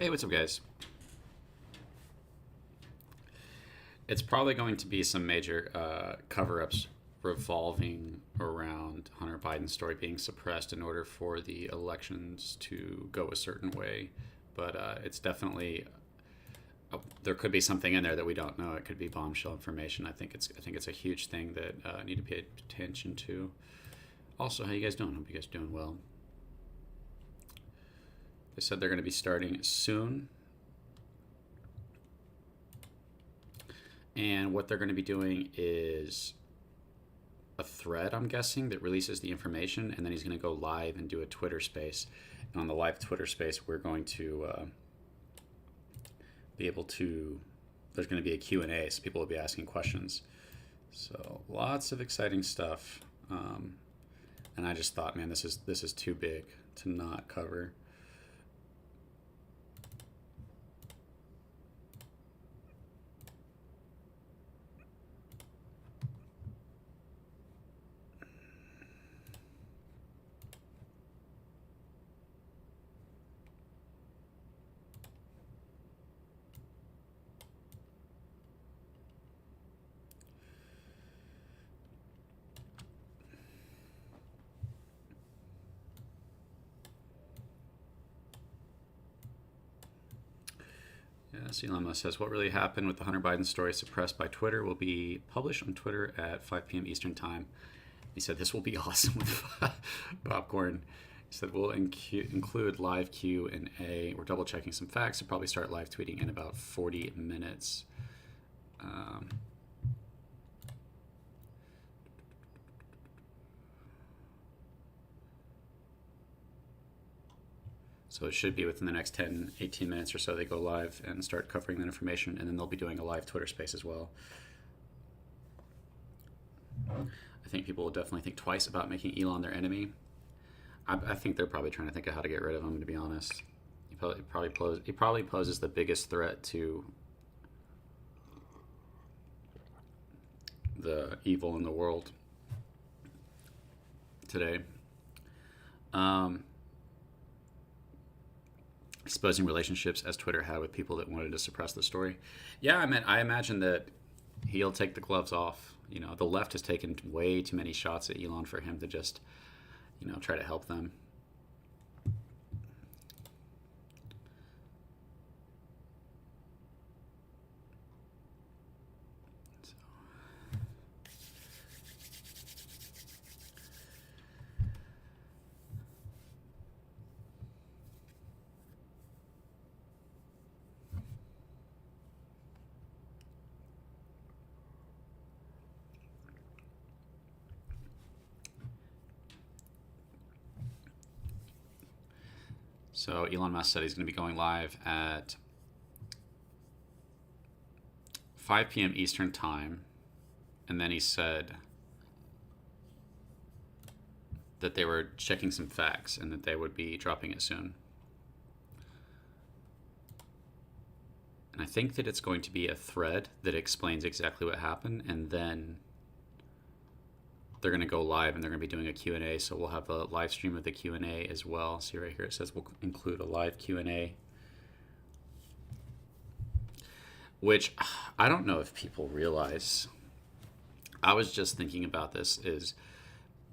Hey, what's up, guys? It's probably going to be some major cover ups revolving around Hunter Biden's story being suppressed in order for the elections to go a certain way. But it's definitely there could be something in there that we don't know. It could be bombshell information. I think it's a huge thing that need to pay attention to. Also, how you guys doing? Hope you guys are doing well. They said they're going to be starting soon. And what they're going to be doing is a thread, I'm guessing, that releases the information, and then he's going to go live and do a Twitter space. And on the live Twitter space, we're going to be able to, there's going to be a Q&A, so people will be asking questions. So lots of exciting stuff. And I just thought, man, this is too big to not cover. Yes, Elon Musk says, what really happened with the Hunter Biden story suppressed by Twitter will be published on Twitter at 5 p.m. Eastern Time. He said, this will be awesome with popcorn. He said, we'll include live Q&A. We're double checking some facts. We'll probably start live tweeting in about 40 minutes. So it should be within the next 10, 18 minutes or so they go live and start covering that information, and then they'll be doing a live Twitter space as well. I think people will definitely think twice about making Elon their enemy. I think they're probably trying to think of how to get rid of him, to be honest. He probably poses the biggest threat to the evil in the world today. Exposing relationships as Twitter had with people that wanted to suppress the story. Yeah, I imagine that he'll take the gloves off. You know, the left has taken way too many shots at Elon for him to just, try to help them. So Elon Musk said he's going to be going live at 5 p.m. Eastern Time. And then he said that they were checking some facts and that they would be dropping it soon. And I think that it's going to be a thread that explains exactly what happened, and then they're going to go live and they're going to be doing a Q&A, so we'll have a live stream of the Q&A as well. See right here, it says we'll include a live Q&A, which I don't know if people realize. I was just thinking about this, is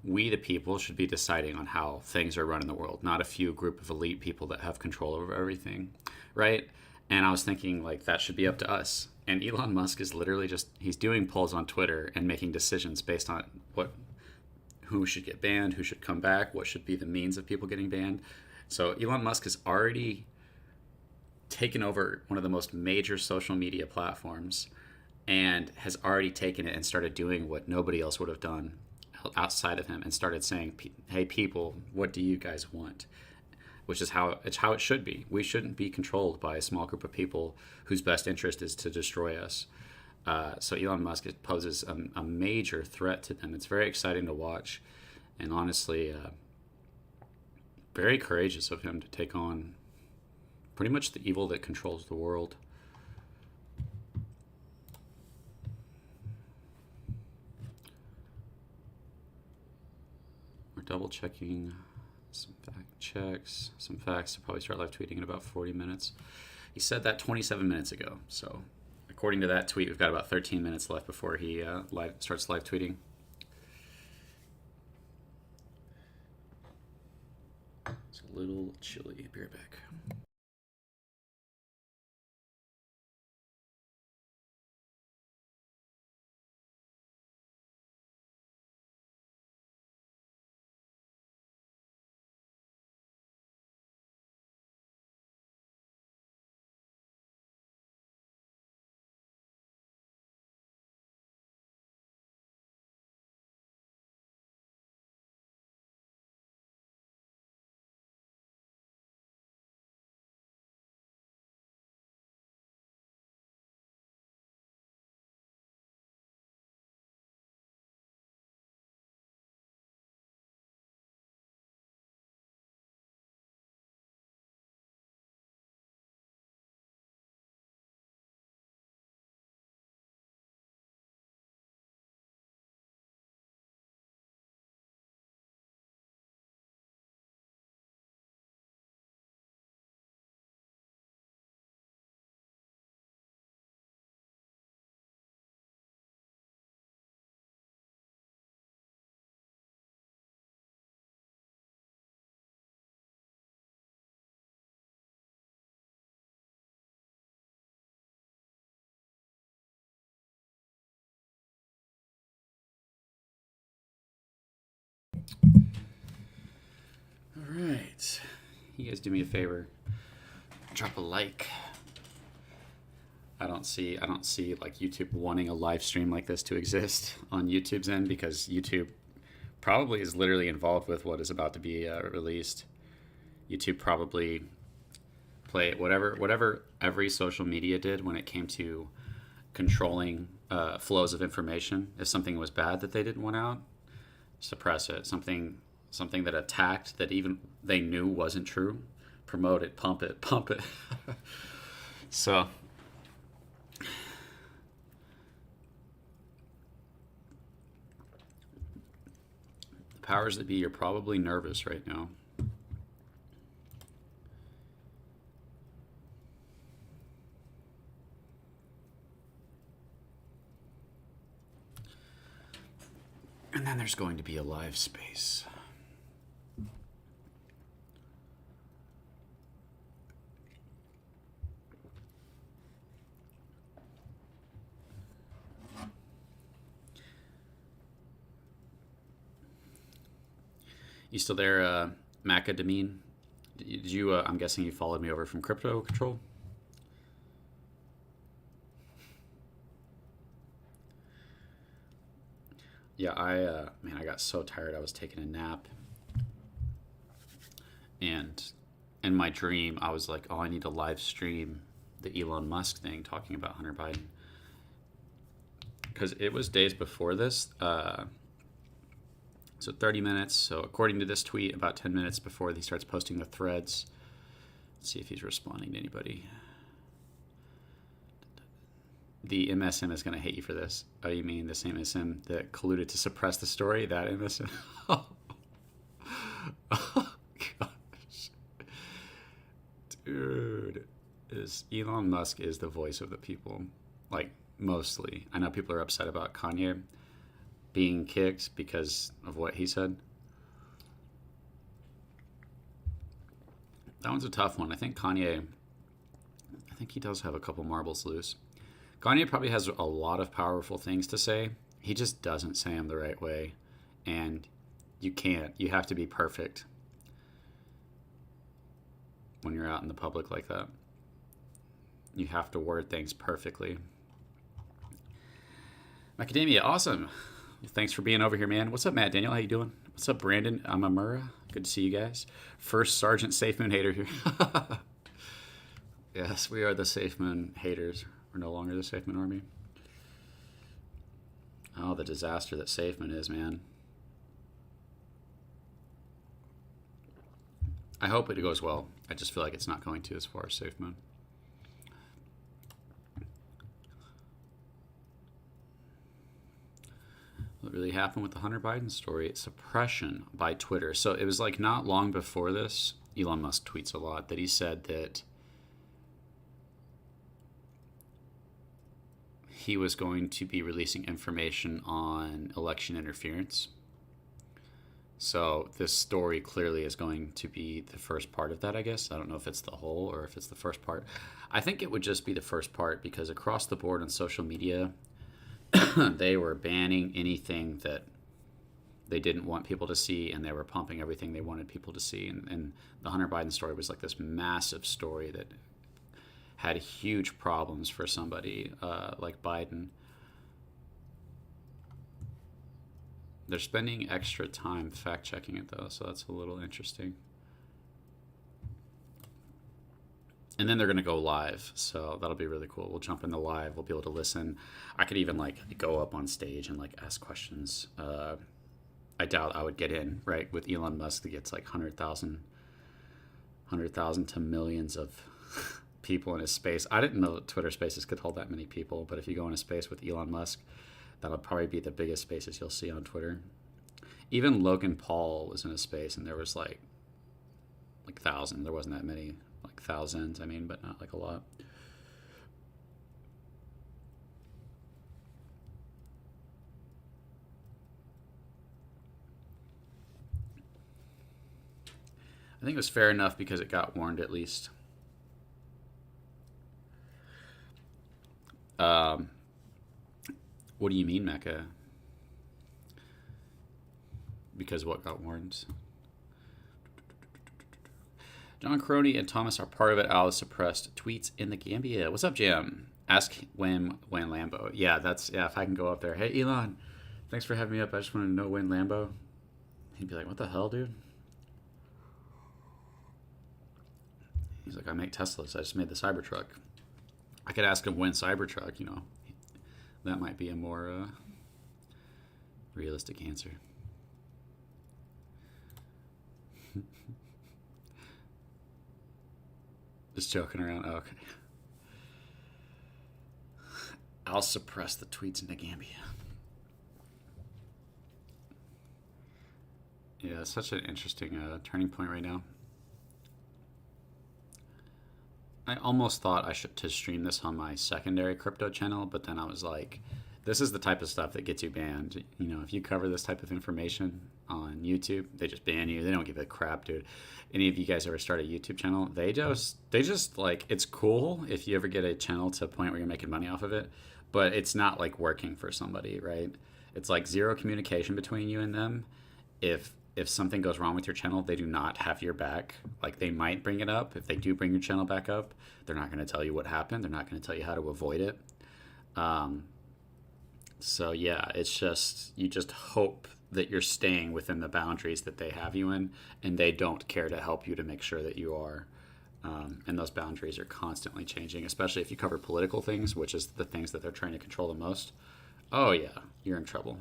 we the people should be deciding on how things are run in the world, not a few group of elite people that have control over everything, right? And I was thinking, like, that should be up to us. And Elon Musk is literally he's doing polls on Twitter and making decisions based on who should get banned, who should come back, what should be the means of people getting banned. So Elon Musk has already taken over one of the most major social media platforms and has already taken it and started doing what nobody else would have done outside of him, and started saying, hey, people, what do you guys want? Which is how it should be. We shouldn't be controlled by a small group of people whose best interest is to destroy us. So Elon Musk poses a major threat to them. It's very exciting to watch, and honestly, very courageous of him to take on pretty much the evil that controls the world. We're double checking Some fact checks, some facts. I'll probably start live tweeting in about 40 minutes. He said that 27 minutes ago. So according to that tweet, we've got about 13 minutes left before he starts live tweeting. It's a little chilly. Be right back. All right. You guys do me a favor. Drop a like. I don't see like YouTube wanting a live stream like this to exist on YouTube's end, because YouTube probably is literally involved with what is about to be released. YouTube probably play whatever every social media did when it came to controlling flows of information. If something was bad that they didn't want out, suppress it. Something that attacked that even they knew wasn't true, promote it, pump it. So the powers that be are probably nervous right now. And then there's going to be a live space. You still there, Macadamine? Did you? I'm guessing you followed me over from Crypto Control. Yeah, I got so tired. I was taking a nap, and in my dream, I was like, oh, I need to live stream the Elon Musk thing talking about Hunter Biden, because it was days before this. So 30 minutes. So according to this tweet, about 10 minutes before he starts posting the threads. Let's see if he's responding to anybody. The MSM is going to hate you for this. Oh, you mean the same MSM that colluded to suppress the story? That MSM? Oh, gosh. Dude. Elon Musk is the voice of the people. Like, mostly. I know people are upset about Kanye being kicked because of what he said. That one's a tough one. I think he does have a couple marbles loose. Kanye probably has a lot of powerful things to say. He just doesn't say them the right way. And you can't. You have to be perfect when you're out in the public like that. You have to word things perfectly. Macadamia, awesome. Well, thanks for being over here, man. What's up, Matt Daniel? How you doing? What's up, Brandon Amamura? Good to see you guys. First Sergeant Safe Moon hater here. Yes, we are the Safe Moon haters. We're no longer the Safe Moon army. Oh, the disaster that Safe Moon is, man. I hope it goes well. I just feel like it's not going to as far as Safe Moon. What really happened with the Hunter Biden story? Suppression by Twitter. So it was like not long before this. Elon Musk tweets a lot that he said that he was going to be releasing information on election interference. So this story clearly is going to be the first part of that, I guess. I don't know if it's the whole or if it's the first part. I think it would just be the first part because across the board on social media, they were banning anything that they didn't want people to see, and they were pumping everything they wanted people to see. And the Hunter Biden story was like this massive story that had huge problems for somebody like Biden. They're spending extra time fact-checking it, though, so that's a little interesting. And then they're going to go live, so that'll be really cool. We'll jump in the live. We'll be able to listen. I could even, like, go up on stage and, like, ask questions. I doubt I would get in, right, with Elon Musk that gets, like, 100,000 to millions of people in his space. I didn't know that Twitter Spaces could hold that many people, but if you go in a space with Elon Musk, that'll probably be the biggest spaces you'll see on Twitter. Even Logan Paul was in a space, and there was like thousands. There wasn't that many, like thousands, I mean, but not like a lot. I think it was fair enough because it got warned at least. What do you mean, Mecca? Because what got warned? John Crony and Thomas are part of it. Alice suppressed tweets in the Gambia. What's up, Jim? Ask when Lambo. Yeah, if I can go up there. Hey, Elon, thanks for having me up. I just wanted to know when Lambo. He'd be like, what the hell, dude? He's like, I make Teslas. I just made the Cybertruck. I could ask him when Cybertruck, That might be a more realistic answer. Just joking around. Oh, okay. I'll suppress the tweets in the Gambia. Yeah, it's such an interesting turning point right now. I almost thought I should to stream this on my secondary crypto channel, but then I was like, this is the type of stuff that gets you banned. If you cover this type of information on YouTube, they just ban you. They don't give a crap, dude. Any of you guys ever start a YouTube channel? They just like, it's cool if you ever get a channel to a point where you're making money off of it, but it's not like working for somebody, right? It's like zero communication between you and them. If something goes wrong with your channel, they do not have your back. Like, they might bring it up. If they do bring your channel back up, they're not going to tell you what happened. They're not going to tell you how to avoid it. So yeah, it's just, you just hope that you're staying within the boundaries that they have you in, and they don't care to help you to make sure that you are. And those boundaries are constantly changing, especially if you cover political things, which is the things that they're trying to control the most. Oh yeah, you're in trouble.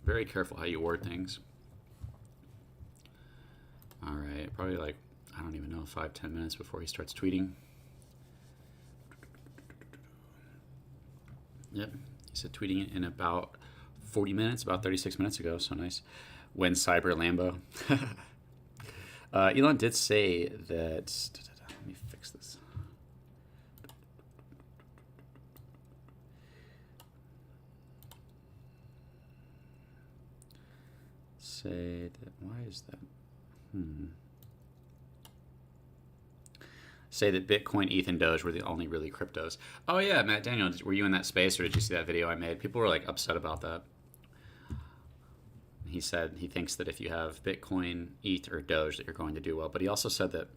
Very careful how you word things. All right, probably like, I don't even know, 5-10 minutes before he starts tweeting. Yep, he said tweeting in about 40 minutes, about 36 minutes ago, so nice. When Cyber Lambo. Elon did say that, let me fix this. Say that, why is that? Say that Bitcoin, ETH, and Doge were the only really cryptos. Oh yeah, Matt Daniel, were you in that space, or did you see that video I made? People were like upset about that. He said he thinks that if you have Bitcoin, ETH, or Doge, that you're going to do well. But he also said that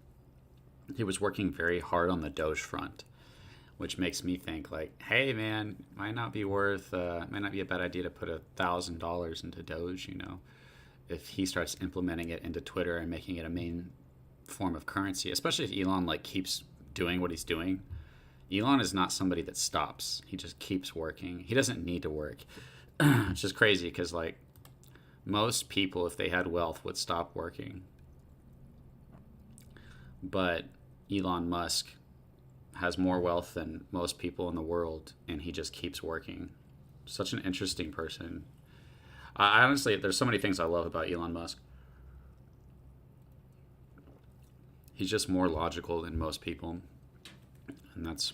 he was working very hard on the Doge front, which makes me think like, hey man, might not be a bad idea to put $1,000 into Doge, if he starts implementing it into Twitter and making it a main form of currency, especially if Elon like keeps doing what he's doing. Elon is not somebody that stops. He just keeps working. He doesn't need to work. It's just crazy because like most people, if they had wealth, would stop working. But Elon Musk has more wealth than most people in the world, and he just keeps working. Such an interesting person. I honestly, there's so many things I love about Elon Musk. He's just more logical than most people, and that's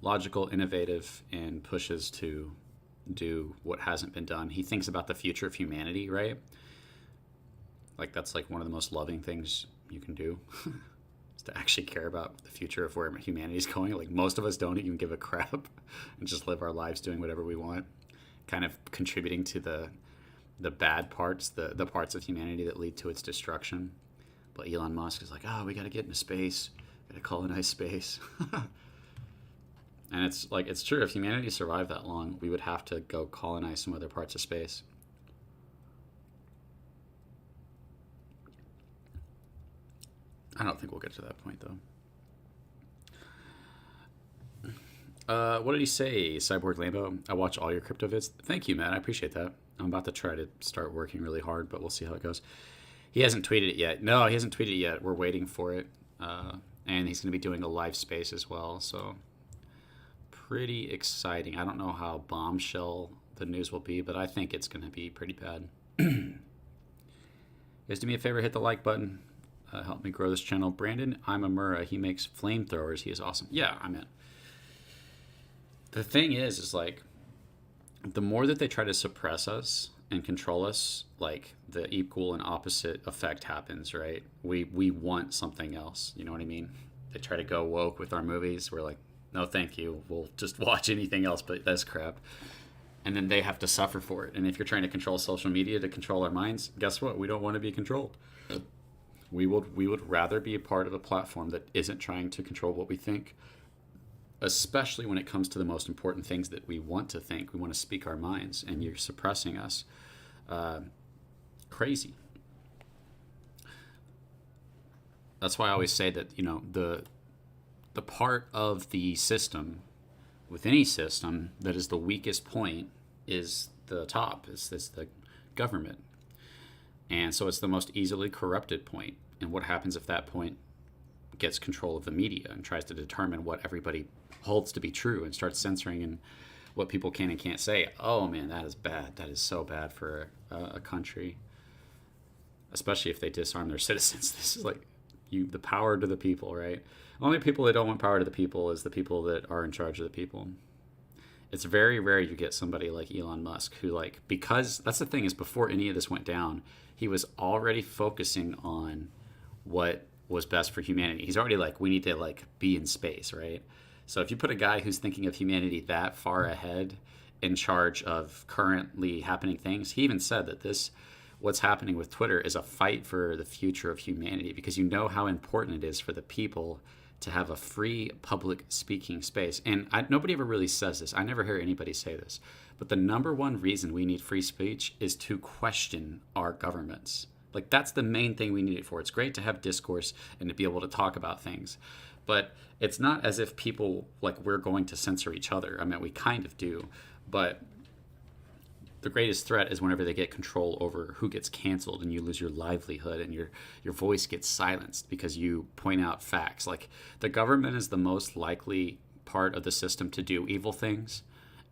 logical, innovative, and pushes to do what hasn't been done. He thinks about the future of humanity, right? Like that's like one of the most loving things you can do is to actually care about the future of where humanity's going. Like most of us don't even give a crap and just live our lives doing whatever we want, kind of contributing to the bad parts, the parts of humanity that lead to its destruction. But Elon Musk is like, oh, we got to get into space, got to colonize space. And it's like, it's true. If humanity survived that long, we would have to go colonize some other parts of space. I don't think we'll get to that point, though. What did he say? Cyborg Lambo, I watch all your crypto vids. Thank you, man. I appreciate that. I'm about to try to start working really hard, but we'll see how it goes. He hasn't tweeted it yet. No, he hasn't tweeted it yet. We're waiting for it. And he's going to be doing a live space as well. So pretty exciting. I don't know how bombshell the news will be, but I think it's going to be pretty bad. Guys, do me a favor, hit the like button. Help me grow this channel. Brandon Imamura, he makes flamethrowers. He is awesome. Yeah, I'm in. The thing is like, the more that they try to suppress us and control us, like the equal and opposite effect happens, right? We want something else. You know what I mean? They try to go woke with our movies. We're like, no, thank you. We'll just watch anything else but this crap. And then they have to suffer for it. And if you're trying to control social media to control our minds, guess what? We don't want to be controlled. We would rather be a part of a platform that isn't trying to control what we think, especially when it comes to the most important things that we want to think. We want to speak our minds, and you're suppressing us. Crazy. That's why I always say that, you know, the part of the system, with any system, that is the weakest point is the top, is the government. And so it's the most easily corrupted point. And what happens if that point gets control of the media and tries to determine what everybody holds to be true and starts censoring and what people can and can't say? Oh man, that is bad. That is so bad for a country, especially if they disarm their citizens. This is like the power to the people, right? Only people that don't want power to the people is the people that are in charge of the people. It's very rare you get somebody like Elon Musk who, like, because that's the thing, is before any of this went down, he was already focusing on what was best for humanity. He's already like, we need to like be in space, right? So if you put a guy who's thinking of humanity that far ahead in charge of currently happening things, he even said that what's happening with Twitter is a fight for the future of humanity, because you know how important it is for the people to have a free public speaking space. And nobody ever really says this. I never hear anybody say this. But the number one reason we need free speech is to question our governments. Like, that's the main thing we need it for. It's great to have discourse and to be able to talk about things. But it's not as if people, like, we're going to censor each other. I mean, we kind of do. But the greatest threat is whenever they get control over who gets canceled and you lose your livelihood and your voice gets silenced because you point out facts. Like, the government is the most likely part of the system to do evil things,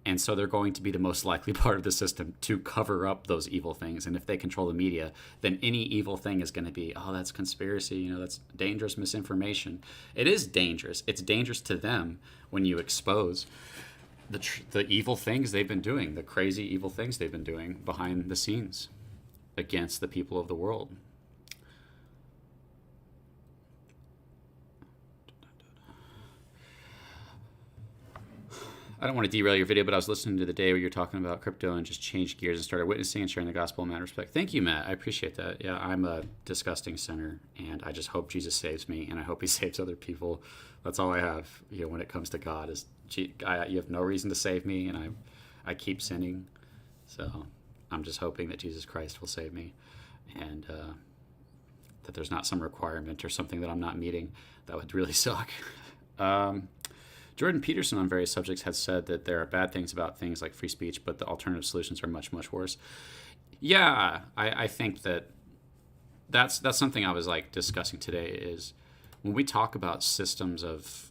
and so they're going to be the most likely part of the system to cover up those evil things. And if they control the media, then any evil thing is going to be, oh, that's conspiracy, you know, that's dangerous misinformation. It is dangerous. It's dangerous to them when you expose the evil things they've been doing, the crazy evil things they've been doing behind the scenes against the people of the world. I don't want to derail your video, but I was listening to the day where you're talking about crypto and just changed gears and started witnessing and sharing the gospel in that respect. Thank you, Matt. I appreciate that. Yeah, I'm a disgusting sinner, and I just hope Jesus saves me, and I hope he saves other people. That's all I have, you know, when it comes to God, is you have no reason to save me, and I keep sinning. So I'm just hoping that Jesus Christ will save me, and that there's not some requirement or something that I'm not meeting. That would really suck. Jordan Peterson on various subjects has said that there are bad things about things like free speech, but the alternative solutions are much, much worse. Yeah, I think that's something I was like discussing today, is when we talk about systems of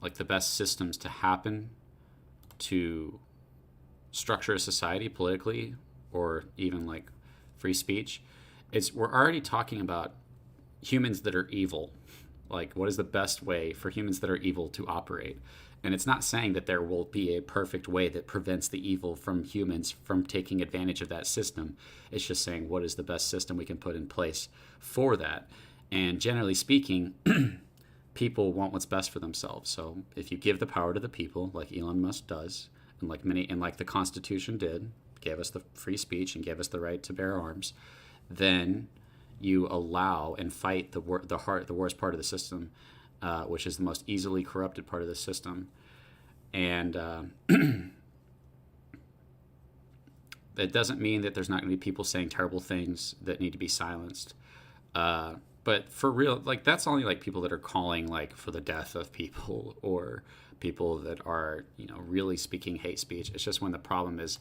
like the best systems to happen to structure a society politically, or even like free speech, we're already talking about humans that are evil. Like, what is the best way for humans that are evil to operate? And it's not saying that there will be a perfect way that prevents the evil from humans from taking advantage of that system. It's just saying, what is the best system we can put in place for that? And generally speaking, people want what's best for themselves. So if you give the power to the people, like Elon Musk does, and like the Constitution did, gave us the free speech and gave us the right to bear arms, then you allow and fight the worst part of the system, which is the most easily corrupted part of the system. And it doesn't mean that there's not going to be people saying terrible things that need to be silenced. But for real, like, that's only like people that are calling like for the death of people, or people that are, really speaking hate speech. It's just when the problem is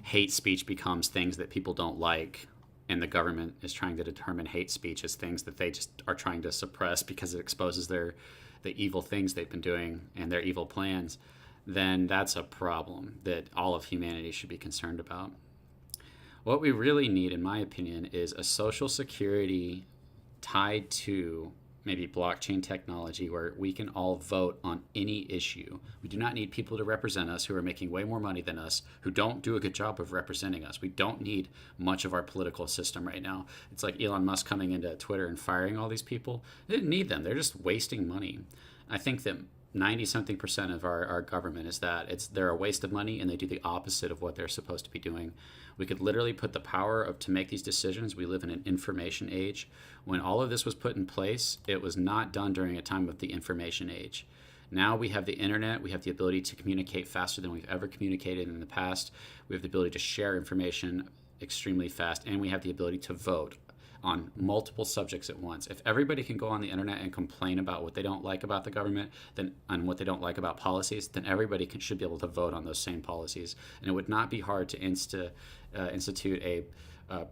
hate speech becomes things that people don't like, and the government is trying to determine hate speech as things that they just are trying to suppress because it exposes the evil things they've been doing and their evil plans, then that's a problem that all of humanity should be concerned about. What we really need, in my opinion, is a social security tied to maybe blockchain technology where we can all vote on any issue. We do not need people to represent us who are making way more money than us, who don't do a good job of representing us. We don't need much of our political system right now. It's like Elon Musk coming into Twitter and firing all these people. They didn't need them. They're just wasting money. I think that 90-something% of our government is that they're a waste of money, and they do the opposite of what they're supposed to be doing. We could literally put the power to make these decisions. We live in an information age. When all of this was put in place, it was not done during a time of the information age. Now we have the internet. We have the ability to communicate faster than we've ever communicated in the past. We have the ability to share information extremely fast, and we have the ability to vote on multiple subjects at once. If everybody can go on the internet and complain about what they don't like about the government, and what they don't like about policies, then everybody should be able to vote on those same policies. And it would not be hard to institute a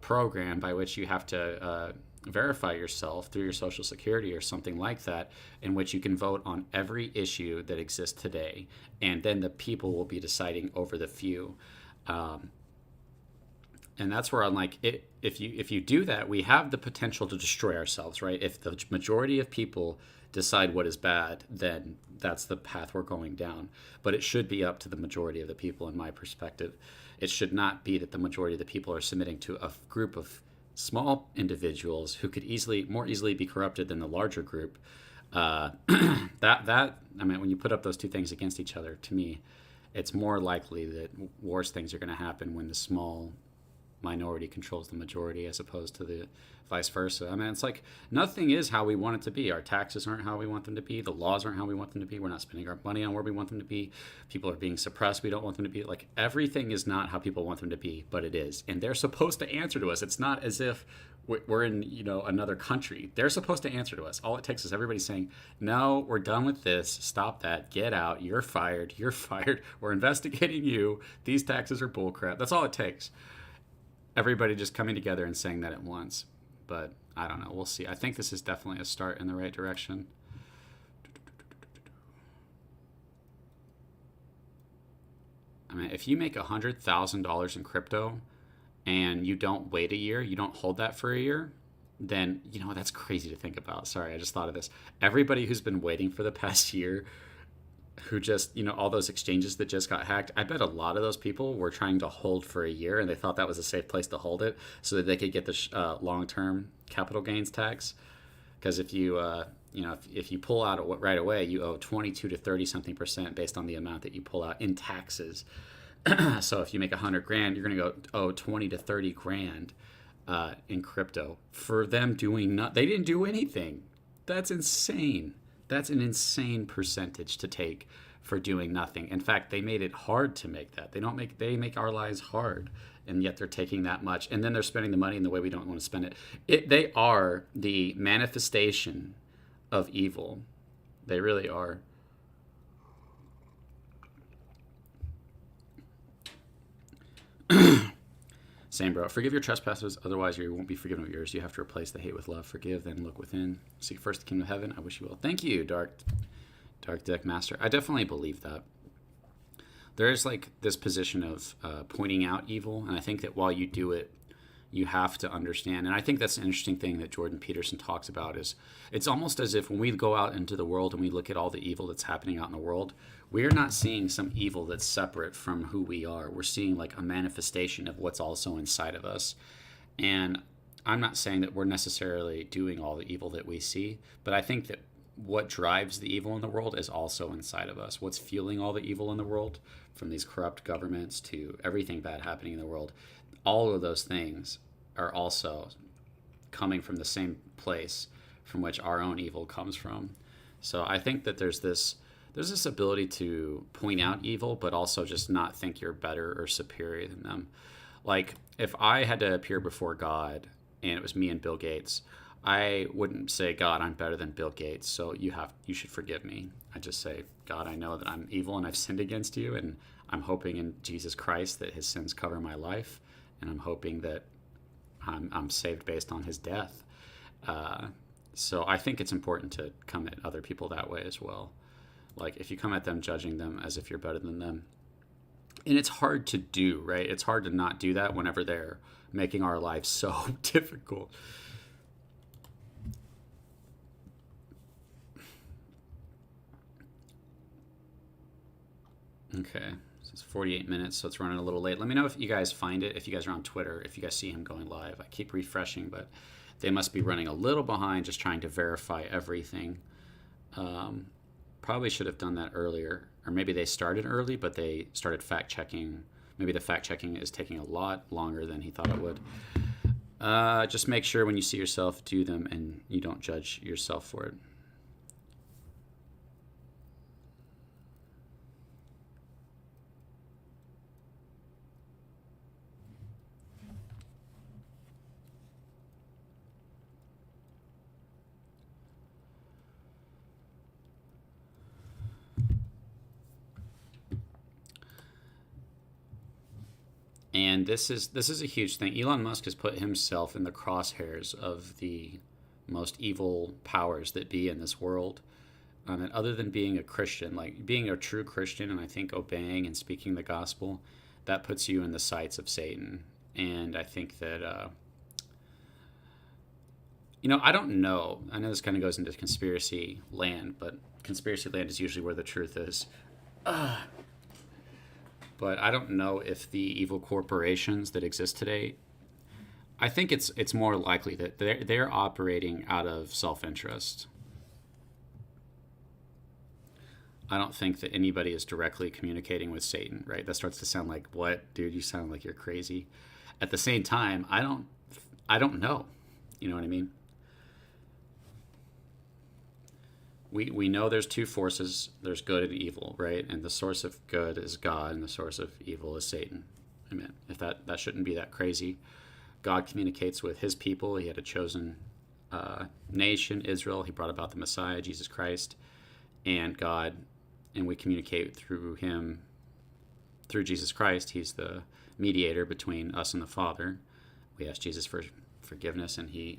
program by which you have to verify yourself through your Social Security or something like that, in which you can vote on every issue that exists today, and then the people will be deciding over the few. And that's where I'm like, if you do that, we have the potential to destroy ourselves, right? If the majority of people decide what is bad, then that's the path we're going down. But it should be up to the majority of the people, in my perspective. It should not be that the majority of the people are submitting to a group of small individuals who could more easily be corrupted than the larger group. I mean, when you put up those two things against each other, to me, it's more likely that worse things are going to happen when the small minority controls the majority, as opposed to the vice versa. I mean, it's like nothing is how we want it to be. Our taxes aren't how we want them to be. The laws aren't how we want them to be. We're not spending our money on where we want them to be. People are being suppressed. We don't want them to be. Like, everything is not how people want them to be, but it is. And they're supposed to answer to us. It's not as if we're in, another country. They're supposed to answer to us. All it takes is everybody saying, no, we're done with this. Stop that. Get out. You're fired. You're fired. We're investigating you. These taxes are bullcrap. That's all it takes. Everybody just coming together and saying that at once. But I don't know. We'll see. I think this is definitely a start in the right direction. I mean, if you make $100,000 in crypto and you don't wait a year, you don't hold that for a year, then, that's crazy to think about. Sorry, I just thought of this. Everybody who's been waiting for the past year, who just, all those exchanges that just got hacked, I bet a lot of those people were trying to hold for a year, and they thought that was a safe place to hold it so that they could get the long-term capital gains tax. Because if you, if you pull out right away, you owe 22 to 30-something% based on the amount that you pull out in taxes. So if you make $100,000, you're going to owe 20 to 30 grand in crypto for them doing they didn't do anything. That's insane. That's an insane percentage to take for doing nothing. In fact, they made it hard to make that. They make our lives hard, and yet they're taking that much. And then they're spending the money in the way we don't want to spend it. They are the manifestation of evil. They really are. Same, bro. Forgive your trespasses, otherwise you won't be forgiven of yours. You have to replace the hate with love. Forgive, then look within. Seek first the kingdom of heaven. I wish you well. Thank you, Dark Deck Master. I definitely believe that. there's like this position of pointing out evil, and I think that while you do it, you have to understand. And I think that's an interesting thing that Jordan Peterson talks about is it's almost as if when we go out into the world and we look at all the evil that's happening out in the world, we're not seeing some evil that's separate from who we are. We're seeing like a manifestation of what's also inside of us. And I'm not saying that we're necessarily doing all the evil that we see, but I think that what drives the evil in the world is also inside of us. What's fueling all the evil in the world, from these corrupt governments to everything bad happening in the world, all of those things are also coming from the same place from which our own evil comes from. So I think that there's this ability to point out evil, but also just not think you're better or superior than them. Like if I had to appear before God and it was me and Bill Gates, I wouldn't say, God, I'm better than Bill Gates, so you should forgive me. I just say, God, I know that I'm evil and I've sinned against you, and I'm hoping in Jesus Christ that his sins cover my life, and I'm hoping that I'm saved based on his death. So I think it's important to come at other people that way as well. Like if you come at them judging them as if you're better than them, and it's hard to do, right? It's hard to not do that whenever they're making our lives so difficult. Okay, so it's 48 minutes, so it's running a little late. Let me know if you guys find it, if you guys are on Twitter, if you guys see him going live. I keep refreshing, but they must be running a little behind just trying to verify everything. Probably should have done that earlier, or maybe they started early, but they started fact-checking. Maybe the fact-checking is taking a lot longer than he thought it would. Just make sure when you see yourself, do them, and you don't judge yourself for it. And this is a huge thing. Elon Musk has put himself in the crosshairs of the most evil powers that be in this world. And other than being a Christian, like being a true Christian, and I think obeying and speaking the gospel, that puts you in the sights of Satan. And I think that, I don't know. I know this kind of goes into conspiracy land, but conspiracy land is usually where the truth is. But I don't know if the evil corporations that exist today, I think it's more likely that they're operating out of self-interest. I don't think that anybody is directly communicating with Satan, right? That starts to sound like, what, dude, you sound like you're crazy. At the same time, I don't know. You know what I mean? We know there's two forces. There's good and evil, right? And the source of good is God, and the source of evil is Satan. Amen. If that shouldn't be that crazy. God communicates with his people. He had a chosen nation, Israel. He brought about the Messiah, Jesus Christ, and God, and we communicate through him, through Jesus Christ. He's the mediator between us and the Father. We asked Jesus for forgiveness, and he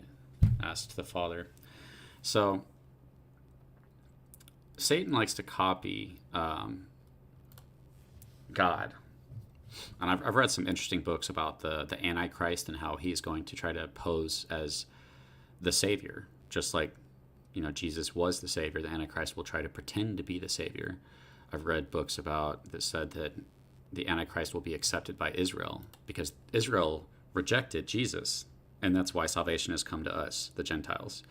asked the Father. So Satan likes to copy God. And I've read some interesting books about the Antichrist and how he's going to try to pose as the Savior. Just like, Jesus was the Savior, the Antichrist will try to pretend to be the Savior. I've read books that said that the Antichrist will be accepted by Israel because Israel rejected Jesus. And that's why salvation has come to us, the Gentiles.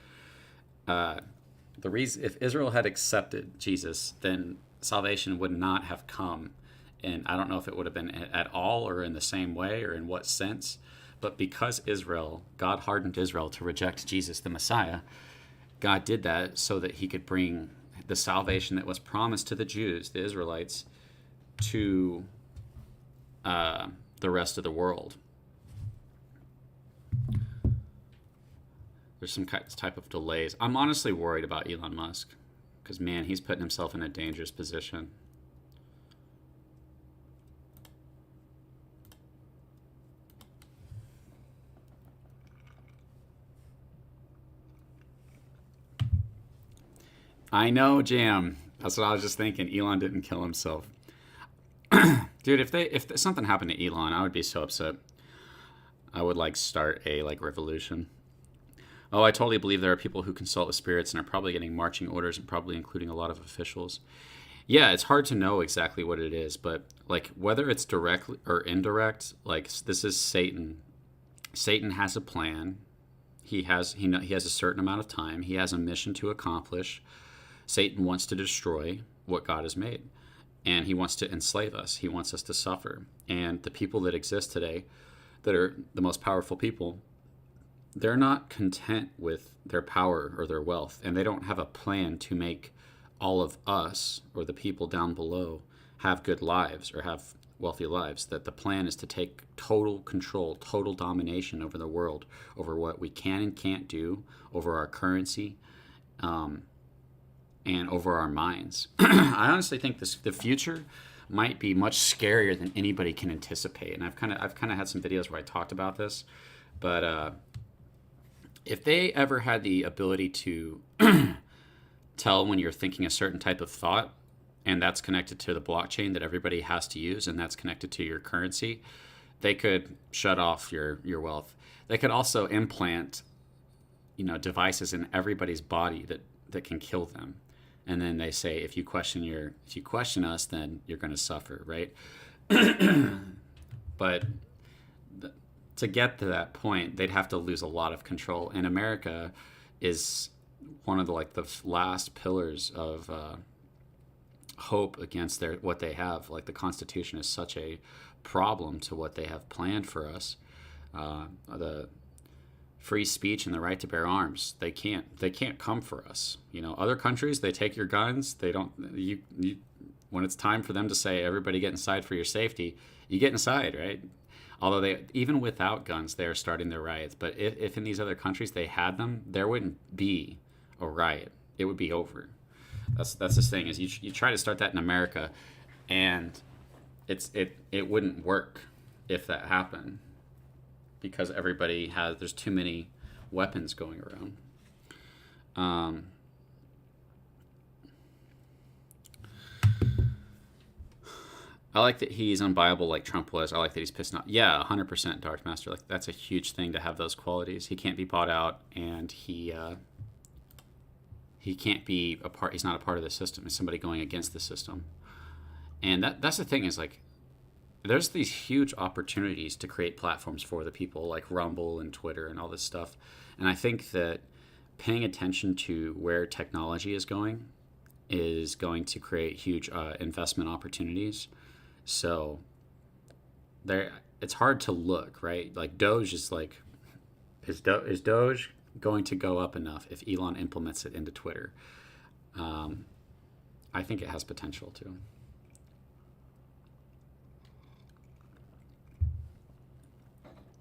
The reason, if Israel had accepted Jesus, then salvation would not have come. And I don't know if it would have been at all or in the same way or in what sense. But because God hardened Israel to reject Jesus, the Messiah, God did that so that he could bring the salvation that was promised to the Jews, the Israelites, to the rest of the world. There's some type of delays. I'm honestly worried about Elon Musk because, man, he's putting himself in a dangerous position. I know, Jam. That's what I was just thinking. Elon didn't kill himself. Dude, if something happened to Elon, I would be so upset. I would like start a like revolution. Oh, I totally believe there are people who consult with spirits and are probably getting marching orders and probably including a lot of officials. Yeah, it's hard to know exactly what it is, but like whether it's direct or indirect, like this is Satan. Satan has a plan. He has a certain amount of time. He has a mission to accomplish. Satan wants to destroy what God has made, and he wants to enslave us. He wants us to suffer. And the people that exist today, that are the most powerful people, they're not content with their power or their wealth, and they don't have a plan to make all of us or the people down below have good lives or have wealthy lives. That the plan is to take total control, total domination over the world, over what we can and can't do, over our currency, and over our minds. I honestly think the future might be much scarier than anybody can anticipate. And I've kind of had some videos where I talked about this, but if they ever had the ability to tell when you're thinking a certain type of thought, and that's connected to the blockchain that everybody has to use, and that's connected to your currency, they could shut off your wealth. They could also implant, devices in everybody's body that can kill them. And then they say, if you question us, then you're going to suffer, right? But to get to that point, they'd have to lose a lot of control. And America is one of the last pillars of hope against what they have. Like the Constitution is such a problem to what they have planned for us. The free speech and the right to bear arms, they can't come for us. Other countries, they take your guns. They don't. You when it's time for them to say everybody get inside for your safety, you get inside, right? Although they, even without guns, they're starting their riots. But if in these other countries they had them, there wouldn't be a riot. It would be over. That's this thing is you try to start that in America, and it wouldn't work if that happened, because there's too many weapons going around. I like that he's unbuyable like Trump was. I like that he's pissed off. Yeah, 100% Dark Master. Like that's a huge thing to have those qualities. He can't be bought out, and he can't be a part. He's not a part of the system. He's somebody going against the system. And that's the thing is like, there's these huge opportunities to create platforms for the people like Rumble and Twitter and all this stuff. And I think that paying attention to where technology is going to create huge investment opportunities. So it's hard to look, right? Like Doge is like, is Doge going to go up enough if Elon implements it into Twitter? I think it has potential to.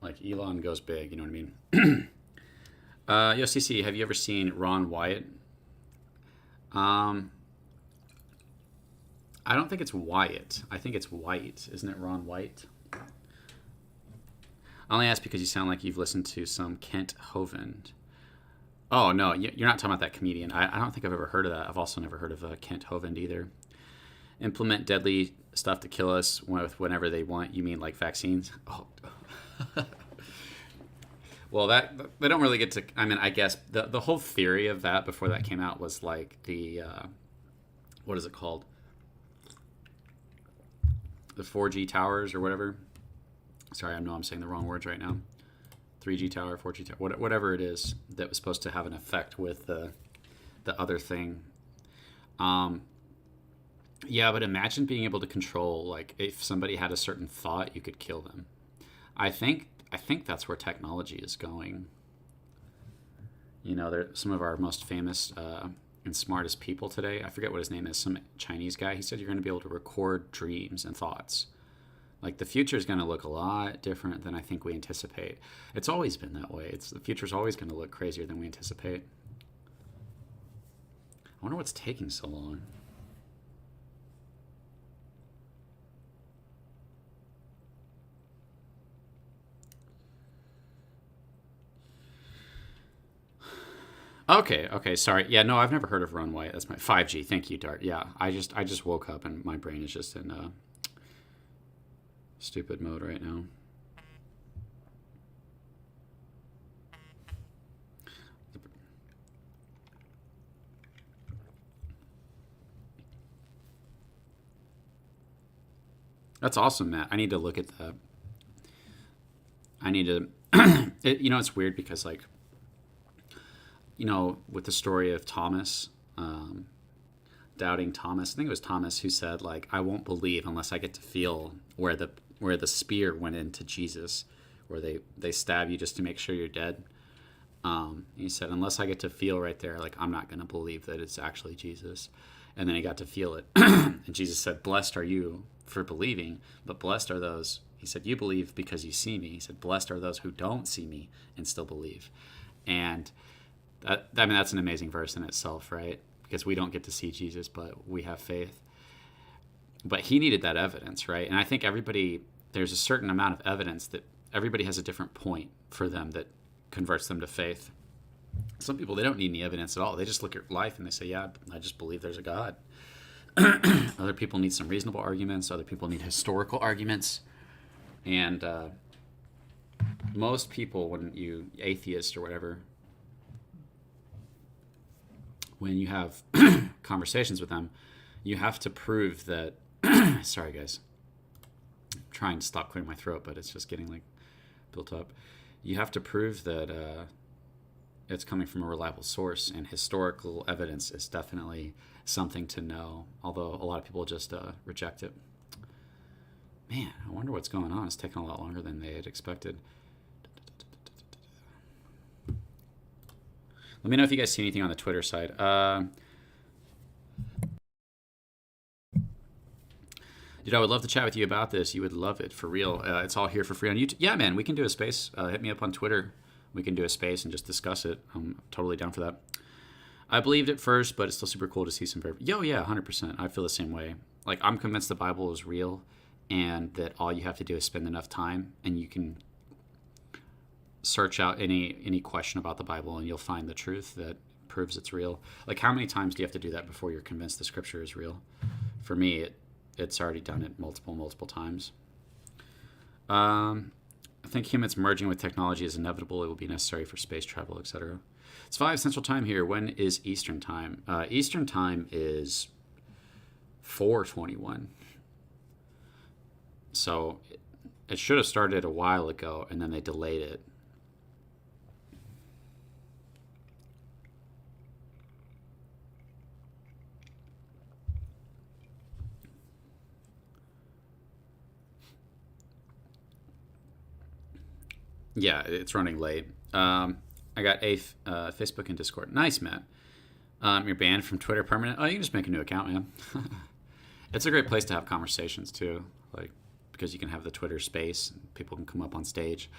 Like Elon goes big, you know what I mean? Yo, CC, have you ever seen Ron Wyatt? I don't think it's Wyatt. I think it's White. Isn't it Ron White? I only ask because you sound like you've listened to some Kent Hovind. Oh, no, you're not talking about that comedian. I don't think I've ever heard of that. I've also never heard of Kent Hovind either. Implement deadly stuff to kill us whenever they want. You mean like vaccines? Oh. Well, they don't really get to. I mean, I guess the whole theory of that before that came out was like the what is it called? The 4G towers or whatever. Sorry, I know I'm saying the wrong words right now. 3G tower, 4G tower, whatever it is that was supposed to have an effect with the other thing. Yeah, but imagine being able to control, like, if somebody had a certain thought, you could kill them. I think that's where technology is going. They're some of our most famous and smartest people today. I forget what his name is. Some Chinese guy. He said you're going to be able to record dreams and thoughts. Like the future is going to look a lot different than I think we anticipate. It's always been that way. The future's always going to look crazier than we anticipate. I wonder what's taking so long. Okay, sorry. Yeah, no, I've never heard of Runway. That's my 5G. Thank you, Dart. Yeah, I just woke up and my brain is just in stupid mode right now. That's awesome, Matt. I need to look at that. I need to. It's weird because, like, with the story of Thomas, doubting Thomas. I think it was Thomas who said, like, I won't believe unless I get to feel where the spear went into Jesus, where they stab you just to make sure you're dead. He said, unless I get to feel right there, like, I'm not going to believe that it's actually Jesus. And then he got to feel it. And Jesus said, blessed are you for believing, but blessed are those. He said, you believe because you see me. He said, blessed are those who don't see me and still believe. And that's an amazing verse in itself, right? Because we don't get to see Jesus, but we have faith. But he needed that evidence, right? And I think there's a certain amount of evidence that everybody has a different point for them that converts them to faith. Some people, they don't need any evidence at all. They just look at life and they say, yeah, I just believe there's a God. Other people need some reasonable arguments. Other people need historical arguments. And most people, when you atheist or whatever, when you have conversations with them, you have to prove that sorry guys, I'm trying to stop clearing my throat, but it's just getting like built up. You have to prove that it's coming from a reliable source, and historical evidence is definitely something to know, although a lot of people just reject it. Man, I wonder what's going on. It's taking a lot longer than they had expected. Let me know if you guys see anything on the Twitter side. Dude, I would love to chat with you about this. You would love it, for real. It's all here for free on YouTube. Yeah, man, we can do a space. Hit me up on Twitter. We can do a space and just discuss it. I'm totally down for that. I believed it first, but it's still super cool to see some yeah, 100%. I feel the same way. Like, I'm convinced the Bible is real, and that all you have to do is spend enough time, and you can search out any question about the Bible, and you'll find the truth that proves it's real. Like, how many times do you have to do that before you're convinced the Scripture is real? For me, it's already done it multiple times. I think humans merging with technology is inevitable. It will be necessary for space travel, etc. It's 5 Central Time here. When is Eastern Time? Eastern Time is 4:21. So it should have started a while ago, and then they delayed it. Yeah, it's running late. I got Facebook and Discord. Nice, Matt. You're banned from Twitter permanent. Oh, you can just make a new account, man. It's a great place to have conversations too, like, because you can have the Twitter space and people can come up on stage.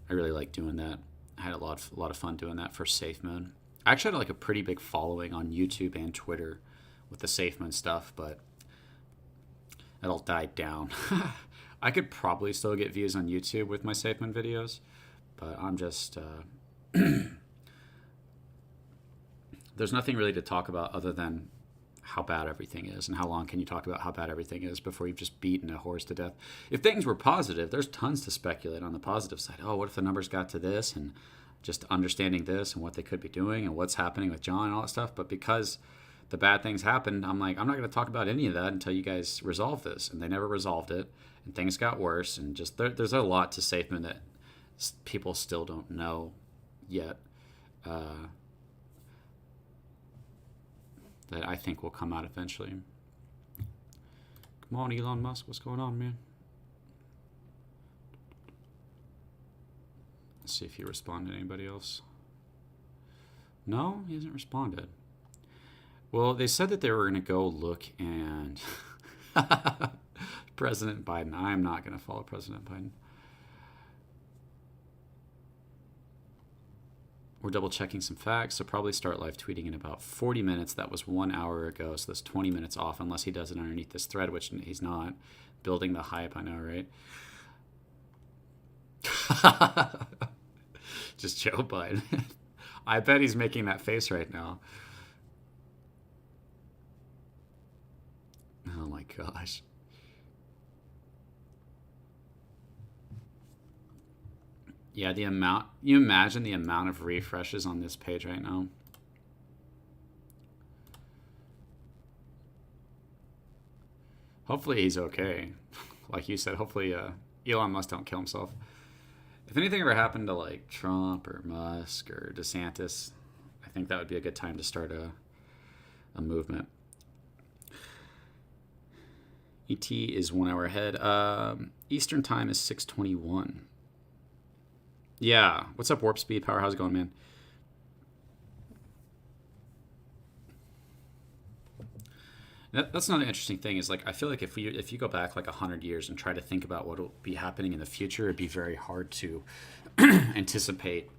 I really like doing that. I had a lot of fun doing that for Safe Moon. I actually had like a pretty big following on YouTube and Twitter with the Safe Moon stuff, but it all died down. I could probably still get views on YouTube with my Safe Moon videos, but I'm just there's nothing really to talk about other than how bad everything is, and how long can you talk about how bad everything is before you've just beaten a horse to death. If things were positive, there's tons to speculate on the positive side. Oh, what if the numbers got to this, and just understanding this and what they could be doing and what's happening with John and all that stuff. But because the bad things happened, I'm like, I'm not going to talk about any of that until you guys resolve this. And they never resolved it, and things got worse. And just there's a lot to Safe Moon that people still don't know yet, that I think will come out eventually. Come on, Elon Musk, what's going on, man? Let's see if he responded to anybody else. No, he hasn't responded. Well, they said that they were going to go look and President Biden. I'm not going to follow President Biden. We're double checking some facts, so probably start live tweeting in about 40 minutes. That was 1 hour ago, so that's 20 minutes off, unless he does it underneath this thread, which he's not. Building the hype, I know, right? Just Joe Biden. I bet he's making that face right now. Oh my gosh. Yeah, the amount, you imagine the amount of refreshes on this page right now. Hopefully he's okay. Like you said, hopefully Elon Musk don't kill himself. If anything ever happened to like Trump or Musk or DeSantis, I think that would be a good time to start a movement. ET is 1 hour ahead. Eastern time is 6:21. Yeah. What's up, Warp Speed Power? How's it going, man? That's another interesting thing. Is like I feel like if you go back like 100 years and try to think about what will be happening in the future, it'd be very hard to anticipate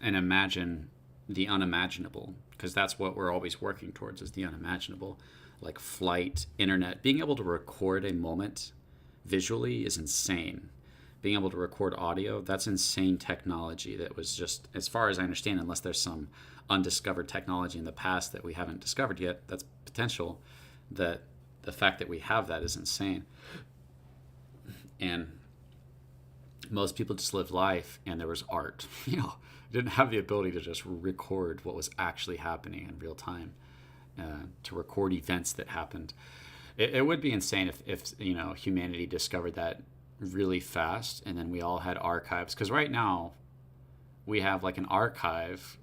and imagine the unimaginable, because that's what we're always working towards, is the unimaginable. Like flight, internet, being able to record a moment visually is insane. Being able to record audio, that's insane technology that was just, as far as I understand, unless there's some undiscovered technology in the past that we haven't discovered yet, that's potential, that the fact that we have that is insane. And most people just lived life and there was art. Didn't have the ability to just record what was actually happening in real time, to record events that happened. It would be insane if humanity discovered that really fast, and then we all had archives, because right now we have like an archive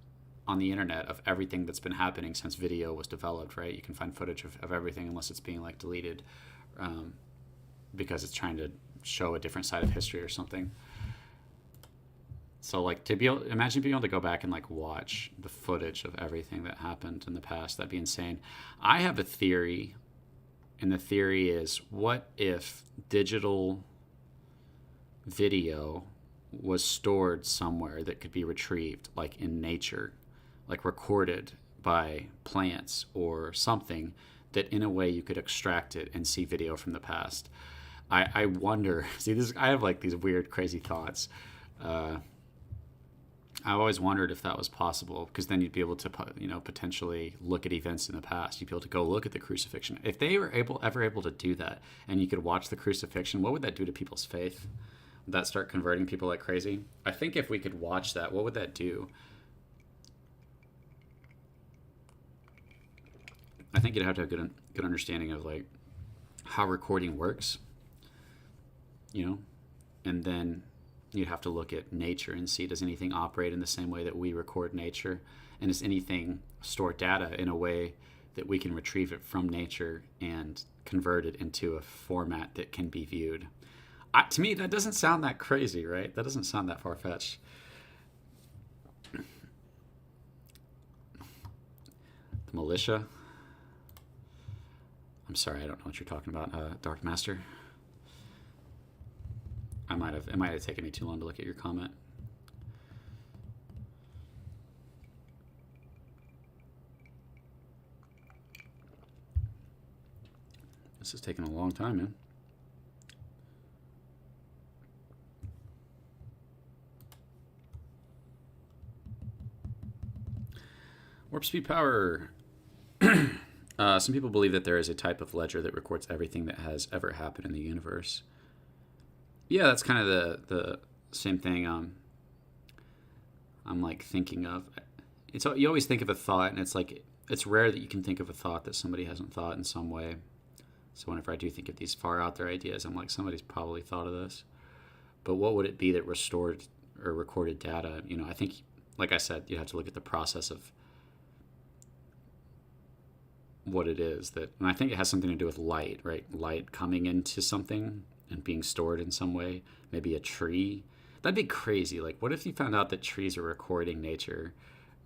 on the internet of everything that's been happening since video was developed, right? You can find footage of everything, unless it's being like deleted, because it's trying to show a different side of history or something. So like imagine being able to go back and like watch the footage of everything that happened in the past. That'd be insane. I have a theory, and the theory is, what if digital video was stored somewhere that could be retrieved, like in nature, like recorded by plants or something, that in a way you could extract it and see video from the past. I wonder, see this, I have like these weird crazy thoughts. I've always wondered if that was possible, because then you'd be able to, potentially look at events in the past. You'd be able to go look at the crucifixion. If they were ever able to do that, and you could watch the crucifixion, what would that do to people's faith? Would that start converting people like crazy? I think if we could watch that, what would that do? I think you'd have to have a good understanding of like how recording works, and then you'd have to look at nature and see, does anything operate in the same way that we record nature? And does anything store data in a way that we can retrieve it from nature and convert it into a format that can be viewed? To me, that doesn't sound that crazy, right? That doesn't sound that far-fetched. The militia? I'm sorry, I don't know what you're talking about, Dark Master. It might have taken me too long to look at your comment. This is taking a long time, man. Warp speed power. Some people believe that there is a type of ledger that records everything that has ever happened in the universe. Yeah, that's kind of the same thing I'm like thinking of. You always think of a thought, and it's like, it's rare that you can think of a thought that somebody hasn't thought in some way. So whenever I do think of these far out there ideas, I'm like, somebody's probably thought of this. But what would it be that restored or recorded data? I think, like I said, you have to look at the process of what it is and I think it has something to do with light, right? Light coming into something and being stored in some way. Maybe a tree. That'd be crazy. Like, what if you found out that trees are recording nature,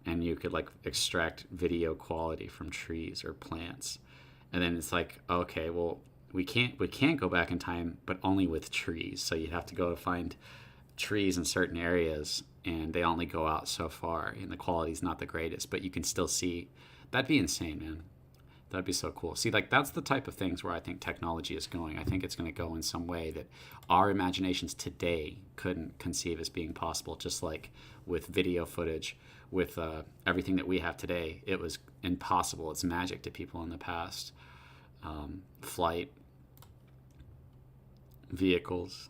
and you could like extract video quality from trees or plants? And then it's like, okay, well, we can't go back in time, but only with trees. So you'd have to go find trees in certain areas, and they only go out so far, and the quality's not the greatest, but you can still see. That'd be insane, man. That'd be so cool. See, like, that's the type of things where I think technology is going. I think it's going to go in some way that our imaginations today couldn't conceive as being possible. Just like with video footage, with everything that we have today, it was impossible. It's magic to people in the past. Flight, vehicles,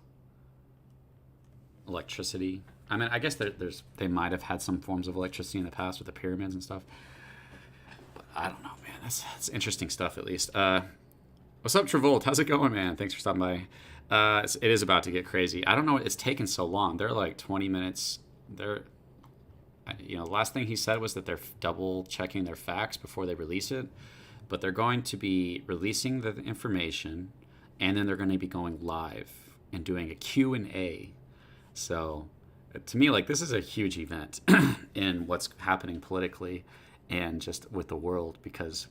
electricity. I mean, I guess they might have had some forms of electricity in the past with the pyramids and stuff. But I don't know, man. That's interesting stuff, at least. What's up, Travolta? How's it going, man? Thanks for stopping by. It is about to get crazy. I don't know. It's taken so long. They're like 20 minutes. The last thing he said was that they're double checking their facts before they release it. But they're going to be releasing the information, and then they're going to be going live and doing a Q&A. So to me, like, this is a huge event in what's happening politically and just with the world, because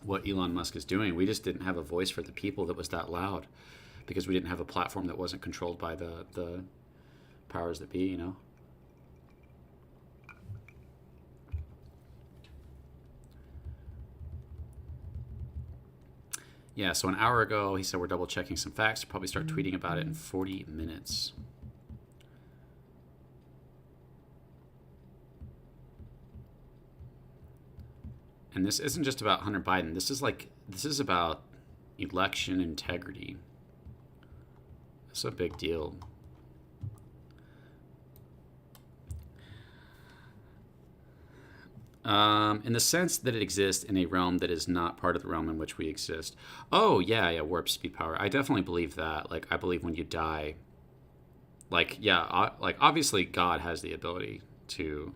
what Elon Musk is doing, we just didn't have a voice for the people that was that loud, because we didn't have a platform that wasn't controlled by the powers that be. Yeah, so an hour ago, he said we're double checking some facts. We'll probably start tweeting about it in 40 minutes. And this isn't just about Hunter Biden. This is about election integrity. It's a big deal. In the sense that it exists in a realm that is not part of the realm in which we exist. Oh, yeah, warp speed power. I definitely believe that. Like, I believe when you die, like, yeah, like, obviously God has the ability to...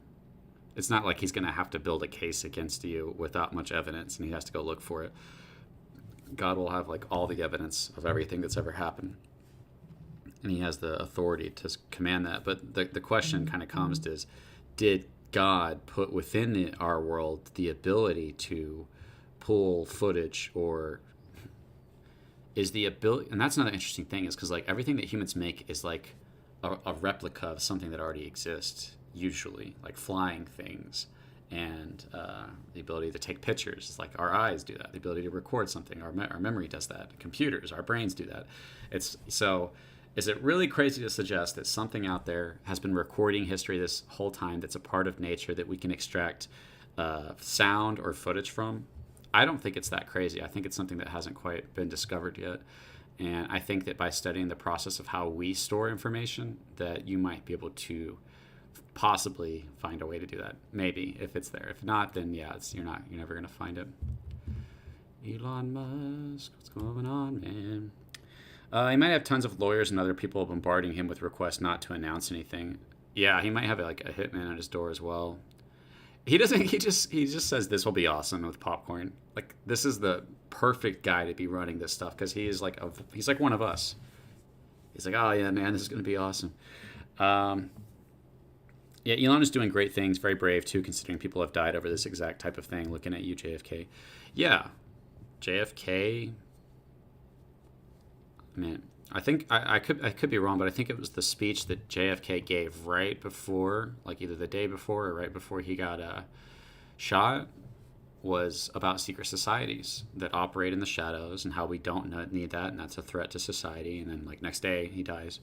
It's not like he's going to have to build a case against you without much evidence, and he has to go look for it. God will have, like, all the evidence of everything that's ever happened. And he has the authority to command that. But the question kind of comes is, did God put within our world the ability to pull footage, or is the ability... And that's another interesting thing, is because, like, everything that humans make is like a replica of something that already exists, usually, like flying things, and the ability to take pictures. It's like our eyes do that. The ability to record something, our memory does that. Computers, our brains do that. Is it really crazy to suggest that something out there has been recording history this whole time that's a part of nature that we can extract sound or footage from? I don't think it's that crazy. I think it's something that hasn't quite been discovered yet. And I think that by studying the process of how we store information, that you might be able to possibly find a way to do that. Maybe, if it's there. If not, then yeah, you're never going to find it. Elon Musk, what's going on, man? He might have tons of lawyers and other people bombarding him with requests not to announce anything. Yeah, he might have like a hitman at his door as well. He doesn't. He just says this will be awesome with popcorn. Like, this is the perfect guy to be running this stuff, because he's like one of us. He's like, oh yeah, man, this is gonna be awesome. Yeah, Elon is doing great things. Very brave too, considering people have died over this exact type of thing. Looking at you, JFK. Yeah, JFK. Man, I think I could be wrong, but I think it was the speech that JFK gave right before, like either the day before or right before he got shot, was about secret societies that operate in the shadows and how we don't need that, and that's a threat to society. And then, like, next day he dies.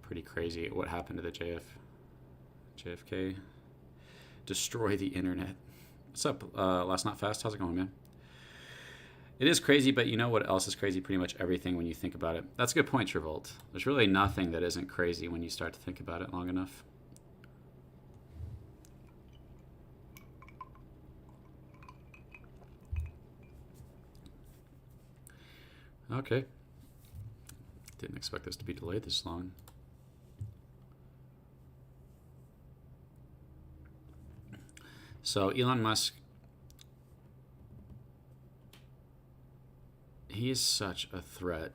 Pretty crazy what happened to the JFK. Destroy the internet. What's up, Last Not Fast? How's it going, man? It is crazy, but you know what else is crazy? Pretty much everything when you think about it. That's a good point, Travolta. There's really nothing that isn't crazy when you start to think about it long enough. Okay. Didn't expect this to be delayed this long. So Elon Musk, he is such a threat.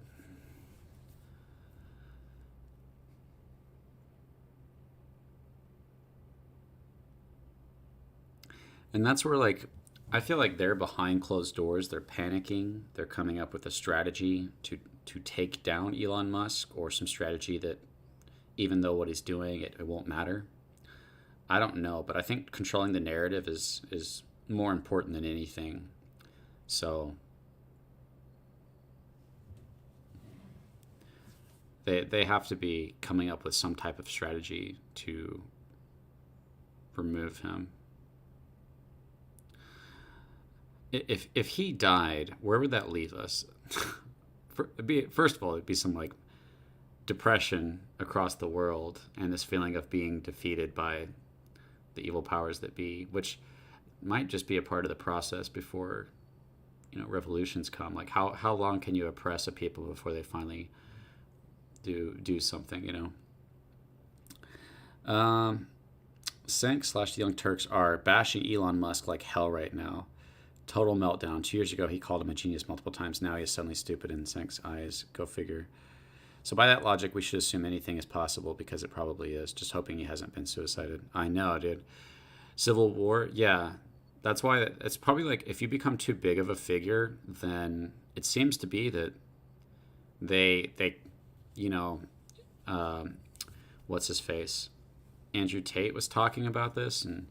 And that's where, like, I feel like they're behind closed doors. They're panicking. They're coming up with a strategy to take down Elon Musk, or some strategy that, even though what he's doing, it won't matter. I don't know, but I think controlling the narrative is more important than anything. So they have to be coming up with some type of strategy to remove him. If he died, where would that leave us? First of all, it'd be some, like, depression across the world and this feeling of being defeated by the evil powers that be, which might just be a part of the process before revolutions come. Like how long can you oppress a people before they finally do something? Sank / the Young Turks are bashing Elon Musk like hell right now. Total meltdown. 2 years ago, he called him a genius multiple times. Now he's suddenly stupid in Sank's eyes. Go figure. So by that logic, we should assume anything is possible because it probably is. Just hoping he hasn't been suicided. I know, dude. Civil war? Yeah. That's why it's probably like if you become too big of a figure, then it seems to be that they what's his face? Andrew Tate was talking about this, and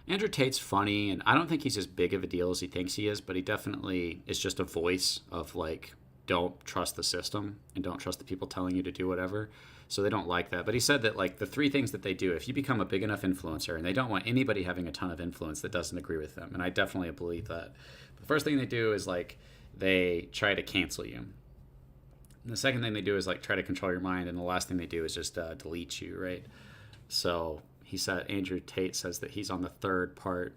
Andrew Tate's funny, and I don't think he's as big of a deal as he thinks he is, but he definitely is just a voice of like, don't trust the system and don't trust the people telling you to do whatever. So they don't like that. But he said that like the 3 things that they do, if you become a big enough influencer, and they don't want anybody having a ton of influence that doesn't agree with them, and I definitely believe that. The first thing they do is like they try to cancel you. And the second thing they do is like try to control your mind, and the last thing they do is just delete you, right? So he said, Andrew Tate says that he's on the 3rd part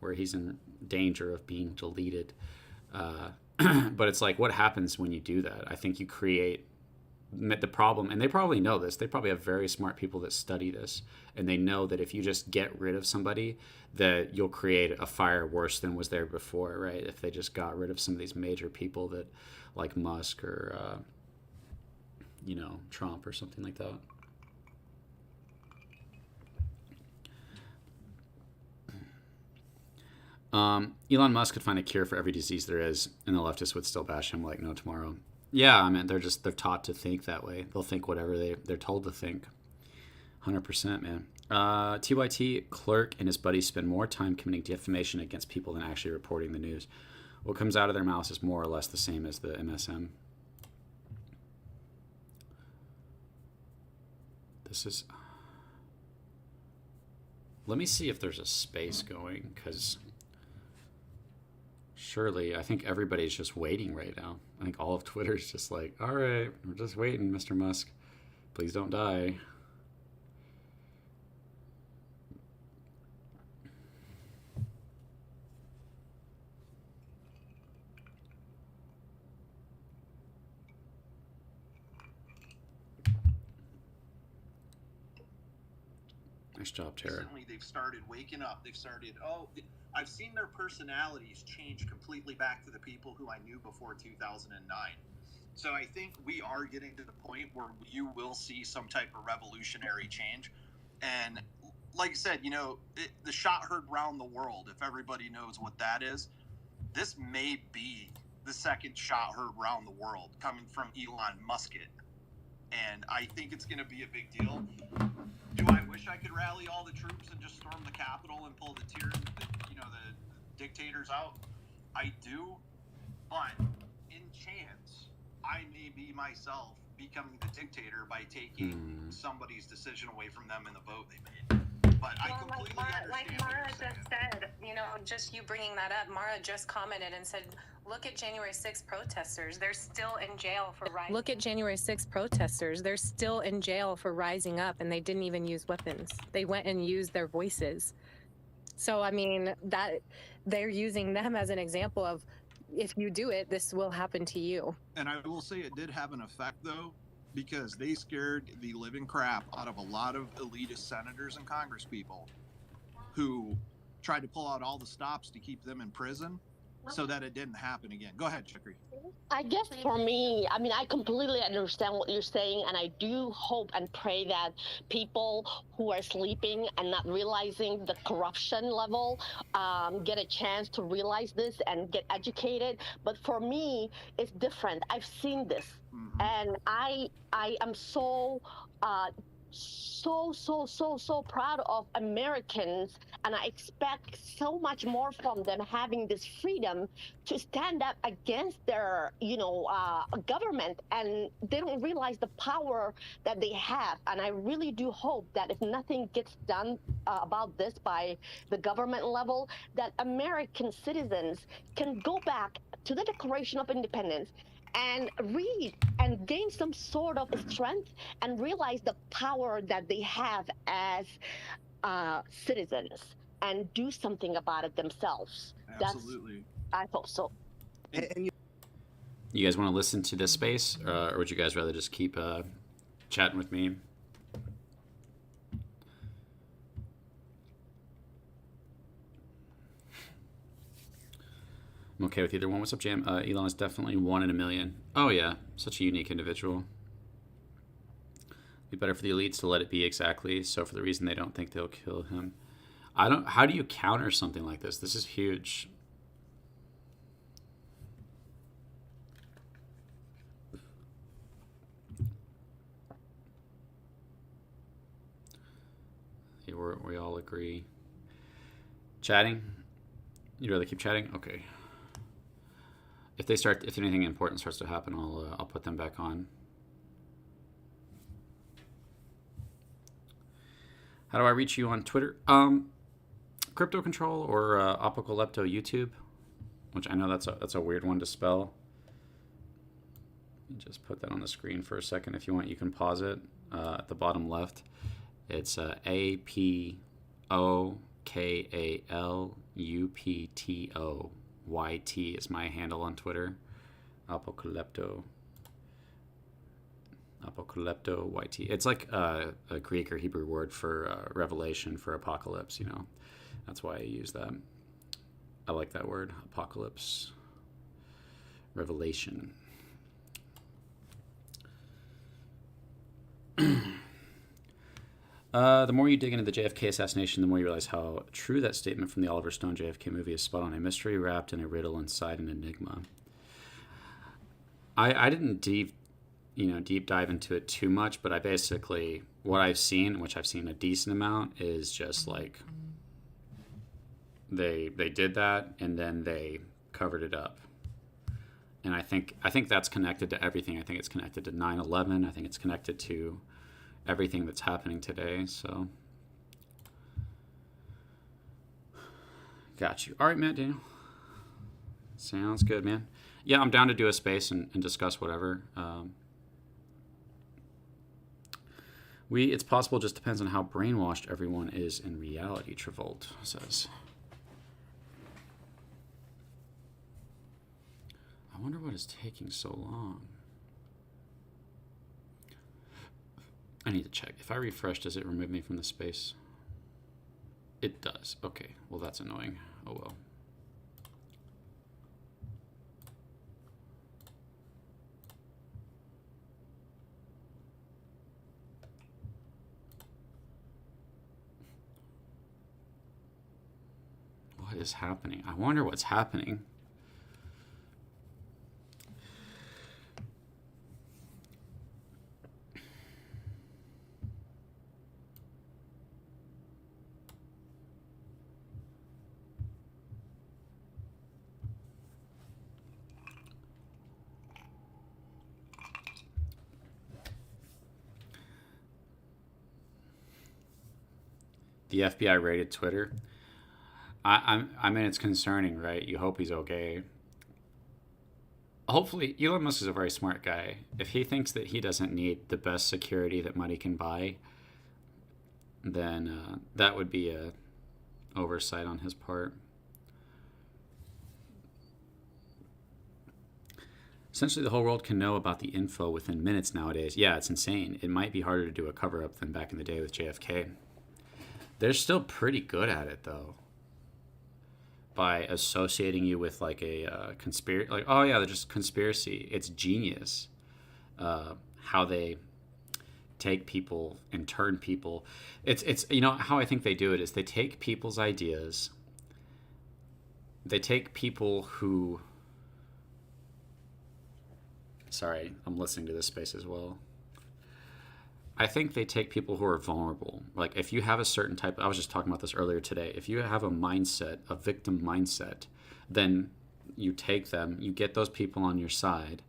where he's in danger of being deleted. But it's like, what happens when you do that? I think you create the problem, and they probably know this. They probably have very smart people that study this, and they know that if you just get rid of somebody, that you'll create a fire worse than was there before, right? If they just got rid of some of these major people that, like Musk or, Trump or something like that. Elon Musk could find a cure for every disease there is, and the leftists would still bash him like no tomorrow. Yeah, I mean, they're taught to think that way. They'll think whatever they're told to think. 100%, man. TYT clerk and his buddies spend more time committing defamation against people than actually reporting the news. What comes out of their mouths is more or less the same as the MSM. This is... Let me see if there's a space going, because... Surely, I think everybody's just waiting right now. I think all of Twitter's just like, all right, we're just waiting, Mr. Musk. Please don't die. Nice job, Tara. Recently, they've started waking up. They've started, I've seen their personalities change completely back to the people who I knew before 2009. So I think we are getting to the point where you will see some type of revolutionary change. And like I said, the shot heard round the world, if everybody knows what that is, this may be the second shot heard round the world coming from Elon Musk. And I think it's going to be a big deal. Do I wish I could rally all the troops and just storm the Capitol and pull the dictators out? I do, but in chance, I may be myself becoming the dictator by taking somebody's decision away from them in the vote they made. But I completely understand like Mara just said, just you bringing that up, Mara just commented and said, look at January 6th protesters. They're still in jail for rising. Look at January 6th protesters. They're still in jail for rising up, and they didn't even use weapons. They went and used their voices. So, I mean, that they're using them as an example of, if you do it, this will happen to you. And I will say it did have an effect, though, because they scared the living crap out of a lot of elitist senators and congresspeople who tried to pull out all the stops to keep them in prison so that it didn't happen again. Go ahead, Chikri. I guess for me, I mean, I completely understand what you're saying, and I do hope and pray that people who are sleeping and not realizing the corruption level get a chance to realize this and get educated. But for me, it's different. I've seen this, and I am so proud of Americans, and I expect so much more from them, having this freedom to stand up against their government, and they don't realize the power that they have. And I really do hope that if nothing gets done about this by the government level, that American citizens can go back to the Declaration of Independence and read and gain some sort of strength and realize the power that they have as citizens and do something about it themselves. Absolutely. I hope so. And You guys want to listen to this space, or would you guys rather just keep chatting with me? I'm okay with either one. What's up, Jam? Elon is definitely 1 in a million. Oh yeah, such a unique individual. Be better for the elites to let it be exactly so for the reason they don't think they'll kill him. I don't. How do you counter something like this? This is huge. We all agree. Chatting? You'd rather keep chatting? Okay. If anything important starts to happen, I'll put them back on. How do I reach you on Twitter? Crypto Control or Apocalypto YouTube, which I know that's a weird one to spell. Let me just put that on the screen for a second. If you want, you can pause it at the bottom left. It's APOKALUPTOYT is my handle on Twitter. Apocalypto YT. It's like a Greek or Hebrew word for revelation, for apocalypse, you know. That's why I use that. I like that word, apocalypse, revelation. The more you dig into the JFK assassination, the more you realize how true that statement from the Oliver Stone JFK movie is. Spot on. A mystery wrapped in a riddle inside an enigma. I didn't deep dive into it too much, but I basically, what I've seen, which I've seen a decent amount, is just like they did that and then they covered it up. And I think that's connected to everything. I think it's connected to 9/11. I think it's connected to everything that's happening today. So, got you. All right, Matt Daniel. Sounds good, man. Yeah, I'm down to do a space and discuss whatever. It's possible, just depends on how brainwashed everyone is in reality, Travolta says. I wonder what is taking so long. I need to check. If I refresh, does it remove me from the space? It does. Okay, well that's annoying. Oh well. What is happening? I wonder what's happening. The FBI raided Twitter. I mean, it's concerning, right? You hope he's okay. Hopefully, Elon Musk is a very smart guy. If he thinks that he doesn't need the best security that money can buy, then that would be a oversight on his part. Essentially, the whole world can know about the info within minutes nowadays. Yeah, it's insane. It might be harder to do a cover-up than back in the day with JFK. They're still pretty good at it, though. By associating you with like a conspiracy, like, oh yeah, they're just conspiracy. It's genius how they take people and turn people. It's you know how I think they do it is they take people's ideas. They take people who. Sorry, I'm listening to this space as well. I think they take people who are vulnerable. Like if you have a certain type, I was just talking about this earlier today. If you have a mindset, a victim mindset, then you take them, you get those people on your side,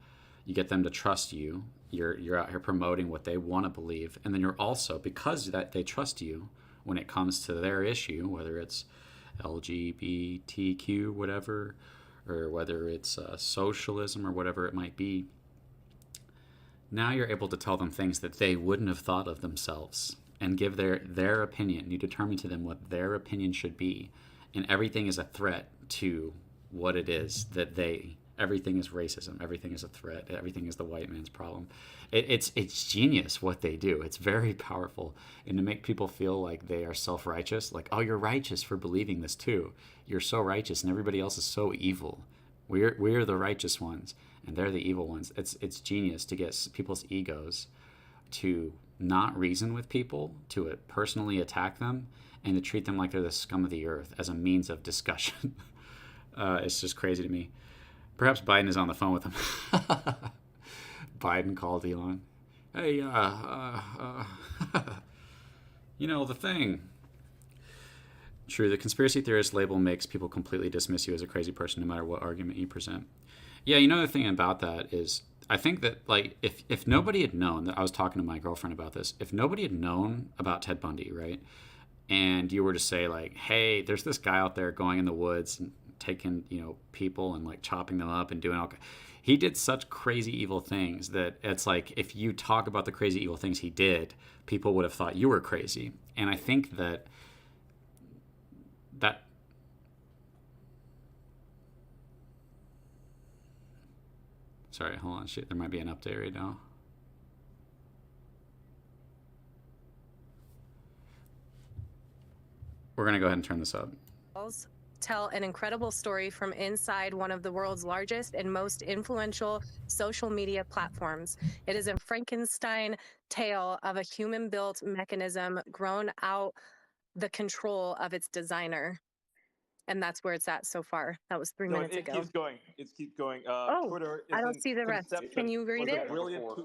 you get them to trust you. You're out here promoting what they want to believe, and then you're also, because that they trust you when it comes to their issue, whether it's LGBTQ, whatever, or whether it's socialism or whatever it might be, Now you're able to tell them things that they wouldn't have thought of themselves and give their opinion. You determine to them what their opinion should be. And everything is a threat to what it is that everything is racism. Everything is a threat. Everything is the white man's problem. It's genius what they do. It's very powerful. And to make people feel like they are self-righteous, like, oh, you're righteous for believing this too. You're so righteous and everybody else is so evil. We're the righteous ones and they're the evil ones. It's genius to get people's egos to not reason with people, to personally attack them, and to treat them like they're the scum of the earth as a means of discussion. It's just crazy to me. Perhaps Biden is on the phone with him. Biden called Elon. Hey, you know, the thing. True, the conspiracy theorist label makes people completely dismiss you as a crazy person no matter what argument you present. Yeah, you know, the thing about that is, I think that, like, if nobody had known, I was talking to my girlfriend about this, if nobody had known about Ted Bundy, right, and you were to say, like, hey, there's this guy out there going in the woods and taking, you know, people and, like, chopping them up and doing all, he did such crazy evil things that it's like, if you talk about the crazy evil things he did, people would have thought you were crazy. And I think that sorry, hold on, shit, there might be an update right now. We're going to go ahead and turn this up. Tell an incredible story from inside one of the world's largest and most influential social media platforms. It is a Frankenstein tale of a human-built mechanism grown out the control of its designer. And that's where it's at so far. That was 3 minutes ago. It keeps going. Twitter is I don't see the rest. Can you read it?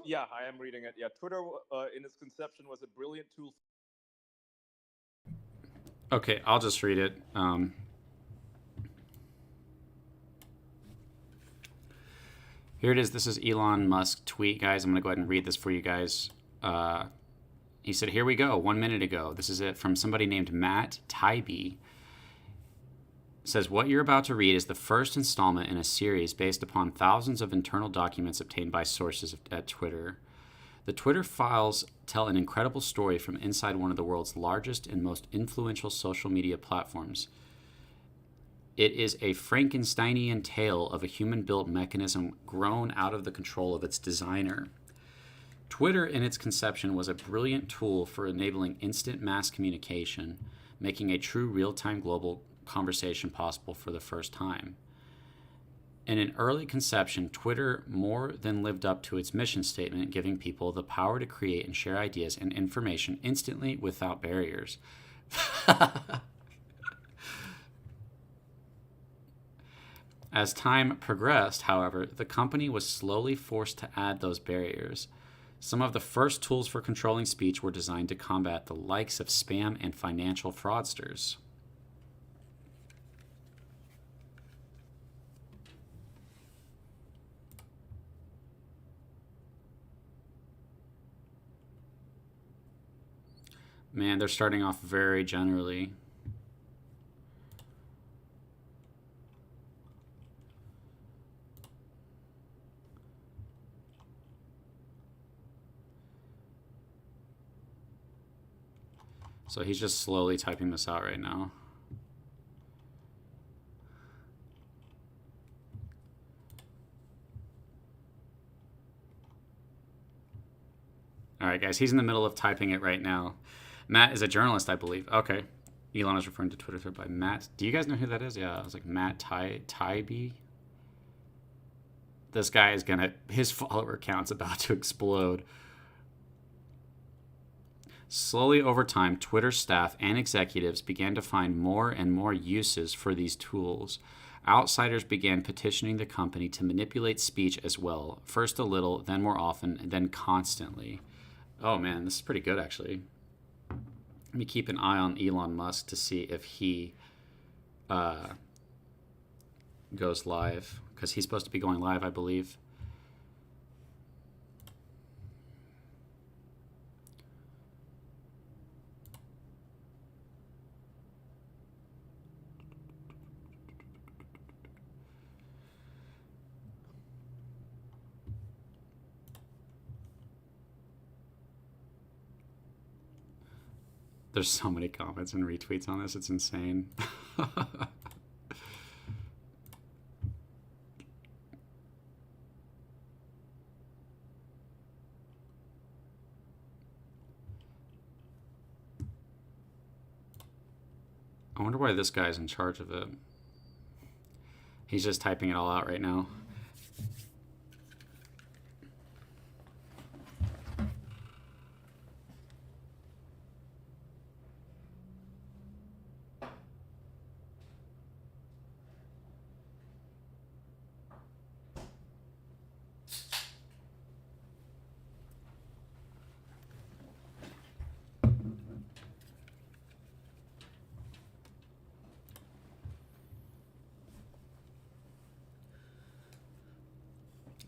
Yeah, I am reading it. Yeah, Twitter in its conception was a brilliant tool. Okay, I'll just read it. Here it is. This is Elon Musk tweet, guys. I'm going to go ahead and read this for you guys. He said, here we go, 1 minute ago. This is it from somebody named Matt Tybee. It says, what you're about to read is the first installment in a series based upon thousands of internal documents obtained by sources at Twitter. The Twitter files tell an incredible story from inside one of the world's largest and most influential social media platforms. It is a Frankensteinian tale of a human-built mechanism grown out of the control of its designer. Twitter, in its conception, was a brilliant tool for enabling instant mass communication, making a true real-time global conversation possible for the first time. In an early conception, Twitter more than lived up to its mission statement, giving people the power to create and share ideas and information instantly without barriers. As time progressed, however, the company was slowly forced to add those barriers. Some of the first tools for controlling speech were designed to combat the likes of spam and financial fraudsters. Man, they're starting off very generally. So he's just slowly typing this out right now. All right, guys, he's in the middle of typing it right now. Matt is a journalist, I believe. Okay. Elon is referring to Twitter thread by Matt. Do you guys know who that is? Yeah, I was like, Matt Tybee. This guy is gonna, his follower count's about to explode. Slowly over time, Twitter staff and executives began to find more and more uses for these tools. Outsiders began petitioning the company to manipulate speech as well. First a little, then more often, and then constantly. Oh man, this is pretty good actually. Let me keep an eye on Elon Musk to see if he goes live, because he's supposed to be going live, I believe. There's so many comments and retweets on this. It's insane. I wonder why this guy's in charge of it. He's just typing it all out right now.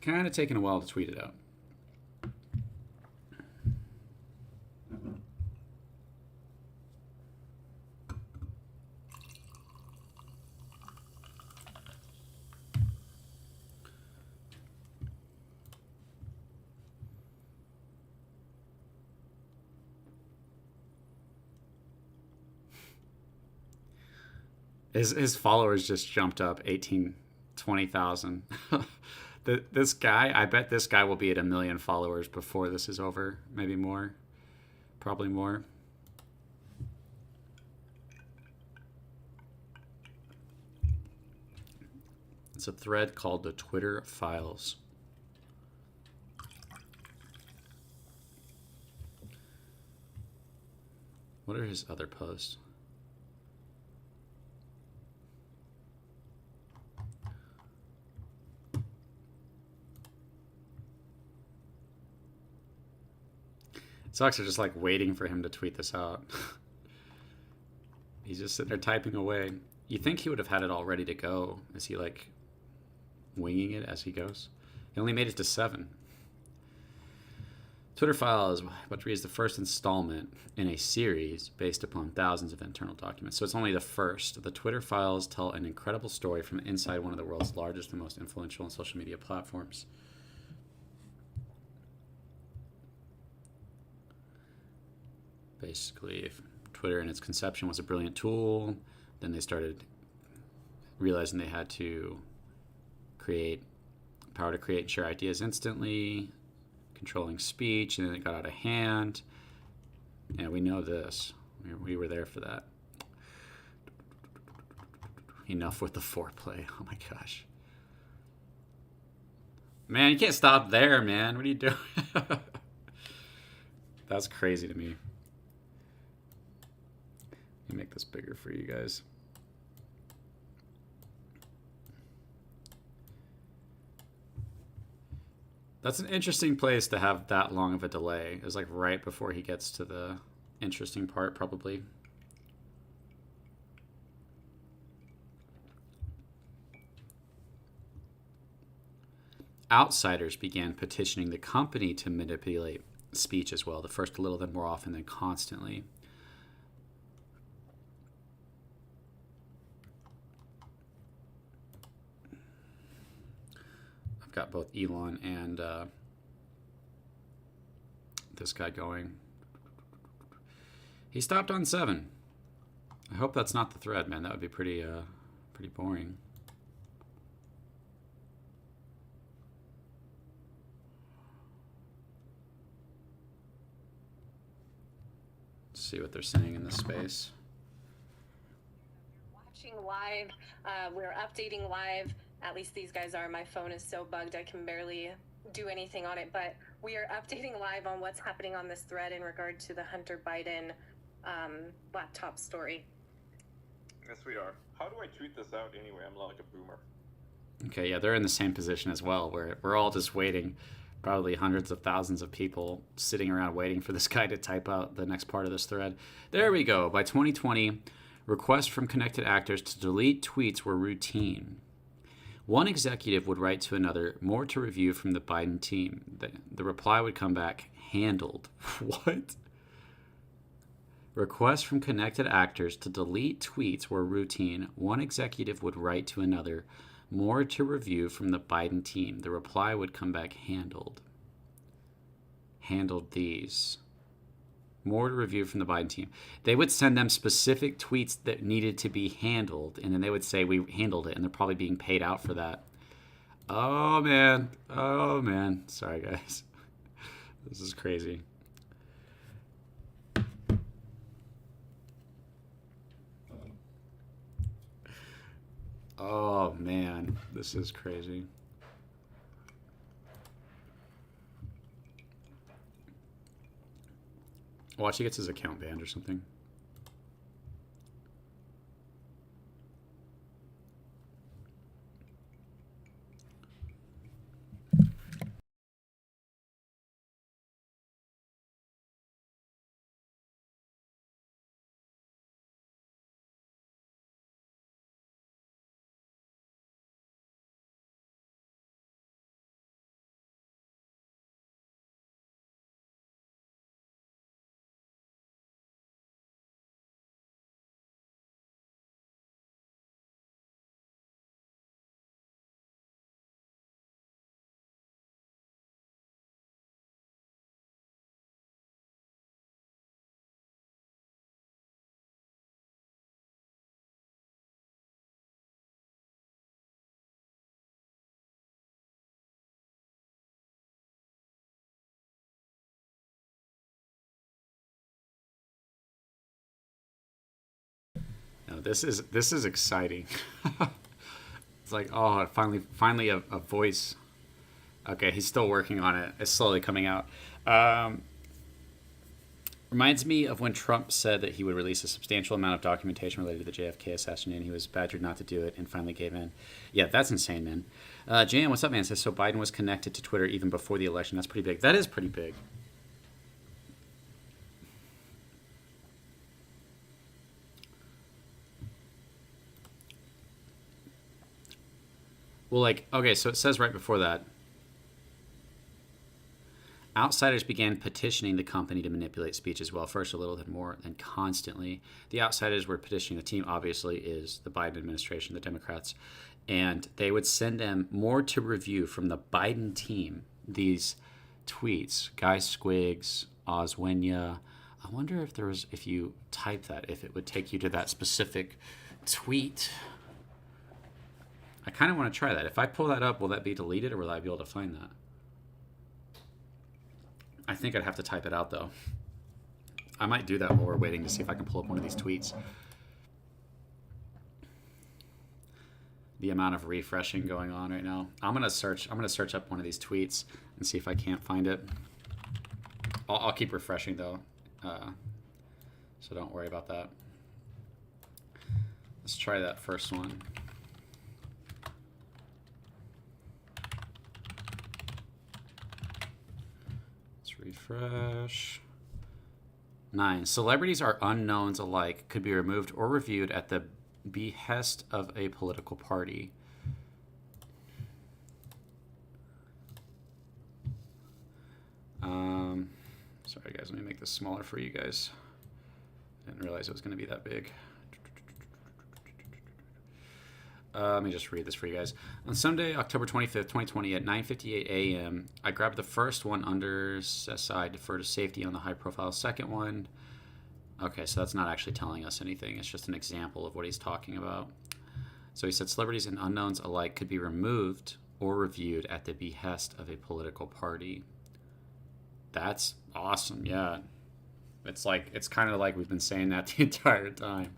Kind of taking a while to tweet it out. His followers just jumped up 20,000. This guy, I bet this guy will be at 1 million followers before this is over. Maybe more. Probably more. It's a thread called the Twitter Files. What are his other posts? Sucks are just like waiting for him to tweet this out. He's just sitting there typing away. You think he would have had it all ready to go? Is he like winging it as he goes? He only made it to 7. Twitter Files, what is the first installment in a series based upon thousands of internal documents. So it's only the first. The Twitter Files tell an incredible story from inside one of the world's largest and most influential social media platforms. Basically, if Twitter in its conception was a brilliant tool, then they started realizing they had to create power to create and share ideas instantly, controlling speech, and then it got out of hand. And we know this. We were there for that. Enough with the foreplay. Oh my gosh. Man, you can't stop there, man. What are you doing? That's crazy to me. Let me make this bigger for you guys. That's an interesting place to have that long of a delay. It's like right before he gets to the interesting part, probably. Outsiders began petitioning the company to manipulate speech as well. The first a little, then more often, then constantly. I've got both Elon and this guy going. He stopped on 7. I hope that's not the thread, man. That would be pretty boring. Let's see what they're saying in this space. Watching live, we're updating live. At least these guys are. My phone is so bugged I can barely do anything on it. But we are updating live on what's happening on this thread in regard to the Hunter Biden laptop story. Yes, we are. How do I tweet this out anyway? I'm like a boomer. Okay, yeah, they're in the same position as well, where we're all just waiting. Probably hundreds of thousands of people sitting around waiting for this guy to type out the next part of this thread. There we go. By 2020, requests from connected actors to delete tweets were routine. One executive would write to another, more to review from the Biden team. The reply would come back, handled. What? Requests from connected actors to delete tweets were routine. One executive would write to another, more to review from the Biden team. The reply would come back, handled. Handled these. More to review from the Biden team. They would send them specific tweets that needed to be handled, and then they would say, we handled it, and they're probably being paid out for that. Oh, man. Oh, man. Sorry, guys. This is crazy. Oh, man. This is crazy. Watch, he gets his account banned or something. No, this is exciting. It's like, oh, finally a voice. Okay, he's still working on it. It's slowly coming out. Reminds me of when Trump said that he would release a substantial amount of documentation related to the JFK assassination. He was badgered not to do it and finally gave in. Yeah, that's insane, man. Jan, what's up, man? Says, so Biden was connected to Twitter even before the election. That's pretty big. That is pretty big. Well, like, okay, so it says right before that, outsiders began petitioning the company to manipulate speech as well. First a little, then more, then constantly. The outsiders were petitioning. The team, obviously, is the Biden administration, the Democrats. And they would send them more to review from the Biden team, these tweets. Guy Squiggs, Oswenya. I wonder if you type that, if it would take you to that specific tweet. I kind of want to try that. If I pull that up, will that be deleted or will I be able to find that? I think I'd have to type it out, though. I might do that while we're waiting to see if I can pull up one of these tweets. The amount of refreshing going on right now. I'm gonna search up one of these tweets and see if I can't find it. I'll keep refreshing, though, so don't worry about that. Let's try that first one. Refresh. 9. Celebrities are unknowns alike, could be removed or reviewed at the behest of a political party. Sorry guys, let me make this smaller for you guys. Didn't realize it was going to be that big. Let me just read this for you guys. On Sunday, October 25th, 2020 at 9:58 a.m., I grabbed the first one under SI, defer to safety on the high-profile second one. Okay, so that's not actually telling us anything. It's just an example of what he's talking about. So he said celebrities and unknowns alike could be removed or reviewed at the behest of a political party. That's awesome, yeah. It's kind of like we've been saying that the entire time.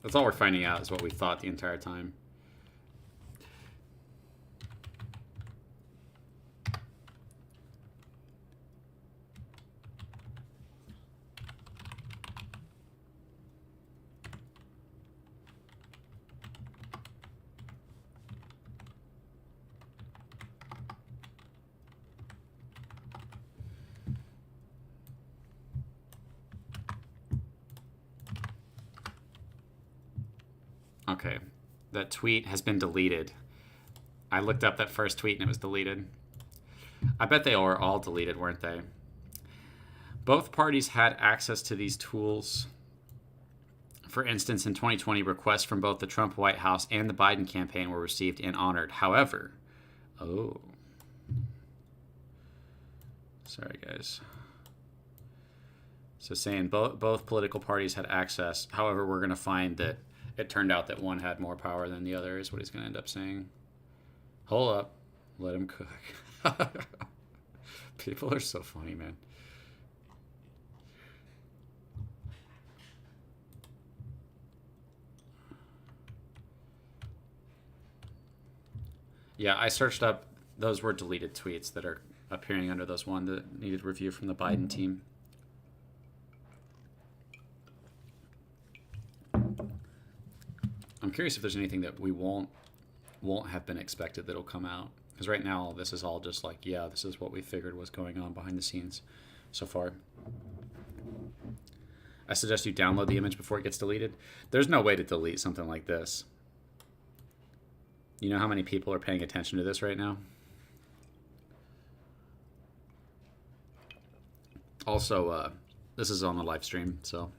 That's all we're finding out is what we thought the entire time. Okay, that tweet has been deleted. I looked up that first tweet and it was deleted. I bet they were all deleted, weren't they? Both parties had access to these tools. For instance, in 2020, requests from both the Trump White House and the Biden campaign were received and honored. However, sorry guys. So saying both political parties had access. However, we're going to find that it turned out that one had more power than the other is what he's going to end up saying. Hold up. Let him cook. People are so funny, man. Yeah, I searched up. Those were deleted tweets that are appearing under those one that needed review from the Biden team. I'm curious if there's anything that we won't have been expected that'll come out. Because right now, this is all just like, yeah, this is what we figured was going on behind the scenes so far. I suggest you download the image before it gets deleted. There's no way to delete something like this. You know how many people are paying attention to this right now? Also, this is on the live stream, so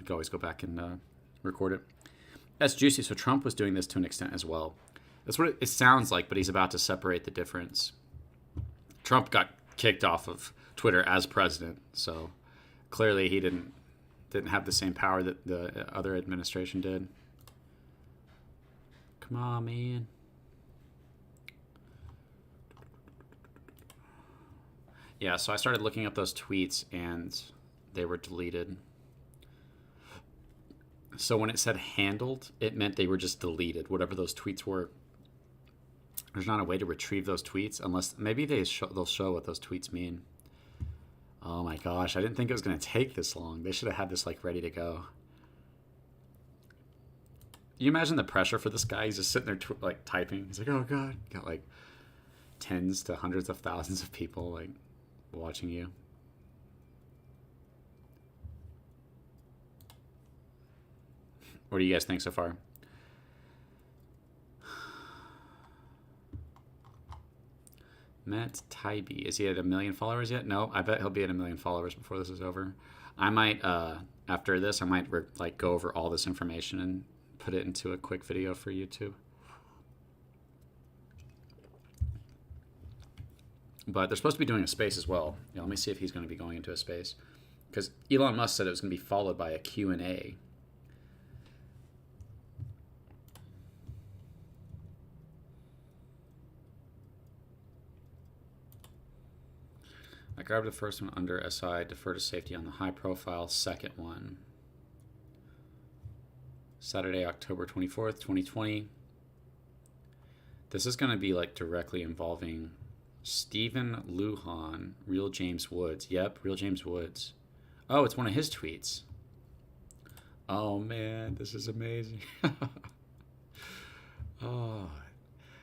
I can always go back and record it. That's juicy. So Trump was doing this to an extent as well. That's what it sounds like, but he's about to separate the difference. Trump got kicked off of Twitter as president, so clearly he didn't have the same power that the other administration did. Come on, man. Yeah, so I started looking up those tweets, and they were deleted. So when it said handled, it meant they were just deleted, whatever those tweets were. There's not a way to retrieve those tweets unless maybe they'll show what those tweets mean. Oh my gosh, I didn't think it was going to take this long. They should have had this like ready to go. You imagine the pressure for this guy? He's just sitting there like typing. He's like, oh God, got like tens to hundreds of thousands of people like watching you. What do you guys think so far? Matt Tybee. Is he at 1 million followers yet? No, I bet he'll be at 1 million followers before this is over. I might, after this, I might like go over all this information and put it into a quick video for YouTube. But they're supposed to be doing a space as well. Yeah, let me see if he's going to be going into a space. Because Elon Musk said it was going to be followed by a Q&A. I grabbed the first one under SI, defer to safety on the high profile second one. Saturday, October 24th, 2020. This is going to be like directly involving Stephen Lujan, Real James Woods. Yep, Real James Woods. Oh, it's one of his tweets. Oh man, this is amazing. Oh.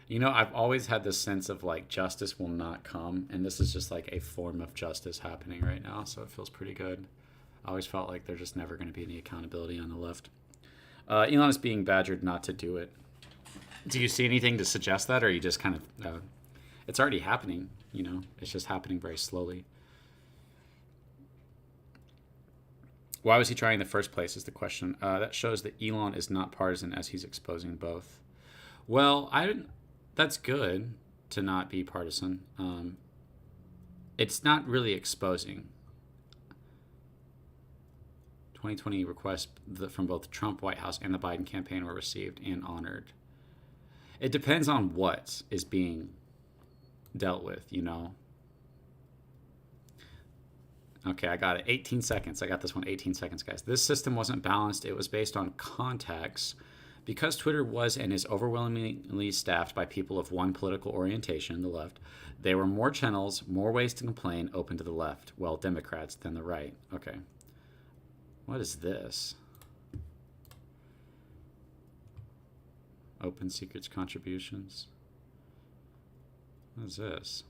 You know, I've always had this sense of like justice will not come, and this is just like a form of justice happening right now, so it feels pretty good. I always felt like there's just never going to be any accountability on the left. Elon is being badgered not to do it. Do you see anything to suggest that, or are you just kind of... it's already happening, you know? It's just happening very slowly. Why was he trying in the first place is the question. That shows that Elon is not partisan as he's exposing both. Well, that's good to not be partisan. It's not really exposing. 2020 requests from both the Trump White House and the Biden campaign were received and honored. It depends on what is being dealt with, you know. Okay, I got it. 18 seconds. I got this one. 18 seconds, guys. This system wasn't balanced. It was based on contacts. Because Twitter was and is overwhelmingly staffed by people of one political orientation, the left, there were more channels, more ways to complain open to the left, well, Democrats, than the right. Okay. What is this? Open secrets contributions. What is this?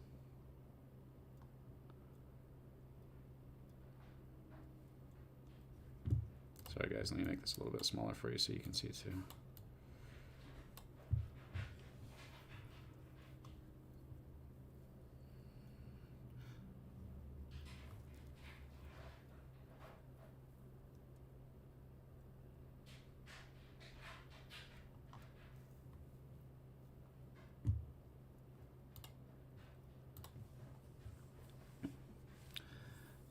Sorry guys, let me make this a little bit smaller for you so you can see it too.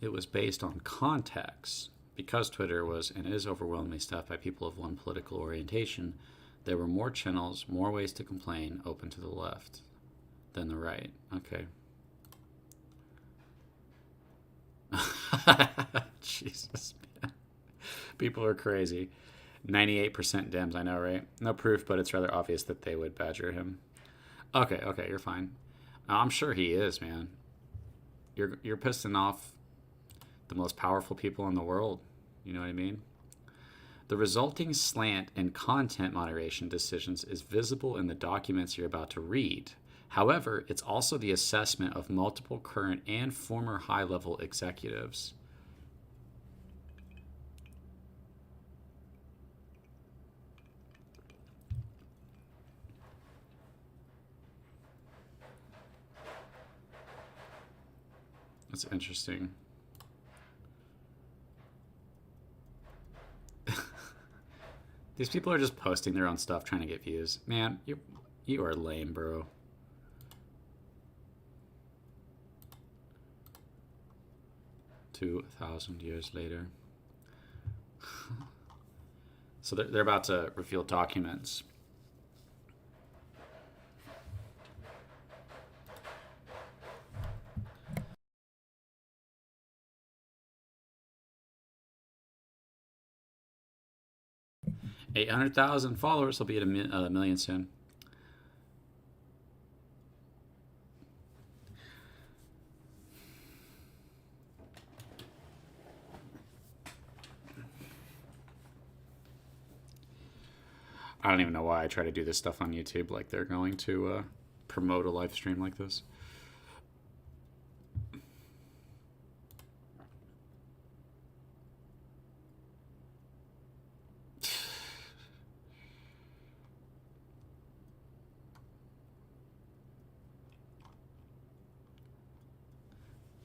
it was based on context. Because Twitter was and is overwhelmingly staffed by people of one political orientation, there were more channels, more ways to complain open to the left than the right. Okay. Jesus, man. People are crazy. 98% Dems, I know, right? No proof, but it's rather obvious that they would badger him. Okay, you're fine. I'm sure he is, man. You're pissing off the most powerful people in the world. You know what I mean? The resulting slant in content moderation decisions is visible in the documents you're about to read. However, it's also the assessment of multiple current and former high-level executives. That's interesting. These people are just posting their own stuff trying to get views. Man, you are lame, bro. "2,000 years later." So they're about to reveal documents. "800,000 followers will be at a million soon." I don't even know why I try to do this stuff on YouTube like they're going to promote a live stream like this.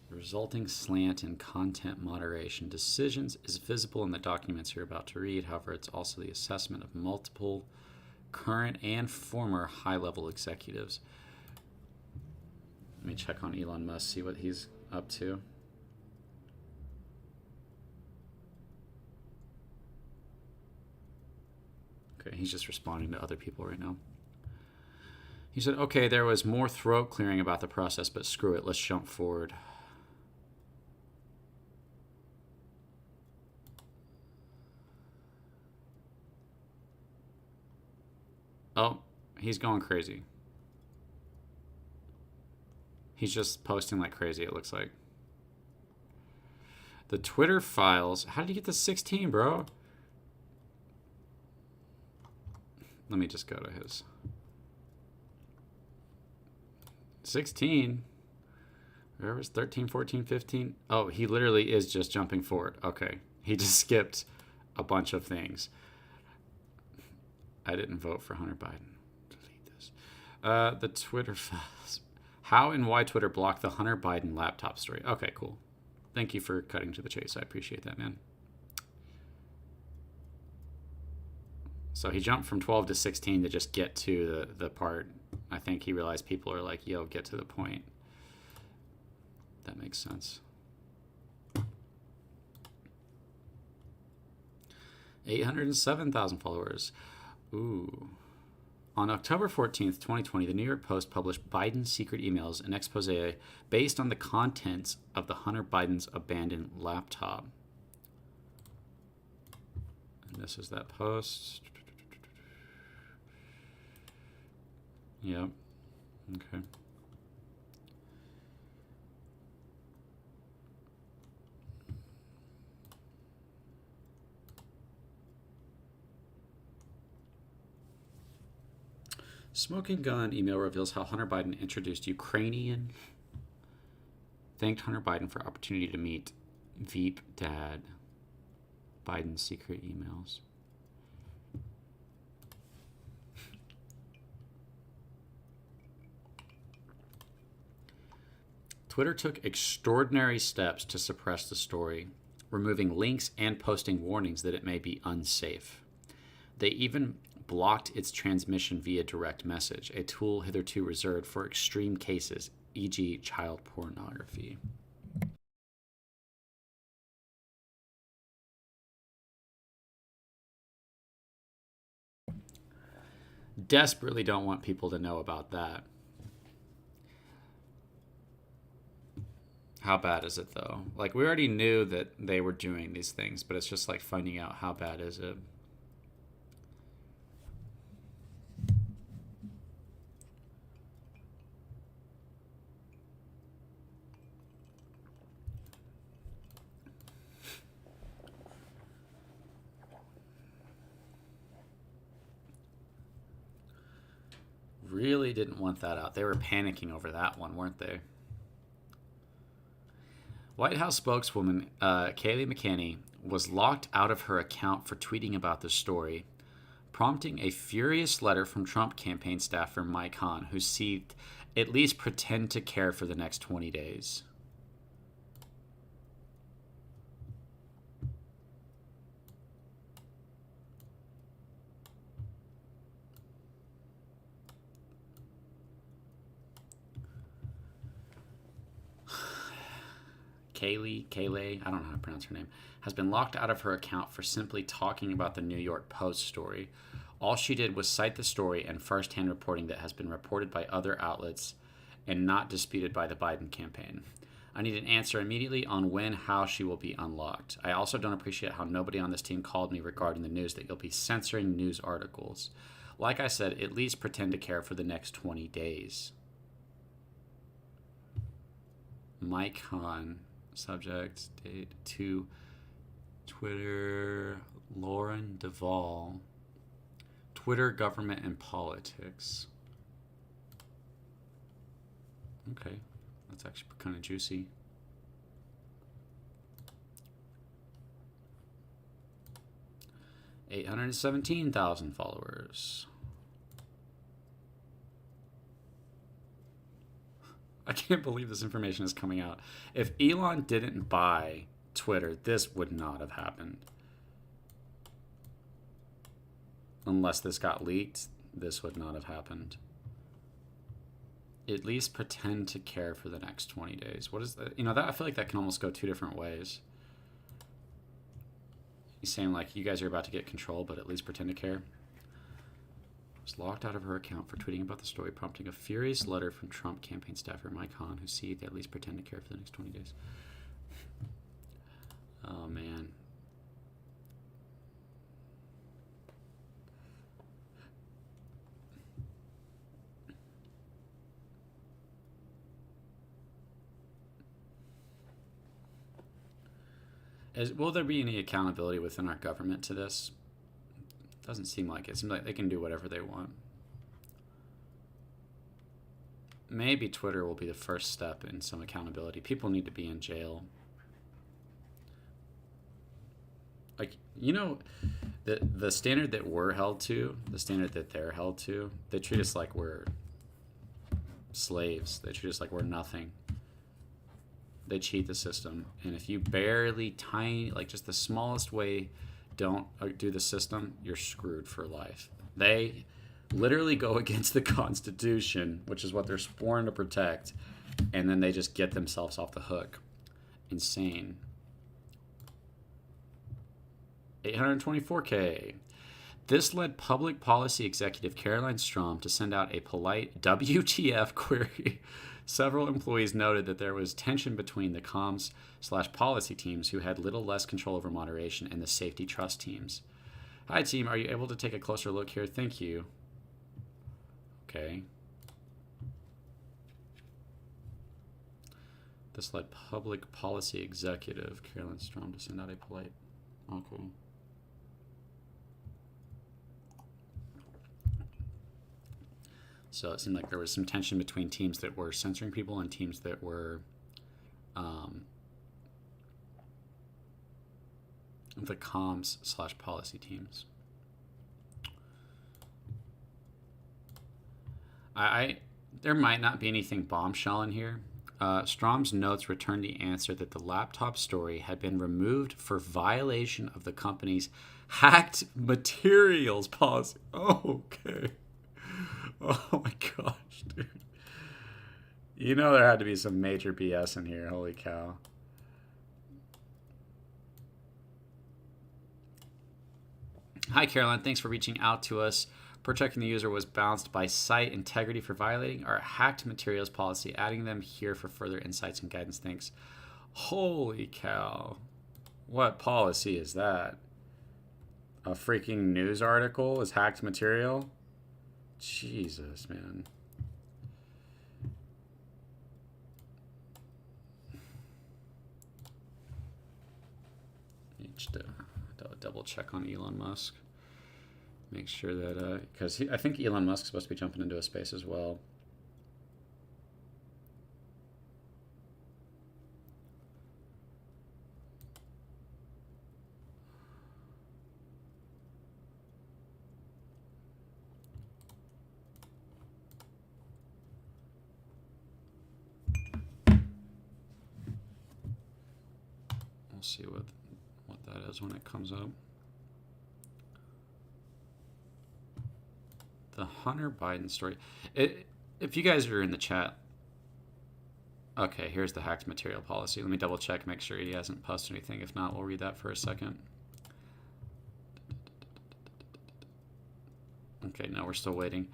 The resulting slant in content moderation decisions is visible in the documents you're about to read. However, it's also the assessment of multiple current and former high-level executives. Let me check on Elon Musk, see what he's up to. Okay, he's just responding to other people right now. He said, okay, there was more throat clearing about the process, but screw it, let's jump forward. Oh, he's going crazy. He's just posting like crazy, it looks like. The Twitter files. How did you get to 16, bro? Let me just go to his. 16. Where was 13, 14, 15? Oh, he literally is just jumping forward. Okay. He just skipped a bunch of things. I didn't vote for Hunter Biden. Delete this. The Twitter files. How and why Twitter blocked the Hunter Biden laptop story. Okay, cool. Thank you for cutting to the chase. I appreciate that, man. So he jumped from 12 to 16 to just get to the part. I think he realized people are like, yo, get to the point. That makes sense. 807,000 followers. Ooh. On October 14th, 2020, the New York Post published Biden's secret emails, an expose based on the contents of the Hunter Biden's abandoned laptop. And this is that post. Yep. Okay. Smoking gun email reveals how Hunter Biden introduced Ukrainian. Thanked Hunter Biden for opportunity to meet Veep Dad. Biden's secret emails. Twitter took extraordinary steps to suppress the story, removing links and posting warnings that it may be unsafe. They even blocked its transmission via direct message, a tool hitherto reserved for extreme cases, e.g. child pornography. Desperately don't want people to know about that. How bad is it, though? Like, we already knew that they were doing these things, but it's just like finding out how bad is it. Really didn't want that out. They were panicking over that one, weren't they? White House spokeswoman Kayleigh McEnany was locked out of her account for tweeting about the story, prompting a furious letter from Trump campaign staffer Mike Hahn, who seethed, "At least pretend to care for the next 20 days." Kayleigh, I don't know how to pronounce her name, has been locked out of her account for simply talking about the New York Post story. All she did was cite the story and firsthand reporting that has been reported by other outlets and not disputed by the Biden campaign. I need an answer immediately on when, how she will be unlocked. I also don't appreciate how nobody on this team called me regarding the news that you'll be censoring news articles. Like I said, at least pretend to care for the next 20 days. Mike Hahn. Subject, date, to Twitter, Lauren Duvall. Twitter, government, and politics. Okay, that's actually kind of juicy. $817,000 followers. I can't believe this information is coming out. If Elon didn't buy Twitter, this would not have happened. Unless this got leaked, this would not have happened. At least pretend to care for the next 20 days. What is that? You know, that I feel like that can almost go two different ways. He's saying, like, you guys are about to get control, but at least pretend to care. Was locked out of her account for tweeting about the story, prompting a furious letter from Trump campaign staffer Mike Hahn, who seethed, "At least pretend to care for the next 20 days. Oh, man. Will there be any accountability within our government to this? Doesn't seem like it. It seems like they can do whatever they want. Maybe Twitter will be the first step in some accountability. People need to be in jail. Like, you know, the standard that we're held to, the standard that they're held to, they treat us like we're slaves. They treat us like we're nothing. They cheat the system. And if you barely tiny, like just the smallest way don't do the system, you're screwed for life. They literally go against the Constitution, which is what they're sworn to protect, and then they just get themselves off the hook. Insane. 824K. This led public policy executive Caroline Strom to send out a polite WTF query. Several employees noted that there was tension between the comms/policy teams, who had little less control over moderation, and the safety trust teams. Hi, team. Are you able to take a closer look here? Thank you. Okay. This led public policy executive Caroline Strom to send out a polite. Okay. So it seemed like there was some tension between teams that were censoring people and teams that were the comms/policy teams. There might not be anything bombshell in here. Strom's notes returned the answer that the laptop story had been removed for violation of the company's hacked materials policy. Oh, okay. Oh my gosh, dude. You know there had to be some major BS in here. Holy cow. Hi, Caroline. Thanks for reaching out to us. protecting the user was balanced by site integrity for violating our hacked materials policy, adding them here for further insights and guidance. Thanks. Holy cow. What policy is that? A freaking news article is hacked material? Jesus, man. Need to double check on Elon Musk. Make sure that, because I think Elon Musk's supposed to be jumping into a space as well. We'll see what that is when it comes up. The Hunter Biden story. If you guys are in the chat, okay, here's the hacked material policy. Let me double check, make sure he hasn't posted anything. If not, we'll read that for a second. Okay, no, we're still waiting.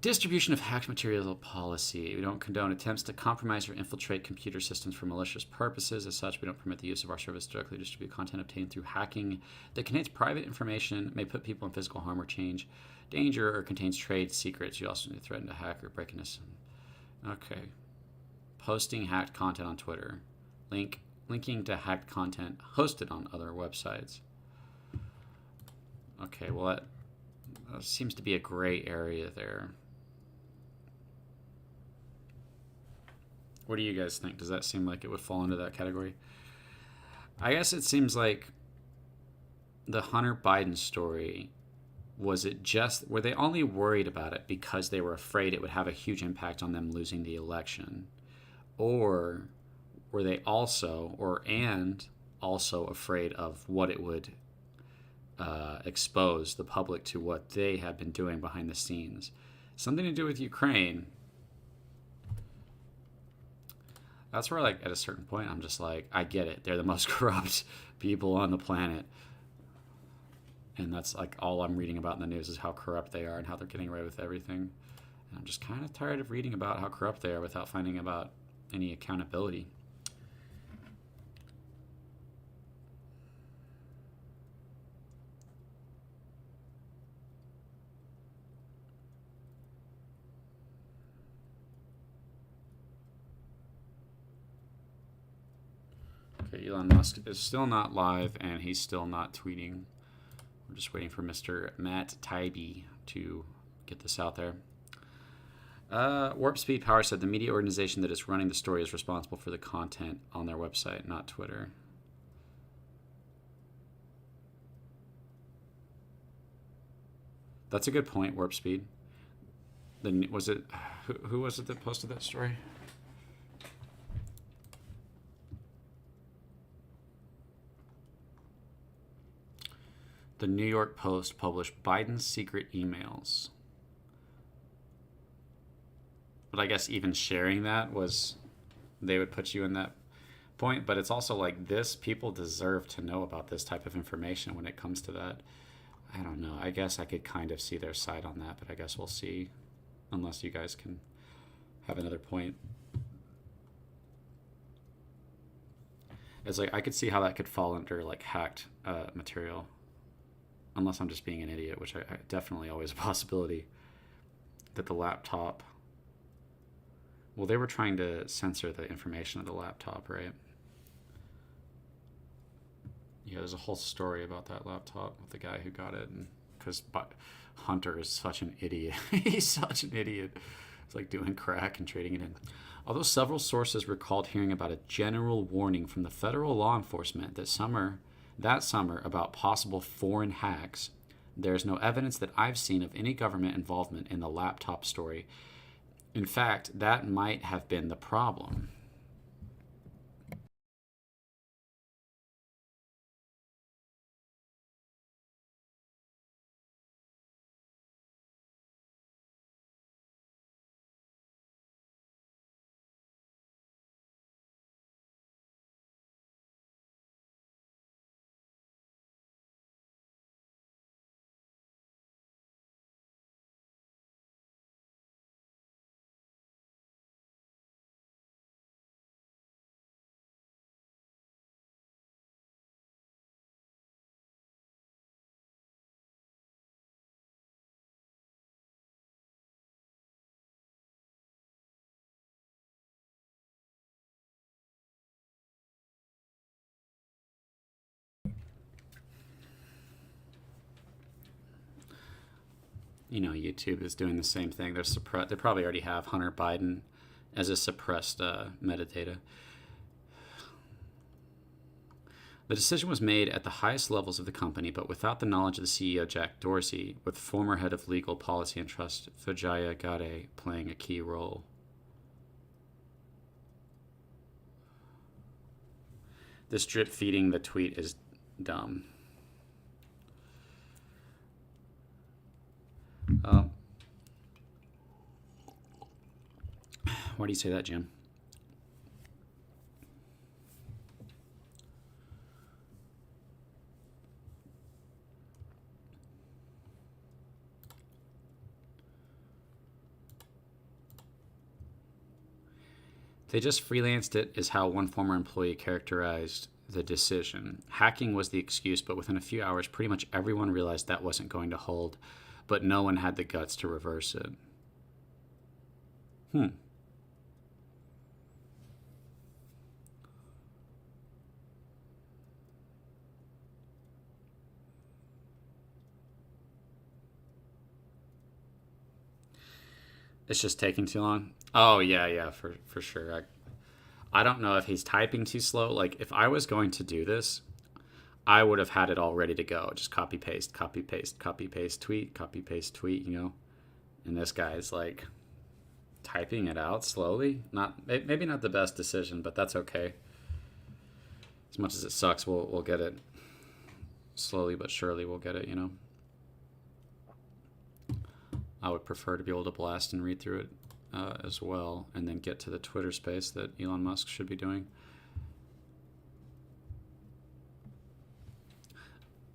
Distribution of hacked material policy. We don't condone attempts to compromise or infiltrate computer systems for malicious purposes. As such, we don't permit the use of our service to directly distribute content obtained through hacking that contains private information, may put people in physical harm or danger, or contains trade secrets. You also need to threaten to hack or break into some. Okay. Posting hacked content on Twitter. Linking to hacked content hosted on other websites. Okay, well that seems to be a gray area there. What do you guys think? Does that seem like it would fall into that category? I guess it seems like the Hunter Biden story, were they only worried about it because they were afraid it would have a huge impact on them losing the election? Or were they also afraid of what it would expose the public to, what they have been doing behind the scenes? Something to do with Ukraine. That's where, like, at a certain point, I'm just like, I get it. They're the most corrupt people on the planet. And that's, like, all I'm reading about in the news is how corrupt they are and how they're getting away with everything. And I'm just kind of tired of reading about how corrupt they are without finding about any accountability. Okay, Elon Musk is still not live, and he's still not tweeting. We're just waiting for Mr. Matt Taibbi to get this out there. Warp Speed Power said the media organization that is running the story is responsible for the content on their website, not Twitter. That's a good point, Warp Speed. Who was it that posted that story? The New York Post published Biden's secret emails. But I guess even sharing that they would put you in that point. But it's also like this, people deserve to know about this type of information when it comes to that. I don't know. I guess I could kind of see their side on that, but I guess we'll see. Unless you guys can have another point. It's like, I could see how that could fall under like hacked material. Unless I'm just being an idiot, which I definitely always a possibility. That the laptop... Well, they were trying to censor the information of the laptop, right? Yeah, there's a whole story about that laptop with the guy who got it. And because Hunter is such an idiot. He's such an idiot. It's like doing crack and trading it in. Although several sources recalled hearing about a general warning from the federal law enforcement that summer about possible foreign hacks, there's no evidence that I've seen of any government involvement in the laptop story. In fact, that might have been the problem. You know, YouTube is doing the same thing. They probably already have Hunter Biden as a suppressed metadata. The decision was made at the highest levels of the company, but without the knowledge of the CEO, Jack Dorsey, with former head of legal policy and trust, Vijaya Gadde, playing a key role. This drip feeding the tweet is dumb. Why do you say that, Jim? They just freelanced it, is how one former employee characterized the decision. Hacking was the excuse, but within a few hours, pretty much everyone realized that wasn't going to hold, but no one had the guts to reverse it. It's just taking too long. Oh yeah, for sure. I don't know if he's typing too slow. Like, if I was going to do this, I would have had it all ready to go. Just copy paste, copy paste, copy paste, tweet, copy paste, tweet. You know, and this guy's like typing it out slowly. Maybe not the best decision, but that's okay. As much as it sucks, we'll get it slowly but surely. We'll get it. You know. I would prefer to be able to blast and read through it as well, and then get to the Twitter space that Elon Musk should be doing.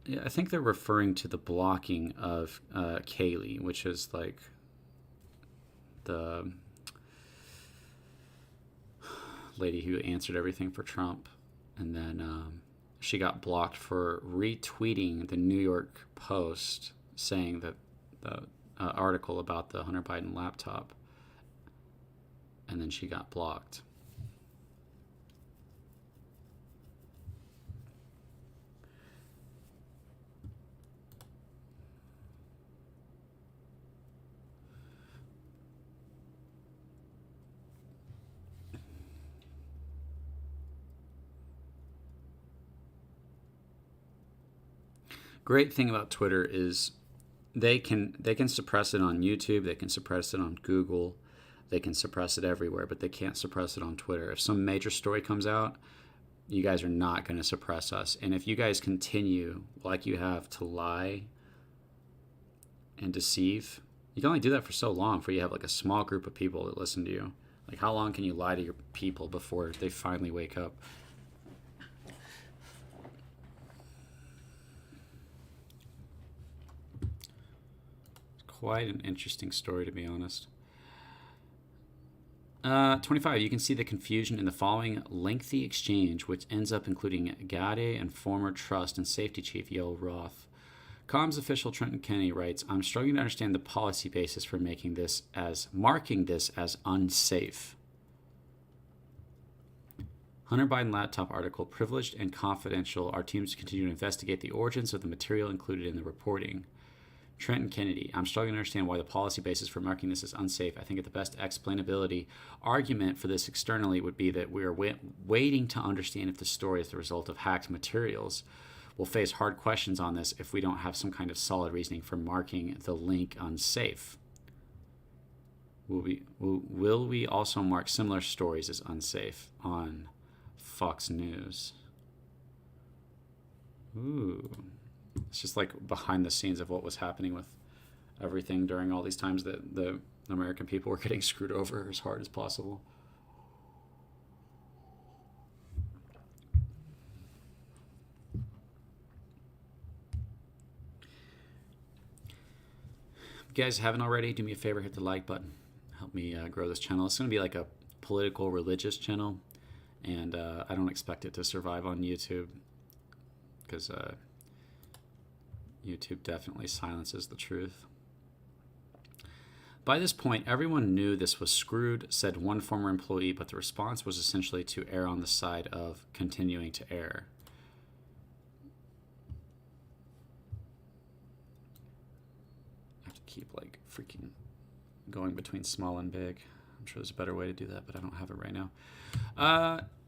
Yeah, I think they're referring to the blocking of Kaylee, which is like the lady who answered everything for Trump, and then she got blocked for retweeting the New York Post saying that the article about the Hunter Biden laptop, and then she got blocked. Great thing about Twitter is they can suppress it on YouTube, they can suppress it on Google, they can suppress it everywhere, but they can't suppress it on Twitter. If some major story comes out, you guys are not going to suppress us. And if you guys continue, like you have, to lie and deceive, you can only do that for so long before you have like a small group of people that listen to you. Like, how long can you lie to your people before they finally wake up? Quite an interesting story, to be honest. 25. You can see the confusion in the following lengthy exchange, which ends up including Gadde and former Trust and Safety Chief Yoel Roth. Comms official Trenton Kennedy writes, "I'm struggling to understand the policy basis for marking this as unsafe." Hunter Biden laptop article, privileged and confidential. Our teams continue to investigate the origins of the material included in the reporting. Trenton Kennedy, "I'm struggling to understand why the policy basis for marking this as unsafe. I think that the best explainability argument for this externally would be that we are waiting to understand if the story is the result of hacked materials. We'll face hard questions on this if we don't have some kind of solid reasoning for marking the link unsafe. Will we also mark similar stories as unsafe on Fox News?" Ooh. It's just like behind the scenes of what was happening with everything during all these times that the American people were getting screwed over as hard as possible. If you guys haven't already, do me a favor, hit the like button. Help me grow this channel. It's going to be like a political, religious channel, and I don't expect it to survive on YouTube because YouTube definitely silences the truth. By this point, everyone knew this was screwed, said one former employee, but the response was essentially to err on the side of continuing to err. I have to keep like freaking going between small and big. I'm sure there's a better way to do that, but I don't have it right now.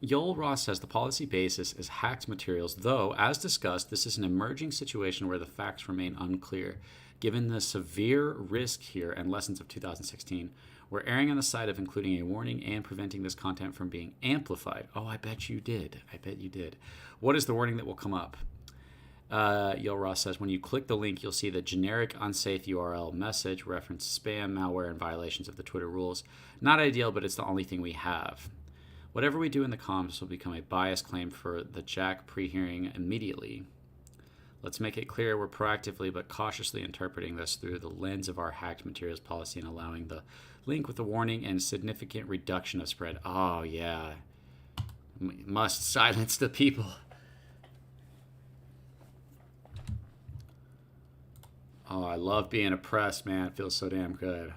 Yoel Ross says the policy basis is hacked materials, though, as discussed, this is an emerging situation where the facts remain unclear. Given the severe risk here and lessons of 2016, we're erring on the side of including a warning and preventing this content from being amplified. Oh, I bet you did. I bet you did. What is the warning that will come up? Yoel Ross says, when you click the link, you'll see the generic unsafe URL message, reference spam, malware, and violations of the Twitter rules. Not ideal, but it's the only thing we have. Whatever we do in the comms will become a bias claim for the Jack pre-hearing immediately. Let's make it clear we're proactively but cautiously interpreting this through the lens of our hacked materials policy and allowing the link with the warning and significant reduction of spread. Oh, yeah. Must silence the people. Oh, I love being oppressed, man. It feels so damn good.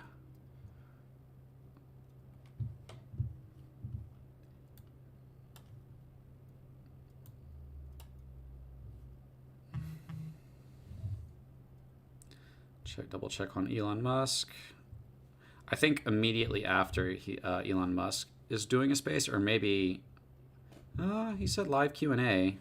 Double check on Elon Musk. I think immediately after Elon Musk is doing a space, or maybe he said live Q&A.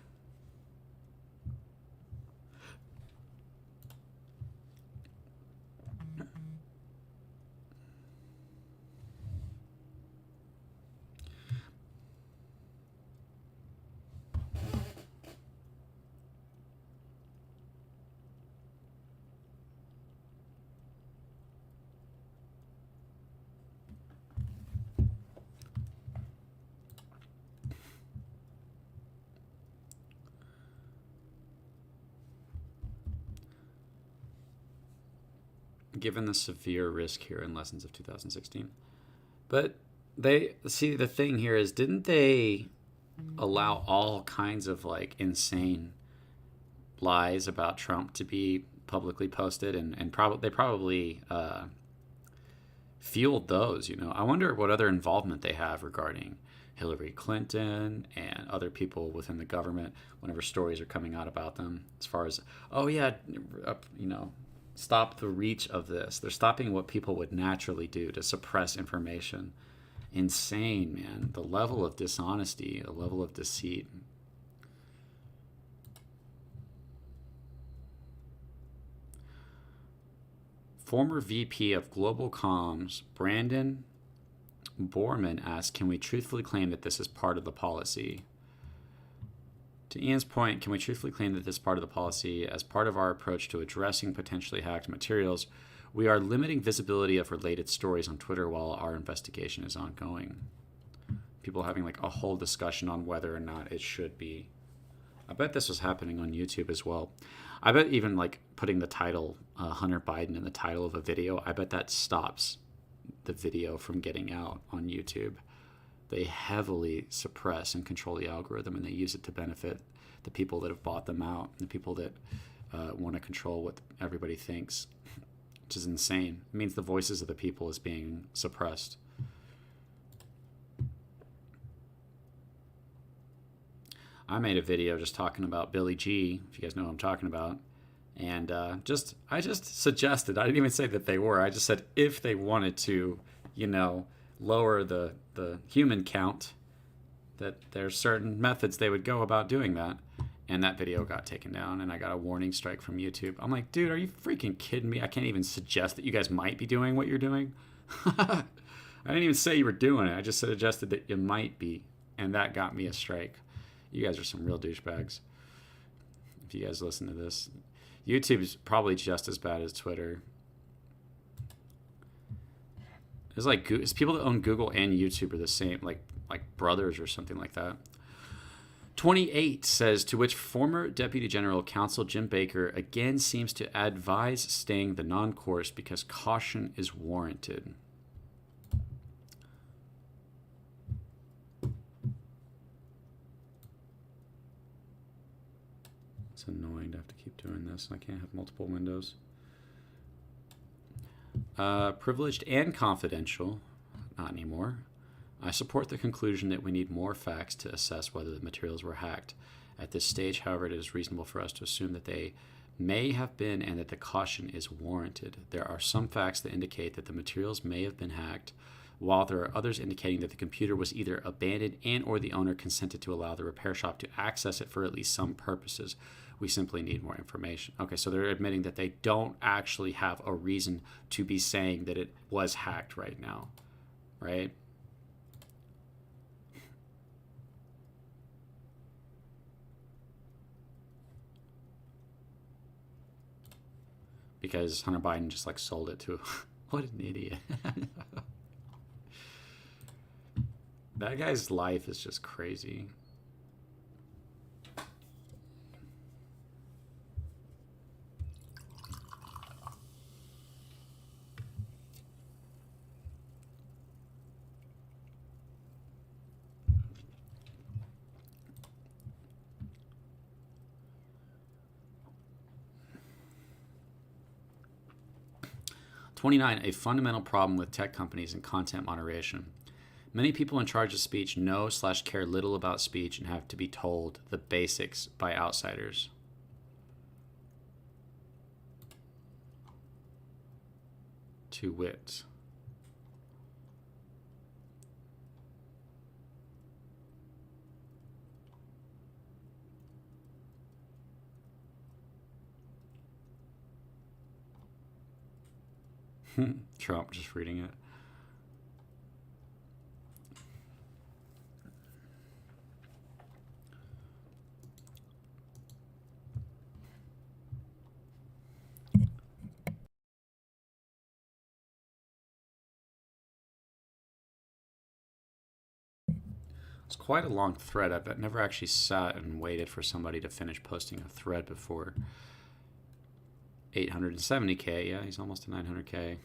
Given the severe risk here in lessons of 2016. But they see, the thing here is, didn't they allow all kinds of like insane lies about Trump to be publicly posted, and they probably fueled those, you know? I wonder what other involvement they have regarding Hillary Clinton and other people within the government whenever stories are coming out about them, as far as, oh yeah, you know, stop the reach of this. They're stopping what people would naturally do to suppress information. Insane, man. The level of dishonesty, the level of deceit. Former VP of Global Comms, Brandon Borman, asked, can we truthfully claim that this is part of the policy? To Ian's point, can we truthfully claim that this is part of the policy? As part of our approach to addressing potentially hacked materials, we are limiting visibility of related stories on Twitter while our investigation is ongoing. People having like a whole discussion on whether or not it should be. I bet this was happening on YouTube as well. I bet even like putting the title, Hunter Biden, in the title of a video, I bet that stops the video from getting out on YouTube. They heavily suppress and control the algorithm, and they use it to benefit the people that have bought them out, the people that want to control what everybody thinks, which is insane. It means the voices of the people is being suppressed. I made a video just talking about Billy G, if you guys know what I'm talking about, and I just suggested, I didn't even say that they were, I just said if they wanted to, you know, lower the human count, that there's certain methods they would go about doing that. And that video got taken down, and I got a warning strike from YouTube. I'm like, dude, are you freaking kidding me? I can't even suggest that you guys might be doing what you're doing. I didn't even say you were doing it. I just suggested that you might be, and that got me a strike. You guys are some real douchebags. If you guys listen to this, YouTube is probably just as bad as Twitter. It's like it's people that own Google and YouTube are the same, like brothers or something like that. 28 says, to which former Deputy General Counsel Jim Baker again seems to advise staying the non-course because caution is warranted. It's annoying to have to keep doing this. I can't have multiple windows. Privileged and confidential, not anymore. I support the conclusion that we need more facts to assess whether the materials were hacked. At this stage, however, it is reasonable for us to assume that they may have been and that the caution is warranted. There are some facts that indicate that the materials may have been hacked, while there are others indicating that the computer was either abandoned and or the owner consented to allow the repair shop to access it for at least some purposes. We simply need more information. Okay, so they're admitting that they don't actually have a reason to be saying that it was hacked right now, right? Because Hunter Biden just like sold it to what an idiot. That guy's life is just crazy. '29, a fundamental problem with tech companies and content moderation. Many people in charge of speech know/care little about speech and have to be told the basics by outsiders. To wit. Trump, just reading it. It's quite a long thread. I've never actually sat and waited for somebody to finish posting a thread before. 870K, yeah, he's almost to 900K.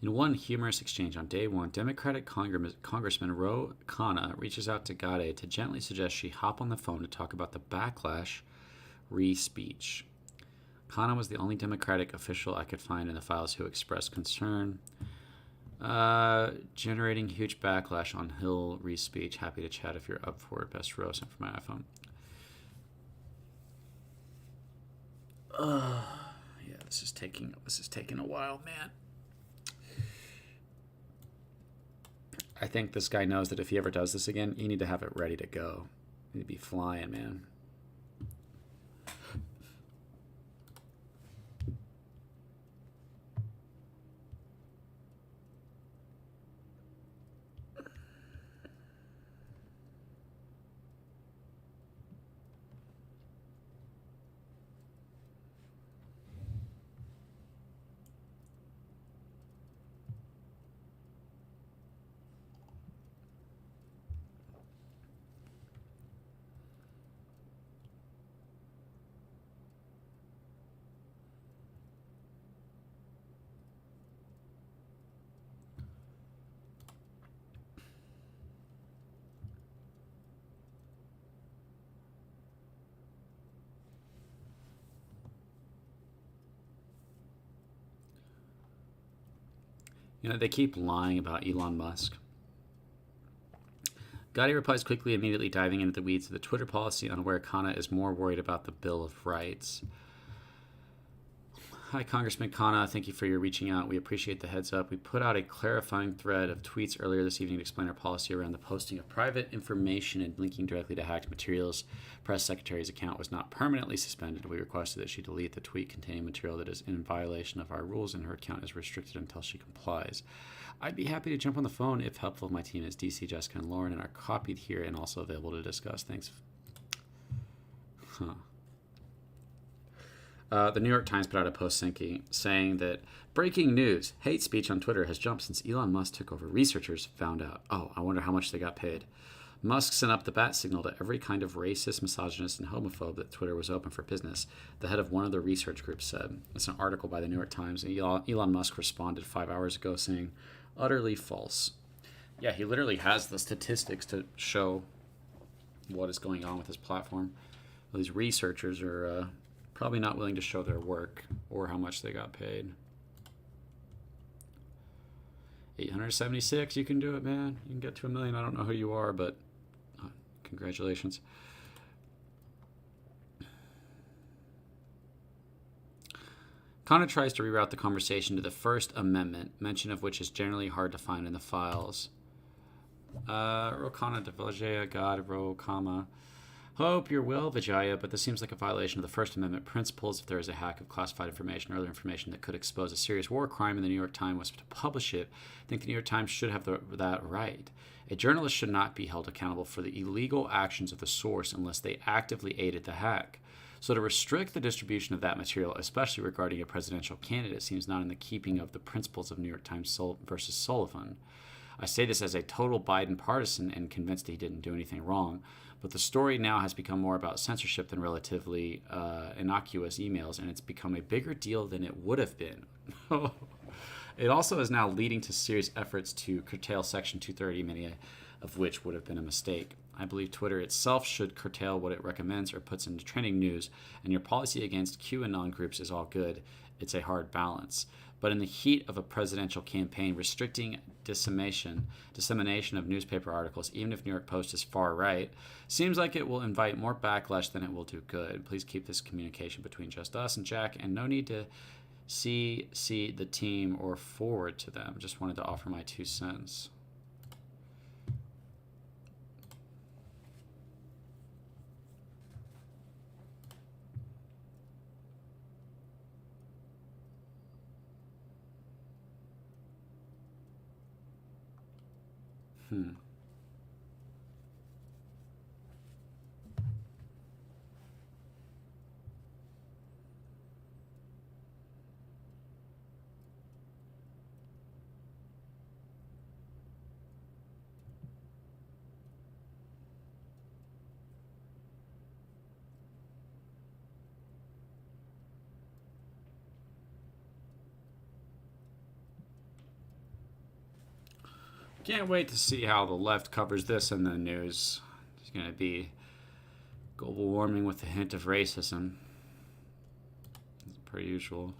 In one humorous exchange on day one, Democratic Congressman Ro Khanna reaches out to Gade to gently suggest she hop on the phone to talk about the backlash re-speech. Khanna was the only Democratic official I could find in the files who expressed concern. Generating huge backlash on Hill re-speech. Happy to chat if you're up for it. Best row sent from my iPhone. Yeah, this is taking a while, man. I think this guy knows that if he ever does this again, you need to have it ready to go. You need to be flying, man. You know, they keep lying about Elon Musk. Gotti replies quickly, immediately diving into the weeds of the Twitter policy, unaware Khanna is more worried about the Bill of Rights. Hi, Congressman Khanna. Thank you for your reaching out. We appreciate the heads up. We put out a clarifying thread of tweets earlier this evening to explain our policy around the posting of private information and linking directly to hacked materials. Press Secretary's account was not permanently suspended. We requested that she delete the tweet containing material that is in violation of our rules, and her account is restricted until she complies. I'd be happy to jump on the phone if helpful. My team is DC, Jessica, and Lauren, and are copied here and also available to discuss. Thanks. Huh. The New York Times put out a post saying that breaking news, hate speech on Twitter has jumped since Elon Musk took over. Researchers found out. Oh, I wonder how much they got paid. Musk sent up the bat signal to every kind of racist, misogynist, and homophobe that Twitter was open for business, the head of one of the research groups said. It's an article by the New York Times, and Elon Musk responded 5 hours ago saying, utterly false. Yeah, he literally has the statistics to show what is going on with his platform. Well, these researchers are probably not willing to show their work or how much they got paid. 876, you can do it, man. You can get to 1 million. I don't know who you are, but congratulations. Khanna tries to reroute the conversation to the First Amendment, mention of which is generally hard to find in the files. Rokana de Vijaya, God, Rokama. Hope your will, Vijaya, but this seems like a violation of the First Amendment principles if there is a hack of classified information or other information that could expose a serious war crime and the New York Times was to publish it. I think the New York Times should have that right. A journalist should not be held accountable for the illegal actions of the source unless they actively aided the hack. So to restrict the distribution of that material, especially regarding a presidential candidate, seems not in the keeping of the principles of New York Times versus Sullivan. I say this as a total Biden partisan and convinced that he didn't do anything wrong, but the story now has become more about censorship than relatively innocuous emails, and it's become a bigger deal than it would have been. It also is now leading to serious efforts to curtail Section 230, many of which would have been a mistake. I believe Twitter itself should curtail what it recommends or puts into trending news, and your policy against QAnon groups is all good. It's a hard balance. But in the heat of a presidential campaign, restricting dissemination of newspaper articles, even if New York Post is far right, seems like it will invite more backlash than it will do good. Please keep this communication between just us and Jack, and no need to see the team or forward to them. Just wanted to offer my 2 cents. Hmm. Can't wait to see how the left covers this in the news. It's going to be global warming with a hint of racism. It's per usual.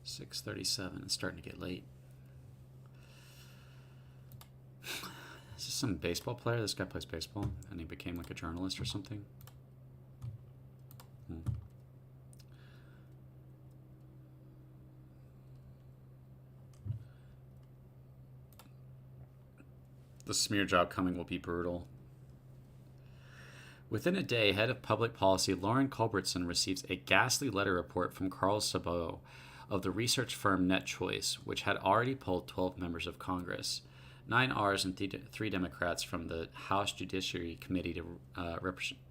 $6:37. It's starting to get late. Is this some baseball player? This guy plays baseball, and he became like a journalist or something. The smear job coming will be brutal. Within a day, head of public policy Lauren Culbertson receives a ghastly letter report from Carl Sabot of the research firm NetChoice, which had already polled 12 members of Congress, 9 R's and 3 Democrats from the House Judiciary Committee to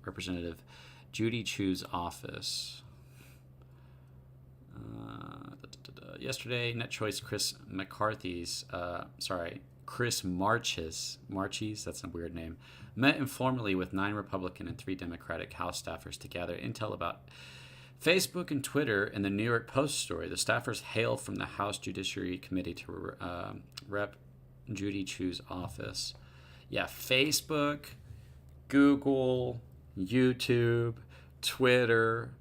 Representative Judy Chu's office. Yesterday, NetChoice Chris Marchis, that's a weird name, met informally with 9 Republican and 3 Democratic House staffers to gather intel about Facebook and Twitter in the New York Post story. The staffers hail from the House Judiciary Committee to Rep. Judy Chu's office. Yeah, Facebook, Google, YouTube, Twitter,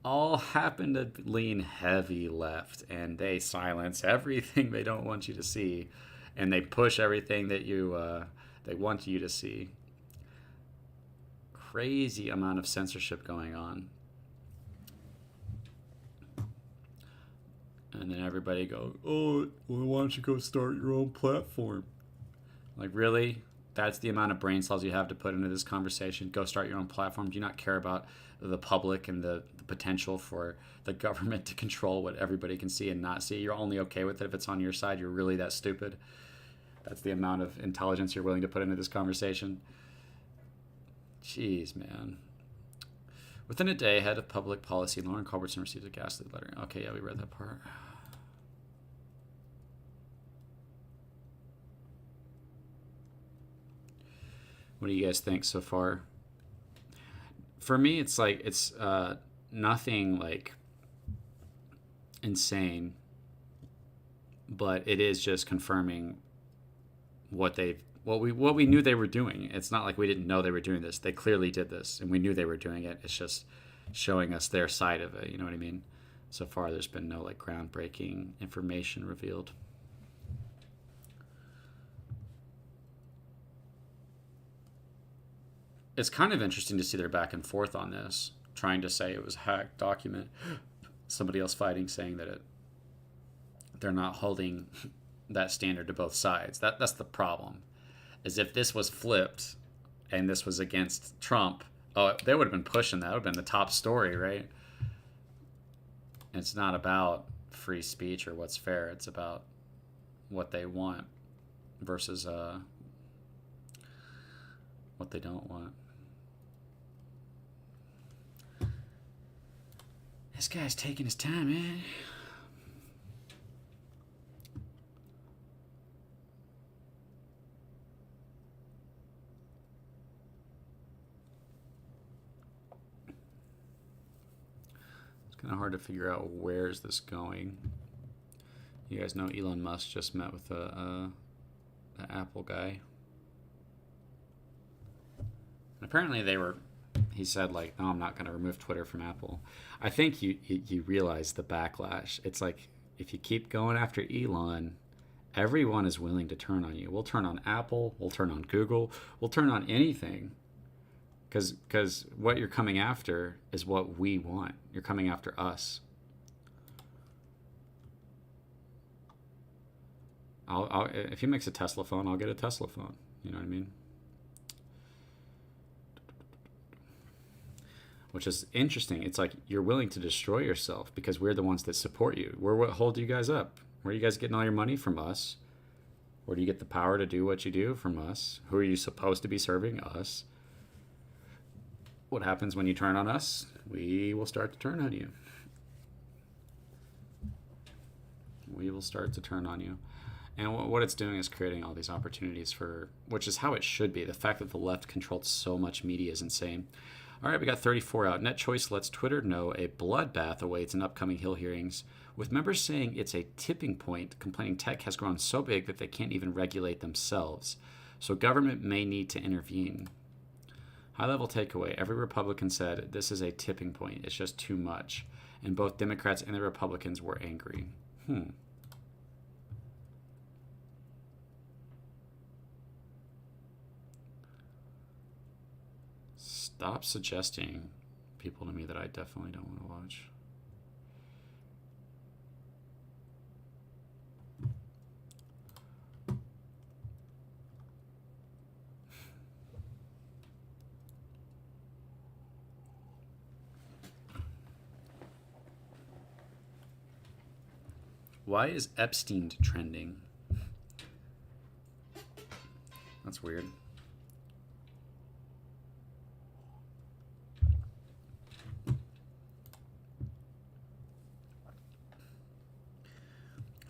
all happen to lean heavy left, and they silence everything they don't want you to see, and they push everything that they want you to see. Crazy amount of censorship going on. And then everybody go, oh, well, why don't you go start your own platform? Like, really? That's the amount of brain cells you have to put into this conversation? Go start your own platform? Do you not care about the public and the potential for the government to control what everybody can see and not see? You're only okay with it if it's on your side? You're really that stupid? That's the amount of intelligence you're willing to put into this conversation? Jeez, man. Within a day, head of public policy, Lauren Culbertson received a ghastly letter. Okay, yeah, we read that part. What do you guys think so far? For me, it's like, it's nothing like insane, but it is just confirming what we knew they were doing. It's not like we didn't know they were doing this. They clearly did this, and we knew they were doing it. It's just showing us their side of it. You know what I mean? So far, there's been no like groundbreaking information revealed. It's kind of interesting to see their back and forth on this, trying to say it was a hacked document. Somebody else fighting, saying that they're not holding that standard to both sides. That's the problem. Is if this was flipped and this was against Trump, oh, they would have been pushing that. It would have been the top story, right? It's not about free speech or what's fair. It's about what they want versus what they don't want. This guy's taking his time, man. It's kind of hard to figure out where is this going. You guys know Elon Musk just met with the Apple guy. And apparently he said like, no, I'm not going to remove Twitter from Apple. I think you realize the backlash. It's like, if you keep going after Elon, everyone is willing to turn on you. We'll turn on Apple. We'll turn on Google. We'll turn on anything. Because what you're coming after is what we want. You're coming after us. If he makes a Tesla phone, I'll get a Tesla phone. You know what I mean? Which is interesting. It's like you're willing to destroy yourself because we're the ones that support you. We're what hold you guys up. Where are you guys getting all your money from us? Where do you get the power to do what you do from us? Who are you supposed to be serving? Us. What happens when you turn on us? We will start to turn on you. We will start to turn on you. And what it's doing is creating all these opportunities for, which is how it should be. The fact that the left controlled so much media is insane. All right, we got 34 out. Net Choice lets Twitter know a bloodbath awaits in upcoming Hill hearings, with members saying it's a tipping point, complaining tech has grown so big that they can't even regulate themselves. So government may need to intervene. High-level takeaway. Every Republican said this is a tipping point. It's just too much. And both Democrats and the Republicans were angry. Stop suggesting people to me that I definitely don't want to watch. Why is Epstein trending? That's weird.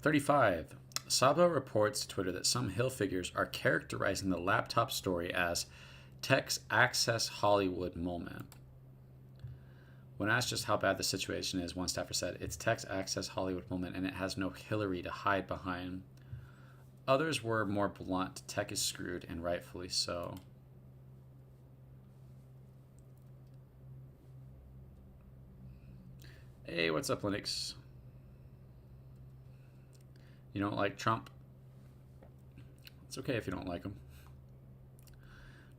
$35. Sabo reports to Twitter that some Hill figures are characterizing the laptop story as tech's access Hollywood moment. When asked just how bad the situation is, one staffer said, it's tech's access Hollywood moment and it has no Hillary to hide behind. Others were more blunt. Tech is screwed, and rightfully so. Hey, what's up, Linux? You don't like Trump? It's okay if you don't like him.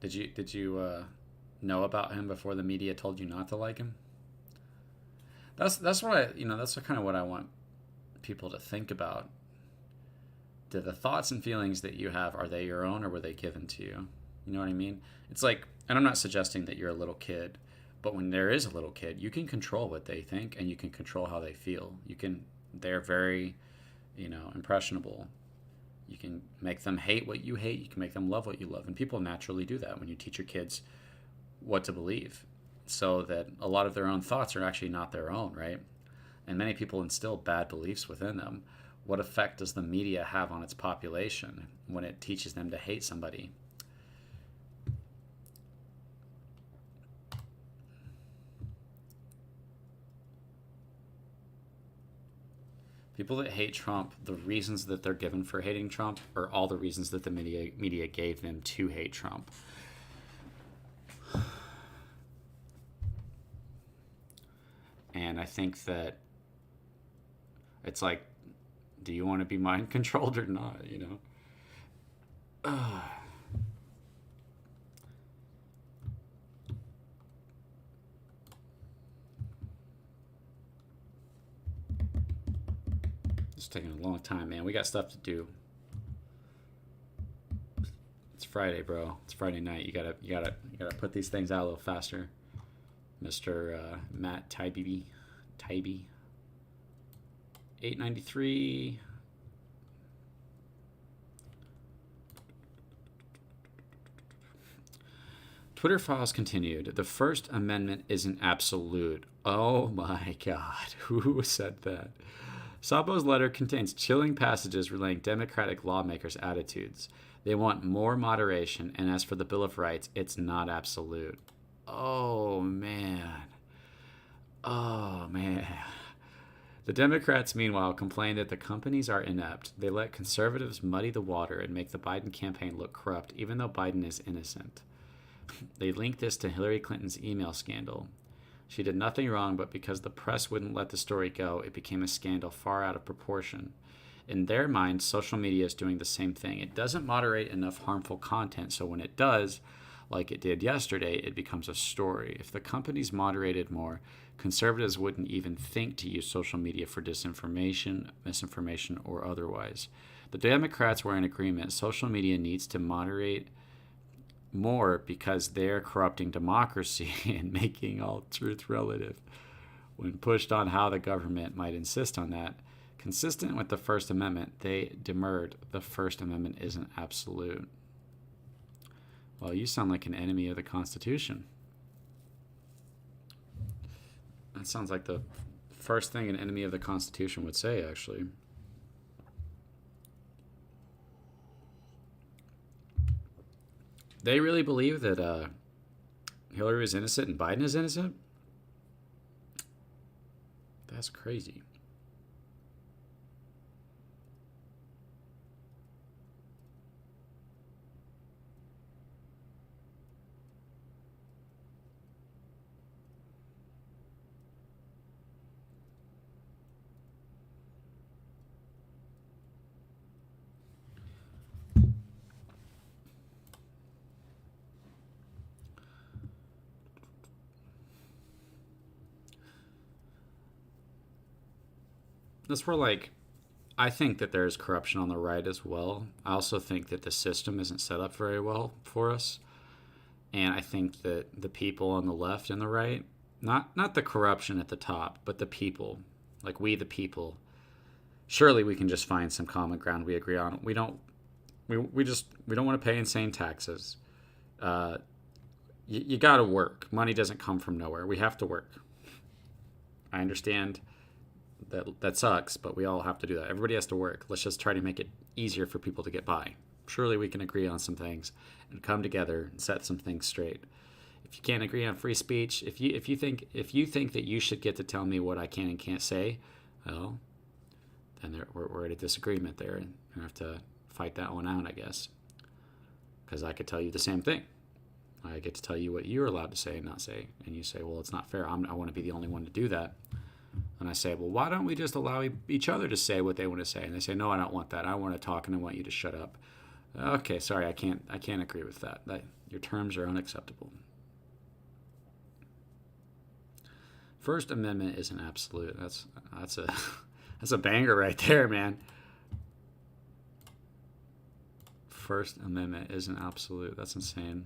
Did you know about him before the media told you not to like him? That's what that's kind of what I want people to think about, do the thoughts and feelings that you have, are they your own or were they given to you? You know what I mean? It's like, and I'm not suggesting that you're a little kid, but when there is a little kid, you can control what they think and you can control how they feel. They're very, impressionable. You can make them hate what you hate. You can make them love what you love. And people naturally do that when you teach your kids what to believe, so that a lot of their own thoughts are actually not their own, right? And many people instill bad beliefs within them. What effect does the media have on its population when it teaches them to hate somebody? People that hate Trump, the reasons that they're given for hating Trump are all the reasons that the media gave them to hate Trump. And I think that it's like, do you want to be mind controlled or not, It's taking a long time, man. We got stuff to do. It's Friday, bro. It's Friday night. You gotta put these things out a little faster, Mr. Matt Tybee. 893. Twitter files continued. The First Amendment isn't absolute. Oh my God. Who said that? Sabo's letter contains chilling passages relaying Democratic lawmakers' attitudes. They want more moderation, and as for the Bill of Rights, it's not absolute. Oh, man. Oh, man. The Democrats, meanwhile, complain that the companies are inept. They let conservatives muddy the water and make the Biden campaign look corrupt, even though Biden is innocent. They link this to Hillary Clinton's email scandal. She did nothing wrong, but because the press wouldn't let the story go, it became a scandal far out of proportion. In their mind, social media is doing the same thing. It doesn't moderate enough harmful content, so when it does, like it did yesterday, it becomes a story. If the companies moderated more, conservatives wouldn't even think to use social media for disinformation, misinformation, or otherwise. The Democrats were in agreement. Social media needs to moderate more because they're corrupting democracy and making all truth relative. When pushed on how the government might insist on that, consistent with the First Amendment, they demurred. The First Amendment isn't absolute. Well, you sound like an enemy of the Constitution. That sounds like the first thing an enemy of the Constitution would say, actually. They really believe that Hillary is innocent and Biden is innocent? That's crazy. That's where, like, I think that there's corruption on the right as well. I also think that the system isn't set up very well for us. And I think that the people on the left and the right, not the corruption at the top, but the people, like we the people, surely we can just find some common ground we agree on. We don't want to pay insane taxes. You got to work. Money doesn't come from nowhere. We have to work. I understand that sucks, but we all have to do that. Everybody has to work. Let's just try to make it easier for people to get by. Surely we can agree on some things and come together and set some things straight. If you can't agree on free speech, if you think that you should get to tell me what I can and can't say, well, then we're at a disagreement there, and we have to fight that one out, I guess. Because I could tell you the same thing. I get to tell you what you're allowed to say and not say, and you say, well, it's not fair. I want to be the only one to do that. And I say, well, why don't we just allow each other to say what they want to say? And they say, no, I don't want that. I want to talk, and I want you to shut up. Okay, sorry, I can't agree with that. Your terms are unacceptable. First Amendment isn't absolute. That's That's a banger right there, man. First Amendment isn't absolute. That's insane.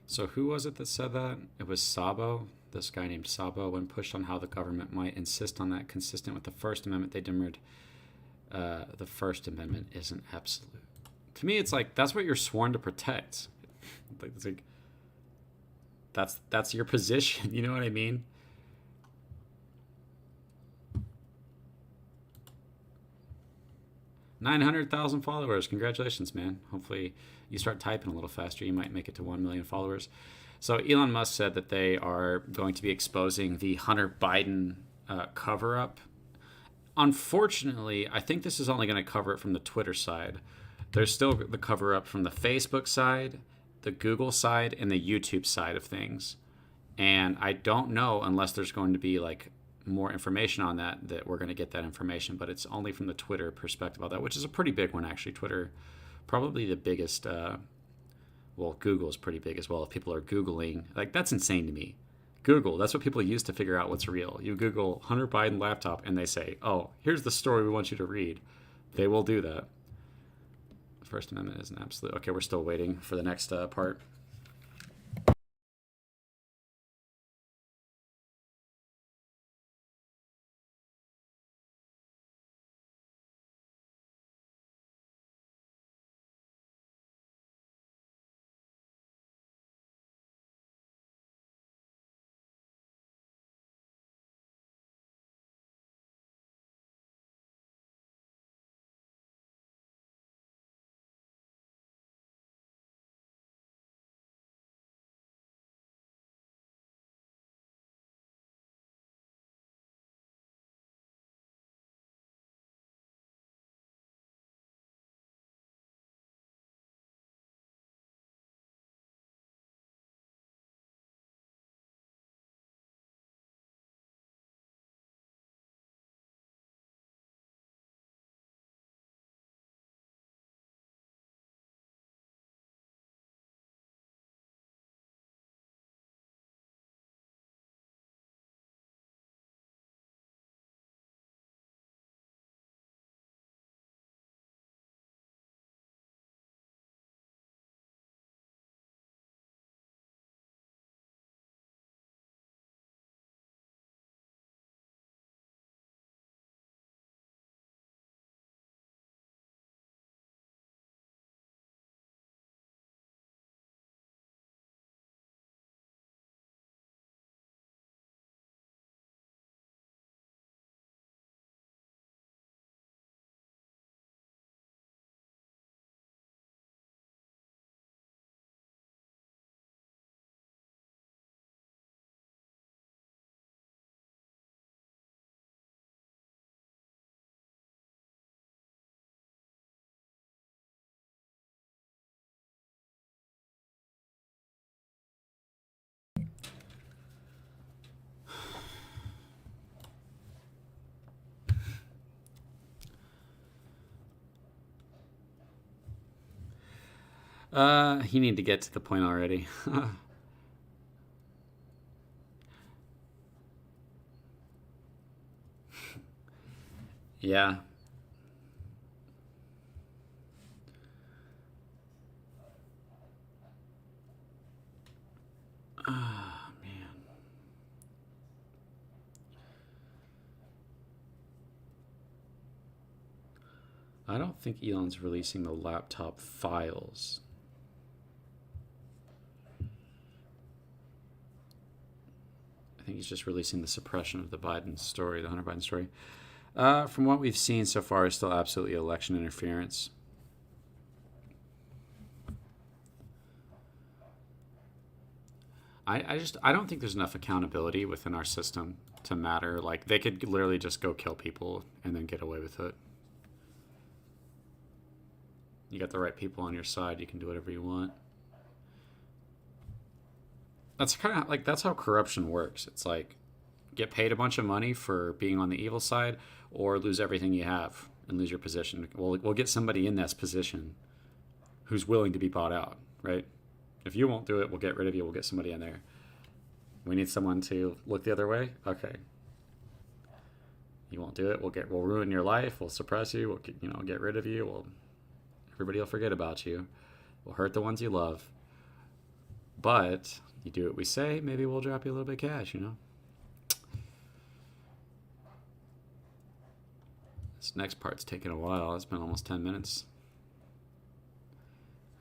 So who was it that said that? It was Sabo, this guy named Sabo. When pushed on how the government might insist on that consistent with the First Amendment, they demurred. The First Amendment isn't absolute. To me, it's like, that's what you're sworn to protect. It's like, that's your position. You know what I mean? $900,000 followers. Congratulations, man. Hopefully you start typing a little faster. You might make it to 1 million followers. So Elon Musk said that they are going to be exposing the Hunter Biden cover-up. Unfortunately, I think this is only going to cover it from the Twitter side. There's still the cover-up from the Facebook side, the Google side, and the YouTube side of things. And I don't know, unless there's going to be like more information on that we're going to get that information. But it's only from the Twitter perspective of that, which is a pretty big one, actually. Twitter, probably the biggest. Well, Google is pretty big as well. If people are Googling, like, that's insane to me. Google, that's what people use to figure out what's real. You Google Hunter Biden laptop and they say, oh, here's the story we want you to read. They will do that. The First Amendment isn't absolute. Okay, we're still waiting for the next part. You need to get to the point already. Yeah. Ah, man. I don't think Elon's releasing the laptop files. I think he's just releasing the suppression of the Biden story, the Hunter Biden story. From what we've seen so far, it's still absolutely election interference. I don't think there's enough accountability within our system to matter. Like, they could literally just go kill people and then get away with it. You got the right people on your side, you can do whatever you want. That's kind of like, that's how corruption works. It's like, get paid a bunch of money for being on the evil side, or lose everything you have and lose your position. We'll get somebody in this position who's willing to be bought out, right? If you won't do it, we'll get rid of you. We'll get somebody in there. We need someone to look the other way. Okay. You won't do it. We'll ruin your life. We'll suppress you. We'll get rid of you. Everybody will forget about you. We'll hurt the ones you love. But you do what we say, maybe we'll drop you a little bit of cash, This next part's taking a while. It's been almost 10 minutes.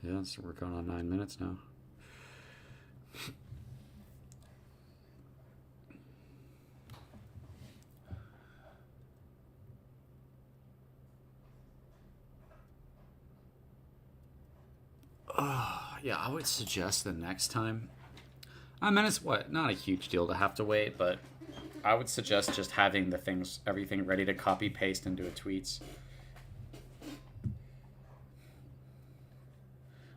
Yeah, so we're going on 9 minutes now. Yeah, I would suggest the next time. I mean, it's not a huge deal to have to wait, but I would suggest just having everything ready to copy paste into a tweets.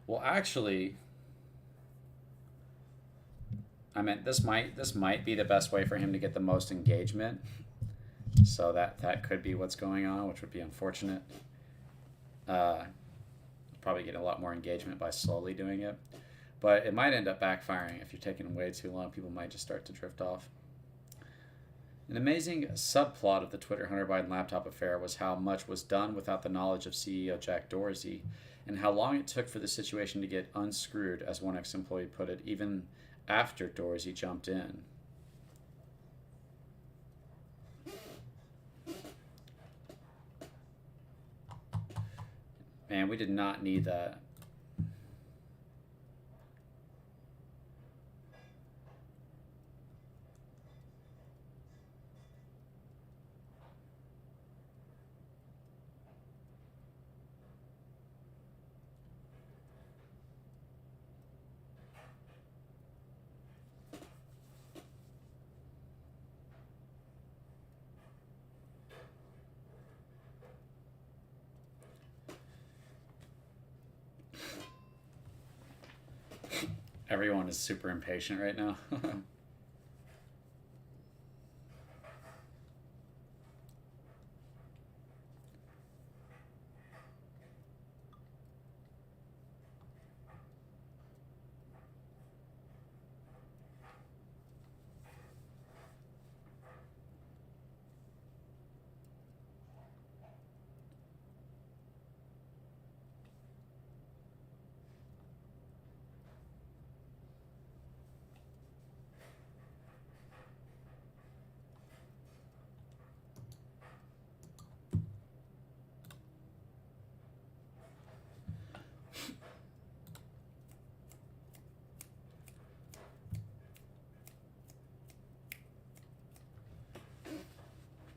Well, actually, I meant this might be the best way for him to get the most engagement. So that could be what's going on, which would be unfortunate. Probably get a lot more engagement by slowly doing it, but it might end up backfiring if you're taking way too long. People might just start to drift off. An amazing subplot of the Twitter Hunter Biden laptop affair was how much was done without the knowledge of CEO Jack Dorsey, and how long it took for the situation to get unscrewed, as one ex-employee put it, even after Dorsey jumped in. Man, we did not need that. Everyone is super impatient right now.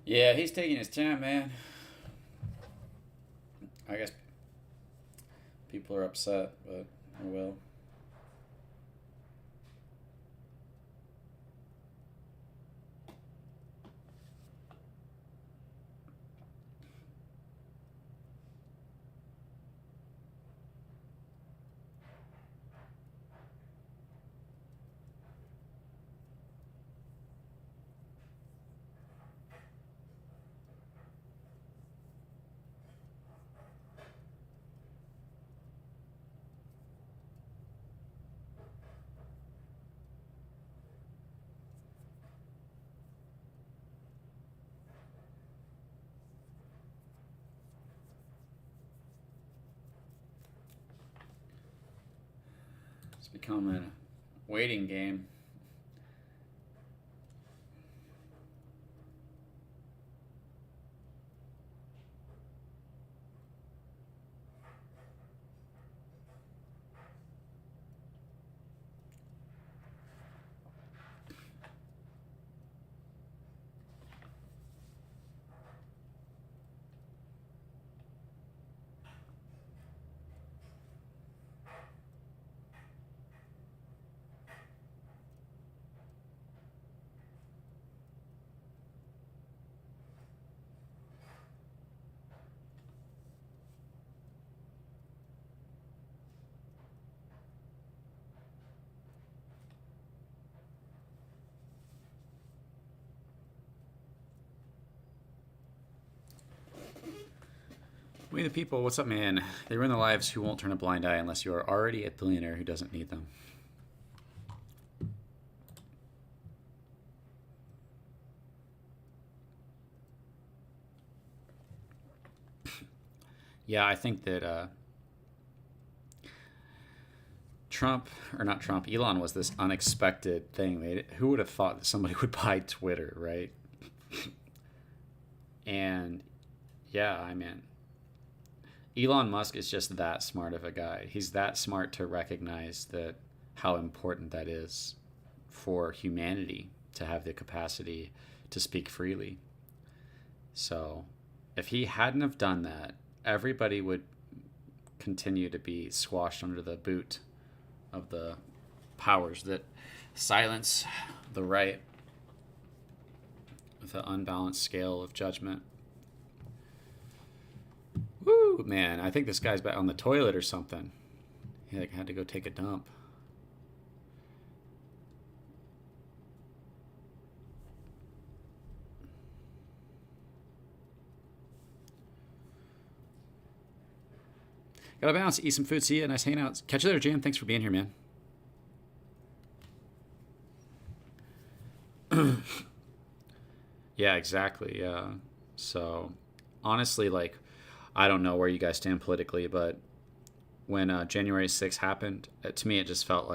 Yeah, he's taking his time, man. I guess people are upset, but oh well. It's become a waiting game. We the people, what's up, man? They ruin their lives who won't turn a blind eye unless you are already a billionaire who doesn't need them. Yeah, I think that Elon was this unexpected thing. Who would have thought that somebody would buy Twitter, right? And yeah, I mean, Elon Musk is just that smart of a guy. He's that smart to recognize that how important that is for humanity to have the capacity to speak freely. So if he hadn't have done that, everybody would continue to be squashed under the boot of the powers that silence the right with an unbalanced scale of judgment. Woo, man, I think this guy's back on the toilet or something. He like had to go take a dump. Gotta bounce, eat some food, see ya, nice hanging out. Catch you later, Jan. Thanks for being here, man. Yeah, exactly. Yeah. So, honestly, like, I don't know where you guys stand politically, but when January 6th happened, to me, it felt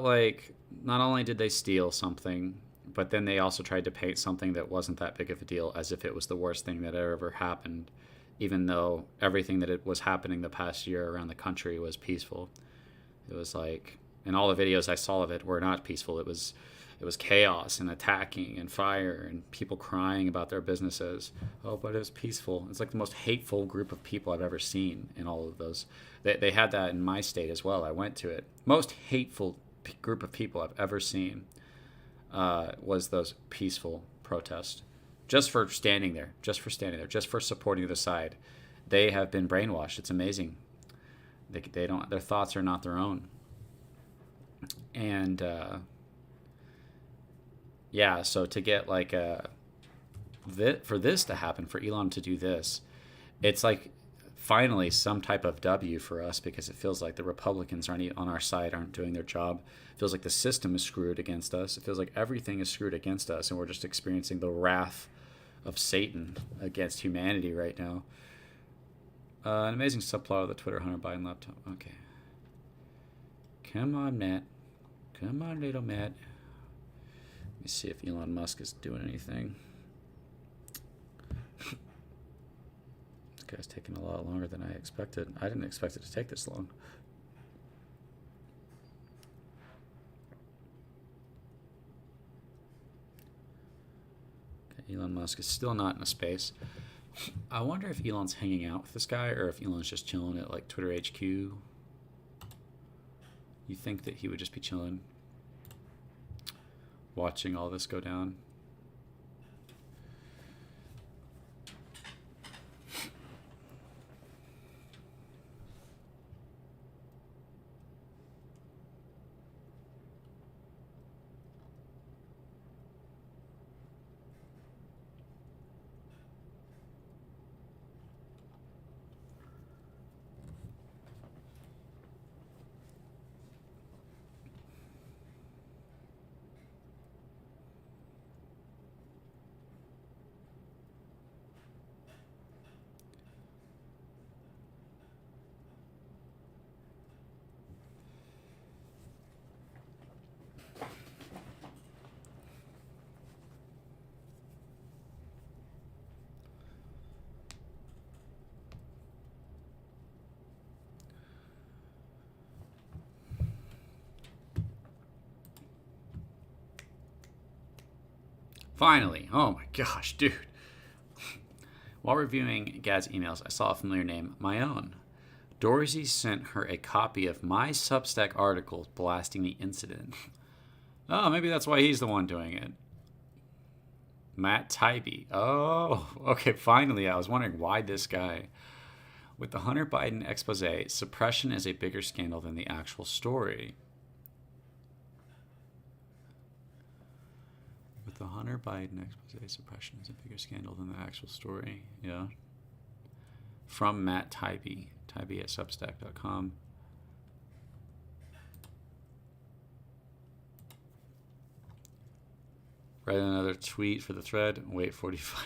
like not only did they steal something, but then they also tried to paint something that wasn't that big of a deal as if it was the worst thing that ever happened, even though everything that it was happening the past year around the country was peaceful. It was like, and all the videos I saw of it were not peaceful. It was chaos and attacking and fire and people crying about their businesses. Oh, but it was peaceful. It's like the most hateful group of people I've ever seen in all of those. They had that in my state as well. I went to it. Most hateful group of people I've ever seen was those peaceful protests. Just for standing there, just for supporting the side. They have been brainwashed. It's amazing. They don't. Their thoughts are not their own. And yeah, so to get like for this to happen, for Elon to do this, it's like finally some type of W for us, because it feels like the Republicans aren't on our side, aren't doing their job. It feels like the system is screwed against us. It feels like everything is screwed against us, and we're just experiencing the wrath of Satan against humanity right now. An amazing subplot of the Twitter Hunter Biden laptop. Okay. Come on, Matt. Come on, little Matt. Let me see if Elon Musk is doing anything. This guy's taking a lot longer than I expected. I didn't expect it to take this long. Okay, Elon Musk is still not in a space. I wonder if Elon's hanging out with this guy or if Elon's just chilling at like Twitter HQ. You think that he would just be chilling, watching all this go down? Finally. Oh my gosh, dude. While reviewing Gad's emails, I saw a familiar name, my own. Dorsey sent her a copy of my Substack article blasting the incident. Oh, maybe that's why he's the one doing it. Matt Taibbi. Oh, okay, finally. I was wondering why this guy. With the Hunter Biden expose, suppression is a bigger scandal than the actual story. The Hunter Biden expose, suppression is a bigger scandal than the actual story. Yeah. from Matt Tybee, Tybee at substack.com. Write another tweet for the thread. Wait 45.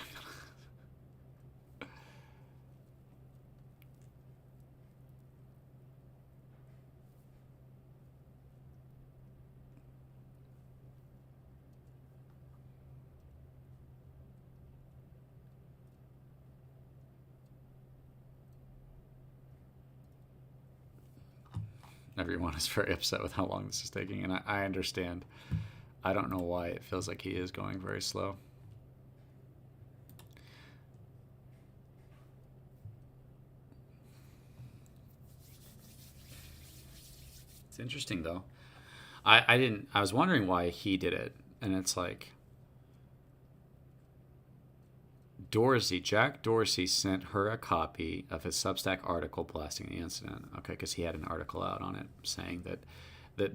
Everyone is very upset with how long this is taking, and I understand. I don't know why it feels like he is going very slow. It's interesting though. I was wondering why he did it, and it's like Jack Dorsey sent her a copy of his Substack article blasting the incident. Okay, because he had an article out on it saying that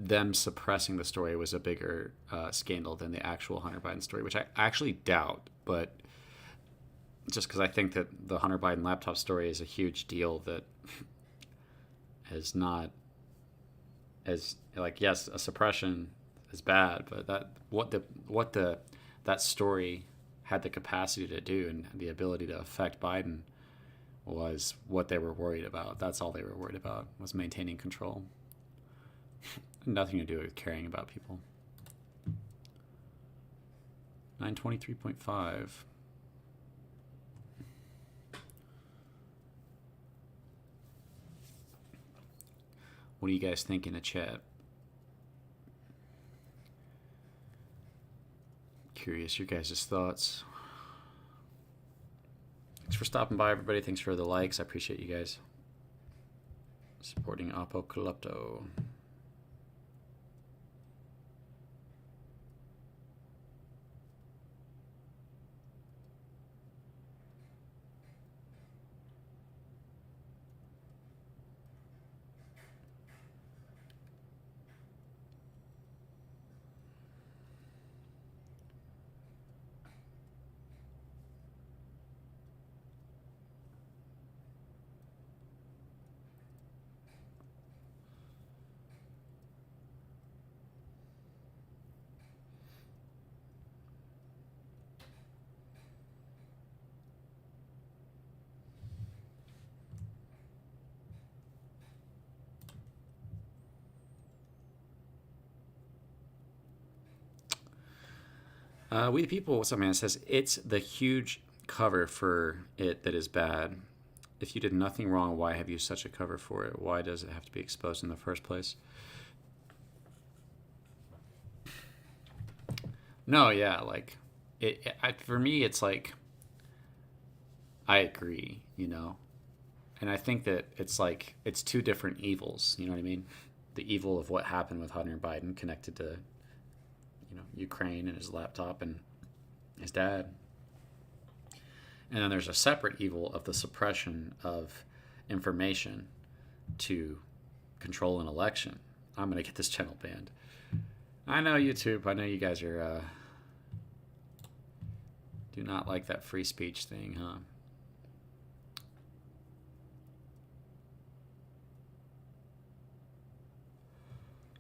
them suppressing the story was a bigger scandal than the actual Hunter Biden story, which I actually doubt, but just because I think that the Hunter Biden laptop story is a huge deal that is not as, like, yes, a suppression is bad, but that story had the capacity to do and the ability to affect Biden was what they were worried about. That's all they were worried about, was maintaining control. Nothing to do with caring about people. 923.5. What do you guys think in the chat? Curious your guys' thoughts. Thanks for stopping by, everybody. Thanks for the likes. I appreciate you guys supporting Apocalypto. We the People, what's up, man? It says, it's the huge cover for it that is bad. If you did nothing wrong, why have you such a cover for it? Why does it have to be exposed in the first place? No, yeah, like, for me, it's like, I agree, you know? And I think that it's like, it's two different evils, you know what I mean? The evil of what happened with Hunter Biden connected to, you know, Ukraine and his laptop and his dad. And then there's a separate evil of the suppression of information to control an election. I'm going to get this channel banned. I know, YouTube. I know you guys are do not like that free speech thing, huh?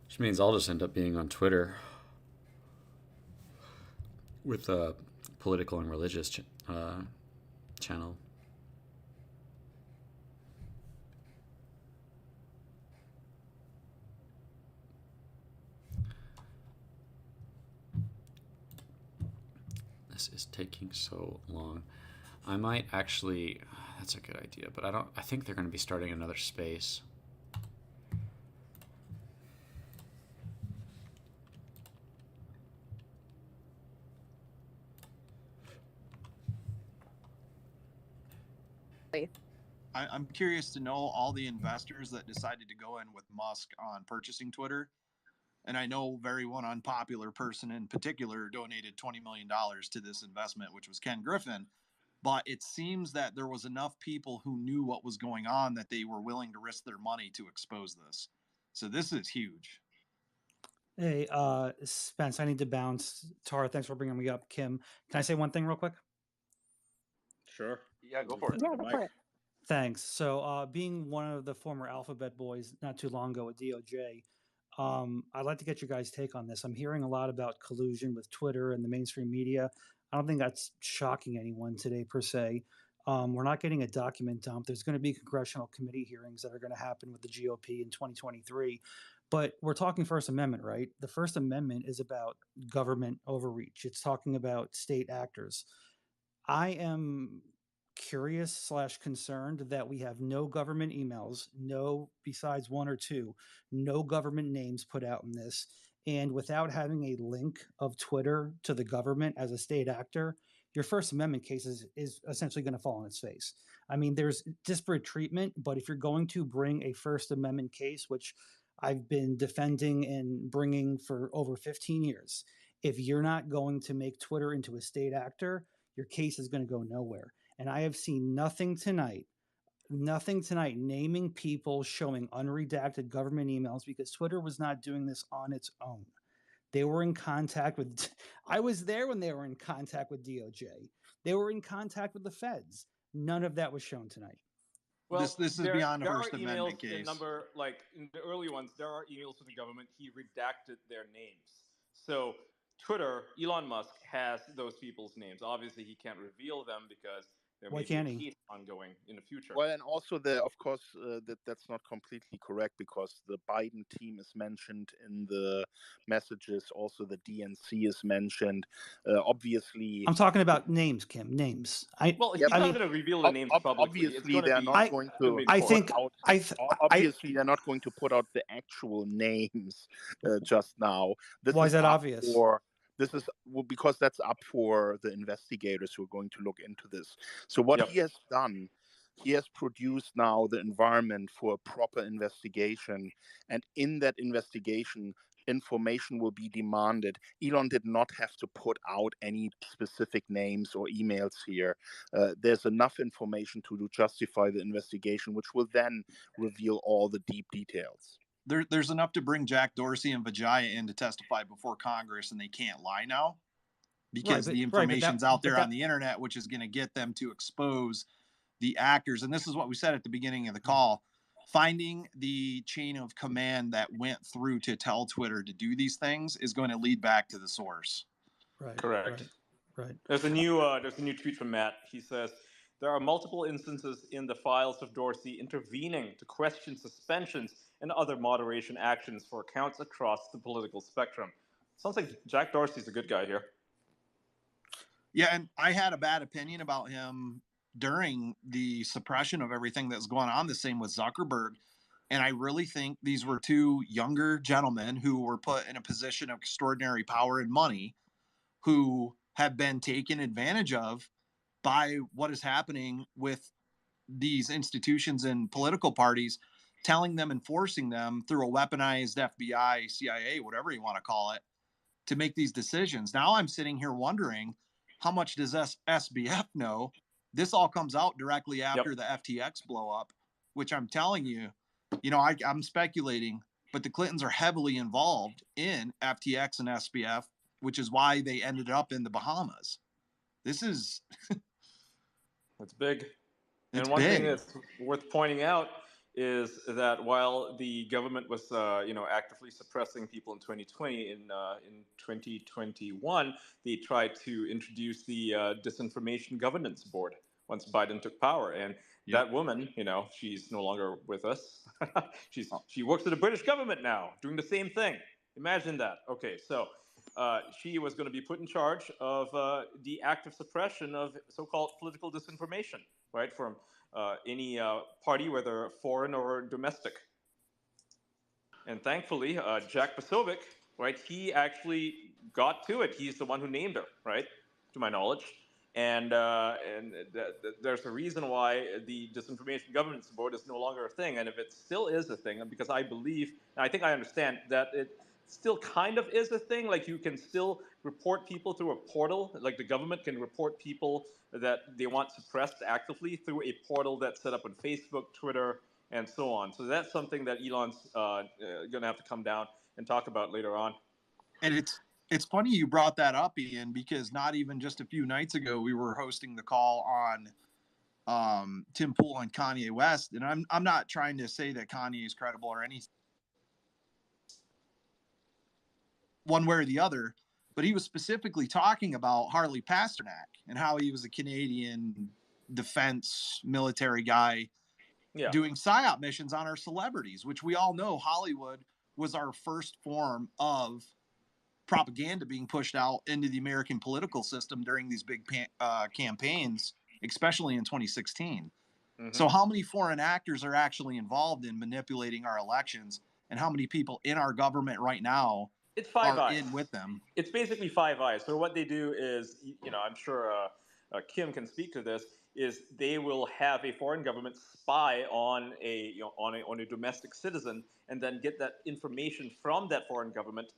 Which means I'll just end up being on Twitter with a political and religious channel. This is taking so long. I might actually, that's a good idea, but I think they're going to be starting another space. I'm curious to know all the investors that decided to go in with Musk on purchasing Twitter. And I know very one unpopular person in particular donated $20 million to this investment, which was Ken Griffin. But it seems that there was enough people who knew what was going on that they were willing to risk their money to expose this. So this is huge. Hey, Spence, I need to bounce. Tara, thanks for bringing me up. Kim, can I say one thing real quick? Sure. Yeah, go for it. Yeah, go for it. Thanks. So, being one of the former Alphabet boys not too long ago at DOJ, I'd like to get your guys' take on this. I'm hearing a lot about collusion with Twitter and the mainstream media. I don't think that's shocking anyone today, per se. We're not getting a document dump. There's going to be congressional committee hearings that are going to happen with the GOP in 2023. But we're talking First Amendment, right? The First Amendment is about government overreach, it's talking about state actors. I am curious slash concerned that we have no government emails, no, besides one or two, no government names put out in this. And without having a link of Twitter to the government as a state actor, your First Amendment case is essentially going to fall on its face. I mean, there's disparate treatment, but if you're going to bring a First Amendment case, which I've been defending and bringing for over 15 years, if you're not going to make Twitter into a state actor, your case is going to go nowhere. And I have seen nothing tonight naming people, showing unredacted government emails, because Twitter was not doing this on its own. They were in contact with, I was there when they were in contact with DOJ. They were in contact with the feds. None of that was shown tonight. Well, this is beyond a First Amendment emails case. Like in the early ones, there are emails to the government. He redacted their names. So Twitter, Elon Musk has those people's names. Obviously, he can't reveal them because there may be a case ongoing in the future. Well, and also of course, that's not completely correct, because the Biden team is mentioned in the messages. Also, the DNC is mentioned. Obviously, I'm talking about names, Kim. Names. He's not going to reveal the names publicly. Obviously, they're not going to. Obviously, they're not going to put out the actual names just now. Why is that obvious? This is because that's up for the investigators who are going to look into this. So what he has done, he has produced now the environment for a proper investigation. And in that investigation, information will be demanded. Elon did not have to put out any specific names or emails here. There's enough information to justify the investigation, which will then reveal all the deep details. There's enough to bring Jack Dorsey and Vijaya in to testify before Congress, and they can't lie now because the information's out there on the internet, which is going to get them to expose the actors. And this is what we said at the beginning of the call. Finding the chain of command that went through to tell Twitter to do these things is going to lead back to the source. Right. Correct. Right. There's a new tweet from Matt. He says, there are multiple instances in the files of Dorsey intervening to question suspensions and other moderation actions for accounts across the political spectrum. Sounds like Jack Dorsey's a good guy here. Yeah, and I had a bad opinion about him during the suppression of everything that's going on. The same with Zuckerberg. And I really think these were two younger gentlemen who were put in a position of extraordinary power and money, who have been taken advantage of by what is happening with these institutions and political parties, telling them and forcing them through a weaponized FBI, CIA, whatever you want to call it, to make these decisions. Now I'm sitting here wondering, how much does SBF know? This all comes out directly after the FTX blow up, which I'm telling you, I'm speculating, but the Clintons are heavily involved in FTX and SBF, which is why they ended up in the Bahamas. This is... That's big. And one thing that's worth pointing out is that while the government was, actively suppressing people in 2020, in 2021, they tried to introduce the Disinformation Governance Board once Biden took power. And that woman, she's no longer with us. She works for the British government now, doing the same thing. Imagine that. Okay, so she was going to be put in charge of the active suppression of so-called political disinformation, right, from any party, whether foreign or domestic. And thankfully, Jack Posobiec, right, he actually got to it. He's the one who named her, right, to my knowledge. And there's a reason why the Disinformation Governance Board is no longer a thing. And if it still is a thing, because I believe, and I think I understand that it still kind of is a thing, like you can still report people through a portal, like the government can report people that they want suppressed actively through a portal that's set up on Facebook, Twitter, and so on. So that's something that Elon's going to have to come down and talk about later on. And it's funny you brought that up, Ian, because not even just a few nights ago, we were hosting the call on Tim Pool and Kanye West. And I'm not trying to say that Kanye is credible or any one way or the other, but he was specifically talking about Harley Pasternak and how he was a Canadian defense military guy doing PSYOP missions on our celebrities, which we all know Hollywood was our first form of propaganda being pushed out into the American political system during these big campaigns, especially in 2016. Mm-hmm. So how many foreign actors are actually involved in manipulating our elections, and how many people in our government right now are in with them? It's basically Five Eyes. So what they do is, I'm sure Kim can speak to this, is they will have a foreign government spy on a domestic citizen, and then get that information from that foreign government,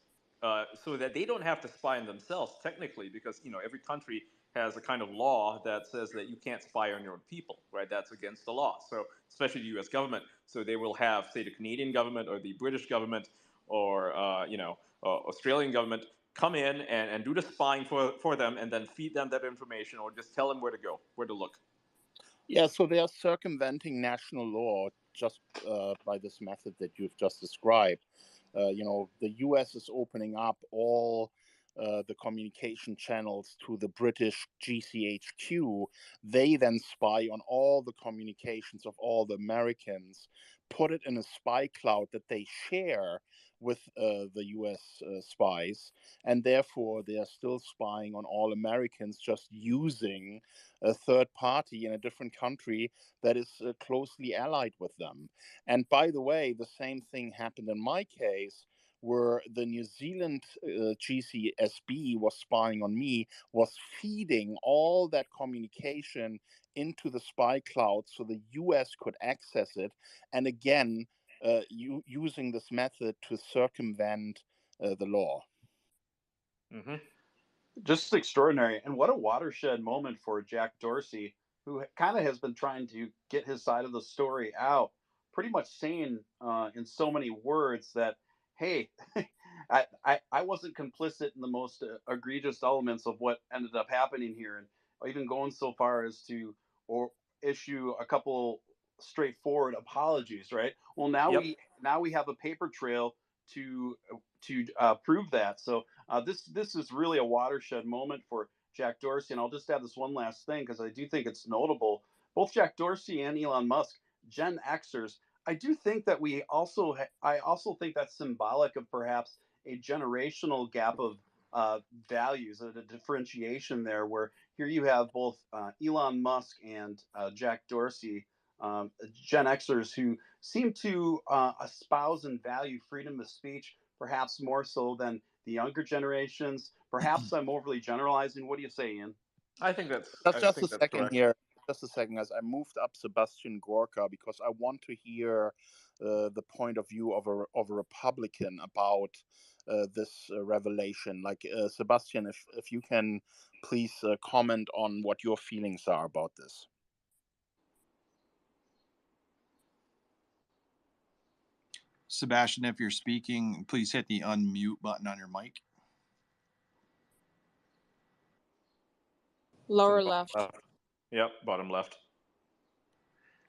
so that they don't have to spy on themselves technically, because every country has a kind of law that says that you can't spy on your own people, right? That's against the law. So especially the U.S. government. So they will have, say, the Canadian government or the British government or Australian government come in and do the spying for them, and then feed them that information, or just tell them where to go, where to look. Yeah, so they are circumventing national law just by this method that you've just described. The U.S. is opening up all the communication channels to the British GCHQ. They then spy on all the communications of all the Americans, put it in a spy cloud that they share with the US spies, and therefore they are still spying on all Americans, just using a third party in a different country that is closely allied with them. And by the way, the same thing happened in my case, where the New Zealand GCSB was spying on me, was feeding all that communication into the spy cloud so the US could access it. And again, using this method to circumvent the law. Mm-hmm. Just extraordinary. And what a watershed moment for Jack Dorsey, who kind of has been trying to get his side of the story out, pretty much saying in so many words that, hey, I wasn't complicit in the most egregious elements of what ended up happening here, and even going so far as to issue a couple straightforward apologies, right? Well, now we have a paper trail to prove that. So this is really a watershed moment for Jack Dorsey. And I'll just add this one last thing, because I do think it's notable. Both Jack Dorsey and Elon Musk, Gen Xers, I do think that I also think that's symbolic of perhaps a generational gap of values, a differentiation there, where here you have both Elon Musk and Jack Dorsey, Gen Xers, who seem to espouse and value freedom of speech, perhaps more so than the younger generations. Perhaps I'm overly generalizing. What do you say, Ian? I think that's just a second here. Just a second, guys. I moved up Sebastian Gorka because I want to hear the point of view of a Republican about this revelation. Like Sebastian, if you can please comment on what your feelings are about this. Sebastian, if you're speaking, please hit the unmute button on your mic. Lower left. Yep, bottom left.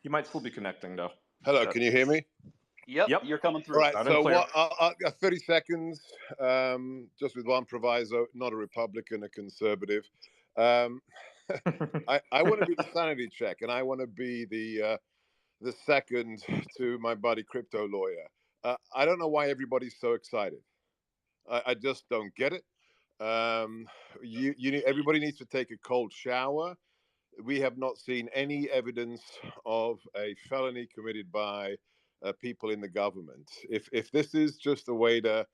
You might still be connecting, though. Hello, can you hear me? Yep. You're coming through. All right, so 30 seconds, just with one proviso, not a Republican, a conservative. I want to be the sanity check, and I want to be the second to my buddy Crypto Lawyer. I don't know why everybody's so excited. I just don't get it. Everybody needs to take a cold shower. We have not seen any evidence of a felony committed by people in the government. If this is just a way to,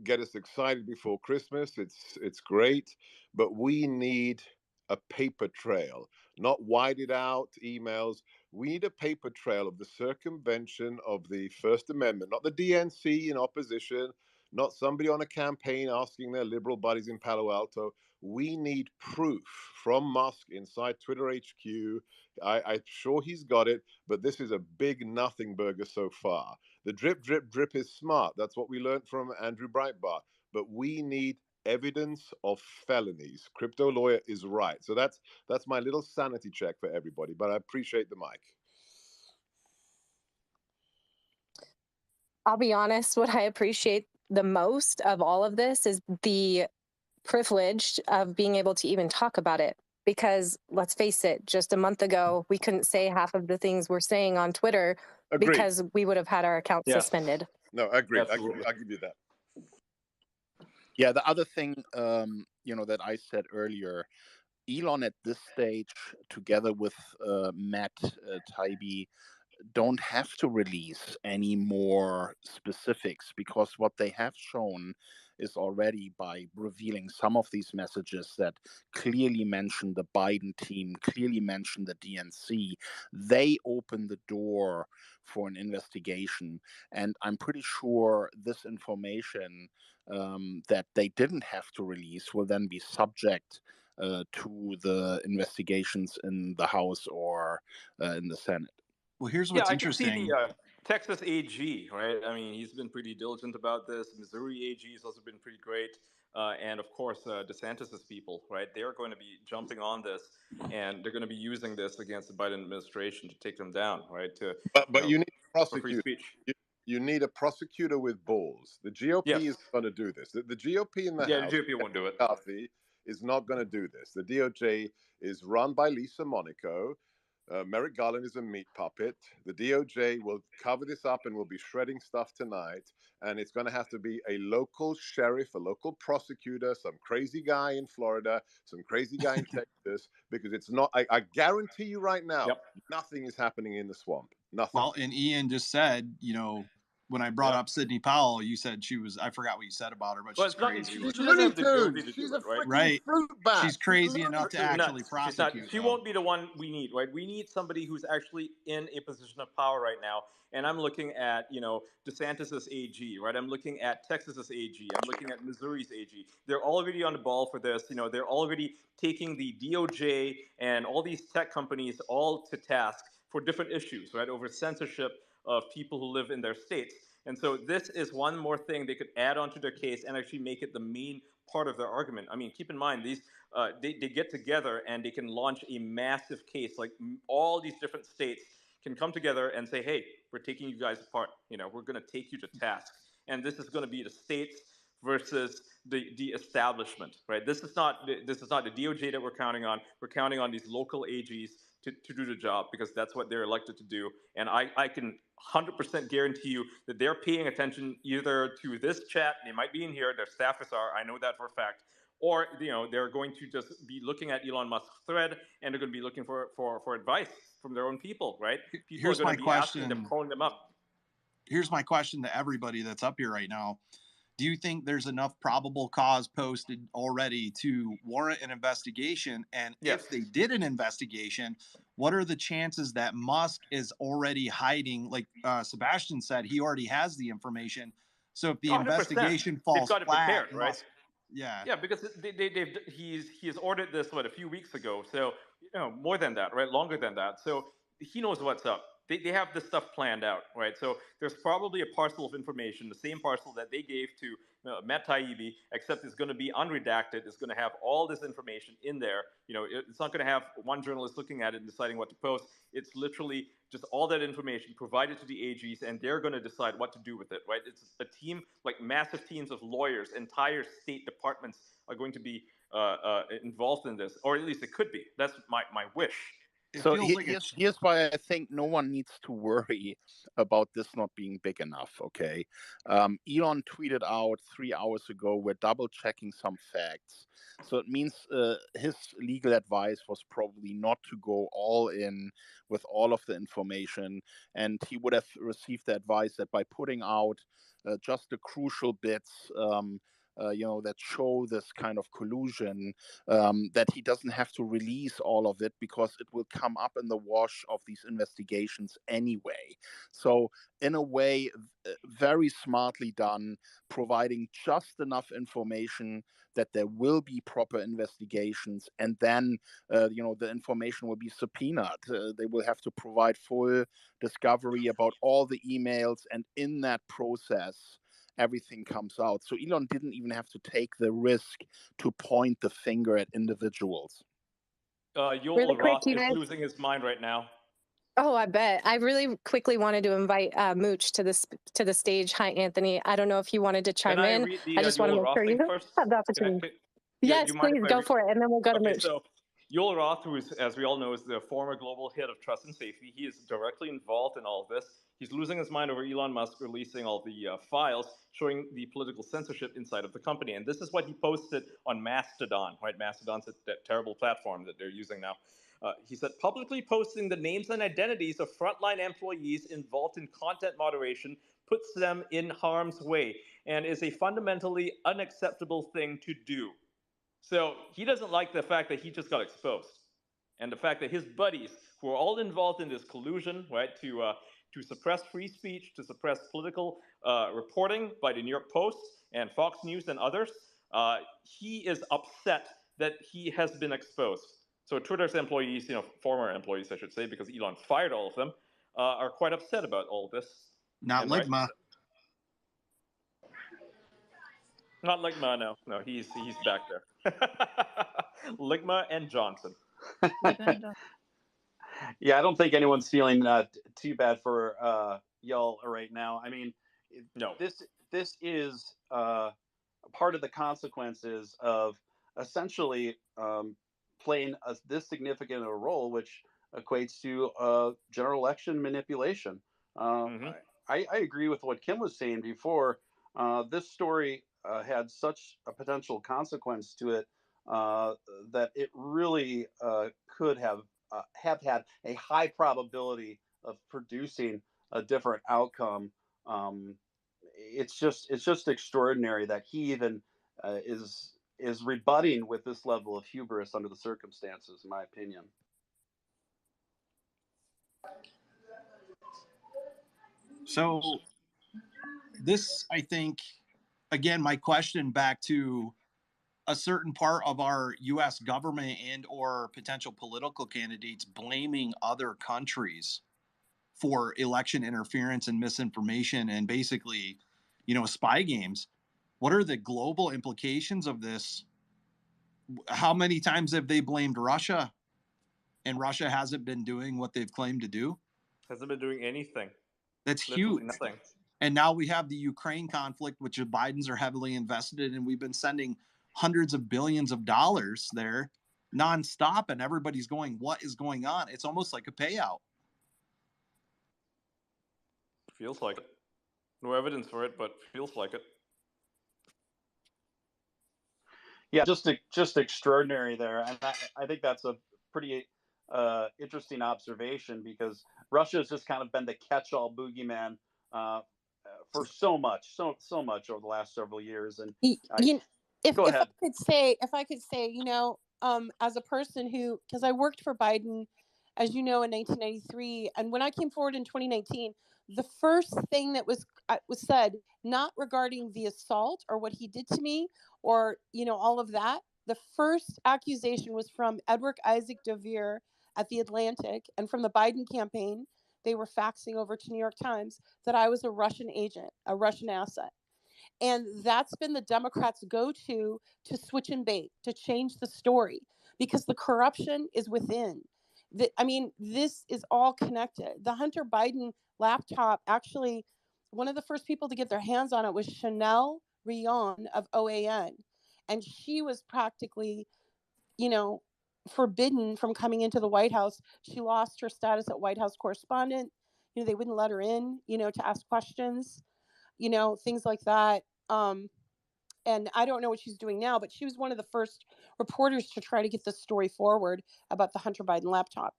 get us excited before Christmas, it's great. But we need a paper trail, not whited out emails. We need a paper trail of the circumvention of the First Amendment, not the DNC in opposition, not somebody on a campaign asking their liberal buddies in Palo Alto. We need proof from Musk inside Twitter HQ. I'm sure he's got it, but this is a big nothing burger so far. The drip, drip, drip is smart. That's what we learned from Andrew Breitbart. But we need evidence of felonies. Crypto lawyer is right. So that's my little sanity check for everybody. But I appreciate the mic. I'll be honest, what I appreciate the most of all of this is the privilege of being able to even talk about it. Because let's face it, just a month ago, we couldn't say half of the things we're saying on Twitter because we would have had our account suspended. No, agreed. I'll give you that. Yeah, the other thing, that I said earlier, Elon at this stage, together with Matt Taibbi, don't have to release any more specifics, because what they have shown is already, by revealing some of these messages that clearly mention the Biden team, clearly mention the DNC, they open the door for an investigation. And I'm pretty sure this information that they didn't have to release will then be subject to the investigations in the House or in the Senate. Well, here's what's interesting. I can see the Texas AG, right? I mean, he's been pretty diligent about this. Missouri AG has also been pretty great. And of course, DeSantis's people, right? They're going to be jumping on this, and they're going to be using this against the Biden administration to take them down, right? But you need a prosecutor. You need a prosecutor with balls. The GOP is going to do this. The GOP in the House, the GOP won't do it. McCarthy is not going to do this. The DOJ is run by Lisa Monaco. Merrick Garland is a meat puppet. The DOJ will cover this up and will be shredding stuff tonight. And it's going to have to be a local sheriff, a local prosecutor, some crazy guy in Florida, some crazy guy in Texas, because it's not, I guarantee you right now, nothing is happening in the swamp. Nothing. Well, and Ian just said, when I brought up Sidney Powell, you said she was, I forgot what you said about her, but she's crazy. She doesn't have the ability to she's do it, right? Right. Fruit bat. She's crazy enough to actually prosecute. She won't be the one we need, right? We need somebody who's actually in a position of power right now. And I'm looking at, DeSantis's AG, right? I'm looking at Texas's AG. I'm looking at Missouri's AG. They're already on the ball for this. They're already taking the DOJ and all these tech companies all to task for different issues, right? Over censorship of people who live in their states. And so this is one more thing they could add onto their case and actually make it the main part of their argument. I mean, keep in mind, these they get together and they can launch a massive case. Like all these different states can come together and say, hey, we're taking you guys apart. We're going to take you to task. And this is going to be the states versus the establishment, right? This is not the DOJ that we're counting on. We're counting on these local AGs to do the job, because that's what they're elected to do. And I can 100% guarantee you that they're paying attention either to this chat, they might be in here, their staffers are, I know that for a fact, or they're going to just be looking at Elon Musk's thread, and they're going to be looking for advice from their own people, right? People are going to be asking them, calling them up. Here's my question to everybody that's up here right now. Do you think there's enough probable cause posted already to warrant an investigation? And if they did an investigation, what are the chances that Musk is already hiding? Like Sebastian said, he already has the information. So if the 100%. Investigation falls flat, prepared, right? Musk, yeah, because he has ordered this a few weeks ago. So more than that, right? Longer than that. So he knows what's up. They have this stuff planned out, right? So there's probably a parcel of information, the same parcel that they gave to Matt Taibbi, except it's going to be unredacted. It's going to have all this information in there. It's not going to have one journalist looking at it and deciding what to post. It's literally just all that information provided to the AGs, and they're going to decide what to do with it, right? It's a team, like massive teams of lawyers, entire state departments are going to be involved in this, or at least it could be. That's my wish. So here's why I think no one needs to worry about this not being big enough, okay? Elon tweeted out 3 hours ago, we're double checking some facts. So it means his legal advice was probably not to go all in with all of the information. And he would have received the advice that by putting out just the crucial bits, that show this kind of collusion, that he doesn't have to release all of it because it will come up in the wash of these investigations anyway. So in a way, very smartly done, providing just enough information that there will be proper investigations, and then the information will be subpoenaed. They will have to provide full discovery about all the emails, and in that process, everything comes out. So Elon didn't even have to take the risk to point the finger at individuals. Yoel Roth is losing his mind right now. Oh, I bet. I really quickly wanted to invite Mooch to the stage. Hi, Anthony. I don't know if you wanted to chime in. Read the, I just want to make sure you have the opportunity. Yes, please go for it, and then we'll go to Mooch. So Yoel Roth, who is, as we all know, is the former global head of trust and safety, he is directly involved in all of this. He's losing his mind over Elon Musk releasing all the files showing the political censorship inside of the company. And this is what he posted on Mastodon, right? Mastodon's that terrible platform that they're using now. He said, publicly posting the names and identities of frontline employees involved in content moderation puts them in harm's way and is a fundamentally unacceptable thing to do. So he doesn't like the fact that he just got exposed, and the fact that his buddies, who are all involved in this collusion, right, to suppress free speech, to suppress political reporting by the New York Post and Fox News and others, he is upset that he has been exposed. So Twitter's employees, former employees, I should say, because Elon fired all of them, are quite upset about all this. Not Ligma. Not Ligma, no, he's back there. Ligma and Johnson. Yeah, I don't think anyone's feeling too bad for Yoel right now. I mean, no. This is part of the consequences of essentially playing this significant a role, which equates to general election manipulation. I agree with what Kim was saying before. This story had such a potential consequence to it that it really could have had a high probability of producing a different outcome. It's just extraordinary that he even is rebutting with this level of hubris under the circumstances, in my opinion. So this, I think, again, my question back to a certain part of our U.S. government and or potential political candidates blaming other countries for election interference and misinformation and basically, spy games. What are the global implications of this? How many times have they blamed Russia, and Russia hasn't been doing what they've claimed to do? Hasn't been doing anything. That's literally huge. Nothing. And now we have the Ukraine conflict, which the Bidens are heavily invested in, and we've been sending hundreds of billions of dollars there nonstop, and everybody's going, what is going on? It's almost like a payout. Feels like it. No evidence for it, but feels like it. Yeah, just extraordinary there. And I think that's a pretty interesting observation, because Russia has just kind of been the catch-all boogeyman for so much over the last several years. And if I could say, as a person who, because I worked for Biden, as you know, in 1993, and when I came forward in 2019, the first thing that was said, not regarding the assault or what he did to me or, all of that, the first accusation was from Edward Isaac DeVere at The Atlantic, and from the Biden campaign. They were faxing over to New York Times that I was a Russian agent, a Russian asset. And that's been the Democrats' go-to switch and bait, to change the story, because the corruption is within. This is all connected. The Hunter Biden laptop, actually, one of the first people to get their hands on it was Chanel Rion of OAN. And she was practically, forbidden from coming into the White House. She lost her status at White House correspondent. They wouldn't let her in, to ask questions, things like that. And I don't know what she's doing now, but she was one of the first reporters to try to get this story forward about the Hunter Biden laptop.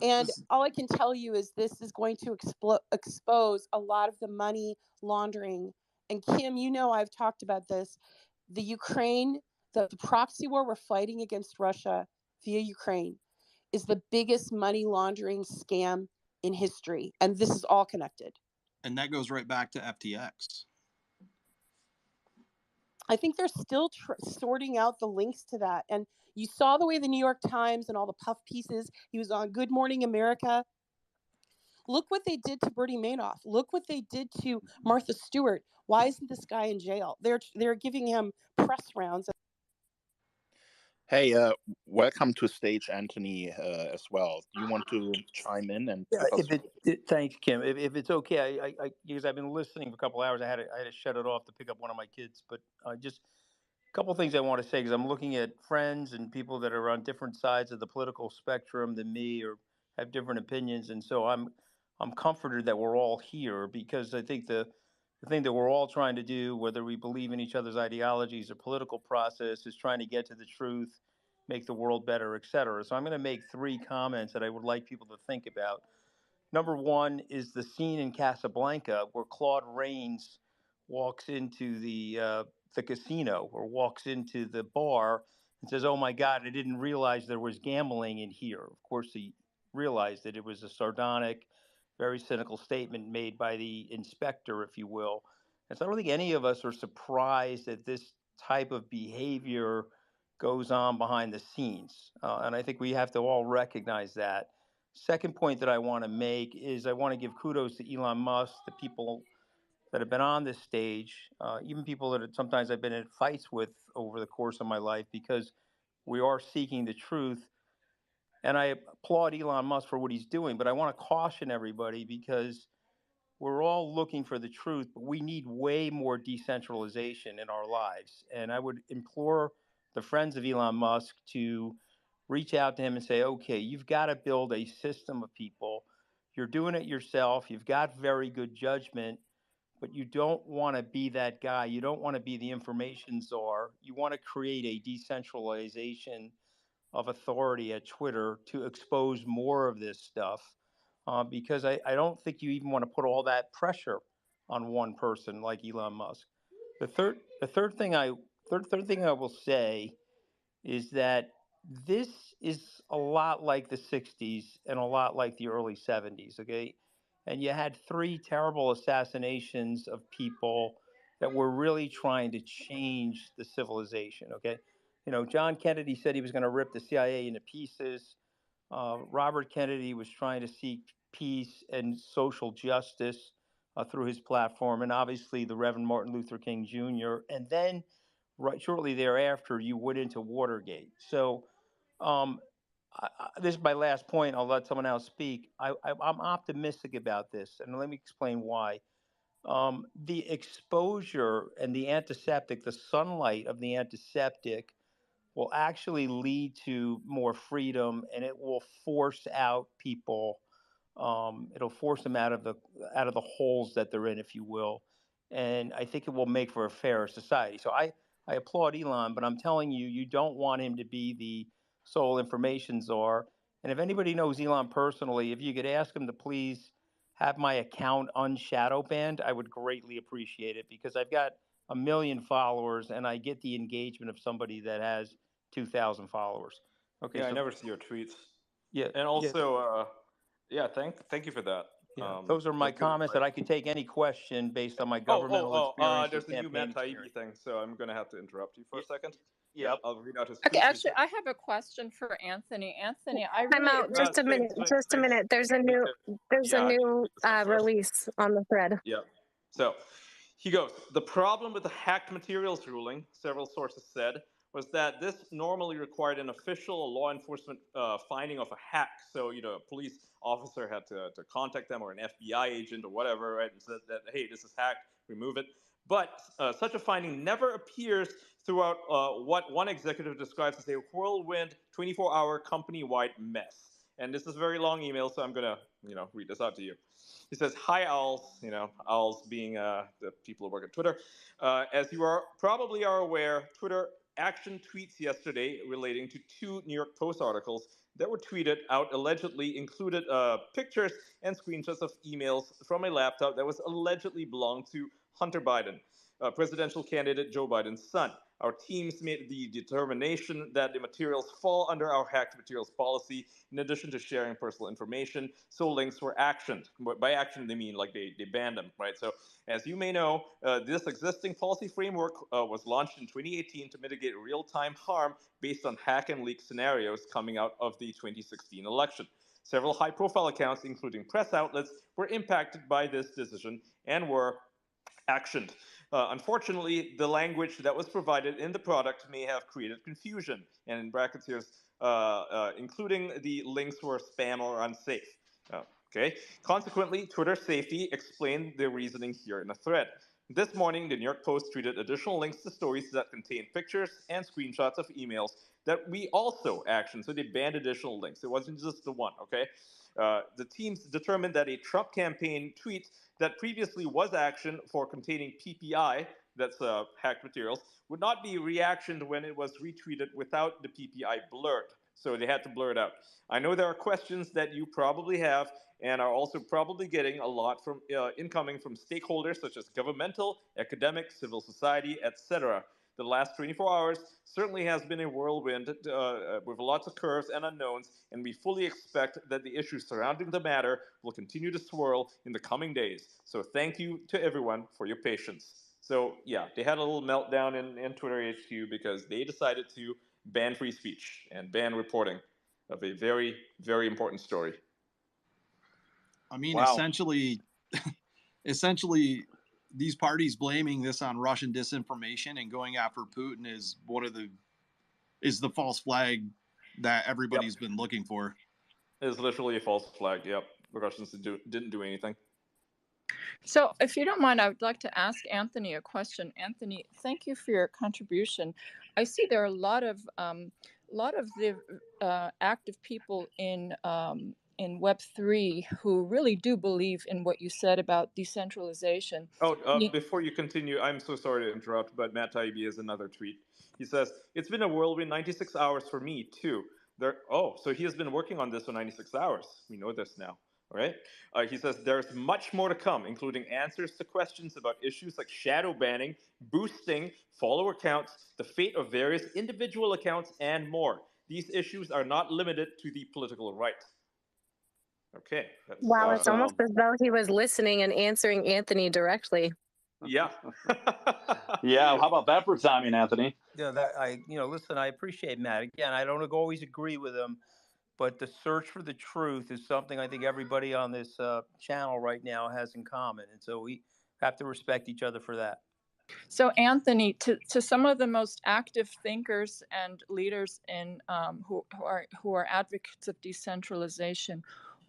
And all I can tell you is this is going to expose a lot of the money laundering. And Kim, I've talked about this. The Ukraine, the proxy war we're fighting against Russia via Ukraine is the biggest money laundering scam in history. And this is all connected. And that goes right back to FTX. I think they're still sorting out the links to that. And you saw the way the New York Times and all the puff pieces, he was on Good Morning America, Look what they did to Bernie Madoff. Look what they did to Martha Stewart. Why isn't this guy in jail? They're giving him press rounds. Hey, welcome to stage, Anthony, as well. Do you want to chime in and give us? Thanks, Kim. If it's okay, I because I've been listening for a couple hours. I had to shut it off to pick up one of my kids. But just a couple of things I want to say, because I'm looking at friends and people that are on different sides of the political spectrum than me, or have different opinions, and so I'm comforted that we're all here, because I think the thing that we're all trying to do, whether we believe in each other's ideologies or political process, is trying to get to the truth, make the world better, et cetera. So I'm going to make 3 comments that I would like people to think about. Number one is the scene in Casablanca where Claude Rains walks into the casino, or walks into the bar and says, "Oh my God, I didn't realize there was gambling in here." Of course, he realized that it was a sardonic, very cynical statement made by the inspector, if you will. And so I don't think any of us are surprised that this type of behavior goes on behind the scenes. And I think we have to all recognize that. Second point that I want to make is I want to give kudos to Elon Musk, the people that have been on this stage, even people that sometimes I've been in fights with over the course of my life, because we are seeking the truth. And I applaud Elon Musk for what he's doing, but I want to caution everybody, because we're all looking for the truth, but we need way more decentralization in our lives. And I would implore the friends of Elon Musk to reach out to him and say, okay, you've got to build a system of people. You're doing it yourself. You've got very good judgment, but you don't want to be that guy. You don't want to be the information czar. You want to create a decentralization of authority at Twitter to expose more of this stuff, because I don't think you even want to put all that pressure on one person like Elon Musk. The third thing I will say is that this is a lot like the 60s and a lot like the early 70s, okay? And you had 3 terrible assassinations of people that were really trying to change the civilization, okay? You know, John Kennedy said he was going to rip the CIA into pieces. Robert Kennedy was trying to seek peace and social justice through his platform, and obviously the Reverend Martin Luther King Jr. And then right shortly thereafter, you went into Watergate. So this is my last point. I'll let someone else speak. I'm optimistic about this, and let me explain why. The exposure and the antiseptic, the sunlight of the antiseptic, will actually lead to more freedom, and it will force out people. It'll force them out of the holes that they're in, if you will. And I think it will make for a fairer society. So I applaud Elon, but I'm telling you, you don't want him to be the sole information czar. And if anybody knows Elon personally, if you could ask him to please have my account unshadow banned, I would greatly appreciate it, because I've got 1 million followers and I get the engagement of somebody that has 2,000 followers. Okay. Yeah, so, I never see your tweets. Yeah. And also, yeah, thank you for that. Yeah, those are my comments that I could take any question based on my governmental experience. There's a new Matt Taibbi thing, so I'm going to have to interrupt you for a second. Yep. I'll read out his Okay, tweet. actually, I have a question for Anthony. Anthony, I Time really out. Just a minute. Just a minute. There's a new release on the thread. Yeah. So he goes, the problem with the hacked materials ruling, several sources said, was that this normally required an official or law enforcement finding of a hack. So, you know, a police officer had to contact them, or an FBI agent or whatever, right, and said that, hey, this is hacked, remove it. But such a finding never appears throughout what one executive describes as a whirlwind 24-hour company-wide mess. And this is a very long email, so I'm going to, read this out to you. He says, hi, owls, owls being the people who work at Twitter. As you probably are aware, Twitter action tweets yesterday relating to 2 New York Post articles that were tweeted out allegedly included pictures and screenshots of emails from a laptop that was allegedly belonged to Hunter Biden, presidential candidate Joe Biden's son. Our teams made the determination that the materials fall under our hacked materials policy, in addition to sharing personal information, so links were actioned. By action, they mean like they banned them, right? So as you may know, this existing policy framework was launched in 2018 to mitigate real-time harm based on hack and leak scenarios coming out of the 2016 election. Several high-profile accounts, including press outlets, were impacted by this decision and were actioned. Unfortunately, the language that was provided in the product may have created confusion, and in brackets here's including the links were spam or unsafe. Okay. Consequently, Twitter safety explained their reasoning here in a thread. This morning, the New York Post tweeted additional links to stories that contain pictures and screenshots of emails that we also actioned. So they banned additional links. It wasn't just the one, okay? The teams determined that a Trump campaign tweet that previously was actioned for containing PPI, that's hacked materials, would not be reactioned when it was retweeted without the PPI blurred. So they had to blur it out. I know there are questions that you probably have and are also probably getting a lot from incoming from stakeholders such as governmental, academic, civil society, etc. The last 24 hours certainly has been a whirlwind with lots of curves and unknowns, and we fully expect that the issues surrounding the matter will continue to swirl in the coming days. So thank you to everyone for your patience. So yeah, they had a little meltdown in Twitter HQ because they decided to ban free speech and ban reporting of a very, very important story. I mean, wow. essentially, these parties blaming this on Russian disinformation and going after Putin is the false flag that everybody's been looking for. It's literally a false flag. Yep, the Russians didn't do anything. So, if you don't mind, I would like to ask Anthony a question. Anthony, thank you for your contribution. I see there are a lot of the active people in Web3 who really do believe in what you said about decentralization. Before you continue, I'm so sorry to interrupt, but Matt Taibbi has another tweet. He says, "It's been a whirlwind 96 hours for me, too." So he has been working on this for 96 hours. We know this now. All right. He says there's much more to come, including answers to questions about issues like shadow banning, boosting, follower counts, the fate of various individual accounts, and more. These issues are not limited to the political right. Okay. Wow, it's almost as though he was listening and answering Anthony directly. Yeah. Yeah. How about that for timing, Anthony? Yeah, listen, I appreciate Matt. Again, I don't always agree with him. But the search for the truth is something I think everybody on this channel right now has in common. And so we have to respect each other for that. So, Anthony, to some of the most active thinkers and leaders in who are advocates of decentralization,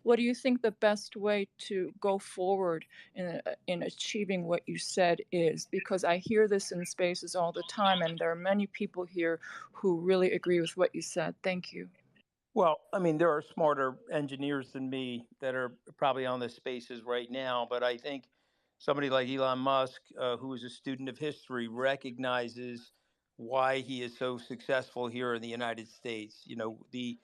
what do you think the best way to go forward in achieving what you said is? Because I hear this in spaces all the time, and there are many people here who really agree with what you said. Thank you. Well, I mean, there are smarter engineers than me that are probably on the spaces right now, but I think somebody like Elon Musk, who is a student of history, recognizes why he is so successful here in the United States. You know, the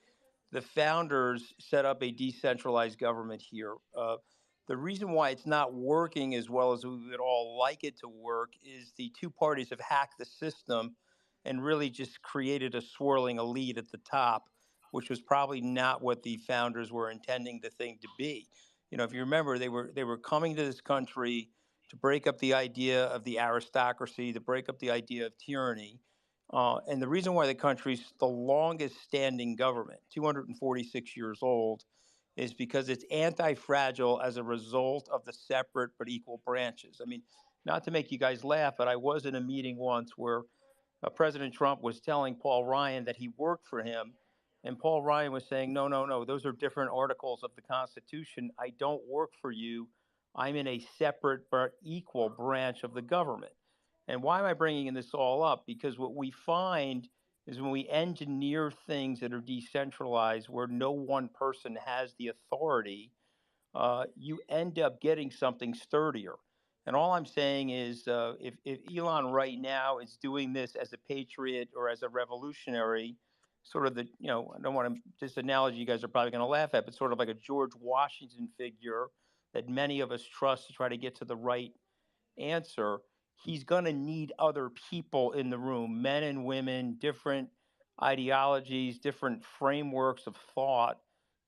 founders set up a decentralized government here. The reason why it's not working as well as we would all like it to work is the two parties have hacked the system and really just created a swirling elite at the top, which was probably not what the founders were intending the thing to be. You know, if you remember, they were coming to this country to break up the idea of the aristocracy, to break up the idea of tyranny. And the reason why the country's the longest standing government, 246 years old, is because it's anti-fragile as a result of the separate but equal branches. I mean, not to make you guys laugh, but I was in a meeting once where President Trump was telling Paul Ryan that he worked for him. And Paul Ryan was saying, no, those are different articles of the Constitution. I don't work for you. I'm in a separate but equal branch of the government. And why am I bringing this all up? Because what we find is when we engineer things that are decentralized, where no one person has the authority, you end up getting something sturdier. And all I'm saying is if Elon right now is doing this as a patriot or as a revolutionary, sort of I don't want to, this analogy you guys are probably going to laugh at, but sort of like a George Washington figure that many of us trust to try to get to the right answer, he's going to need other people in the room, men and women, different ideologies, different frameworks of thought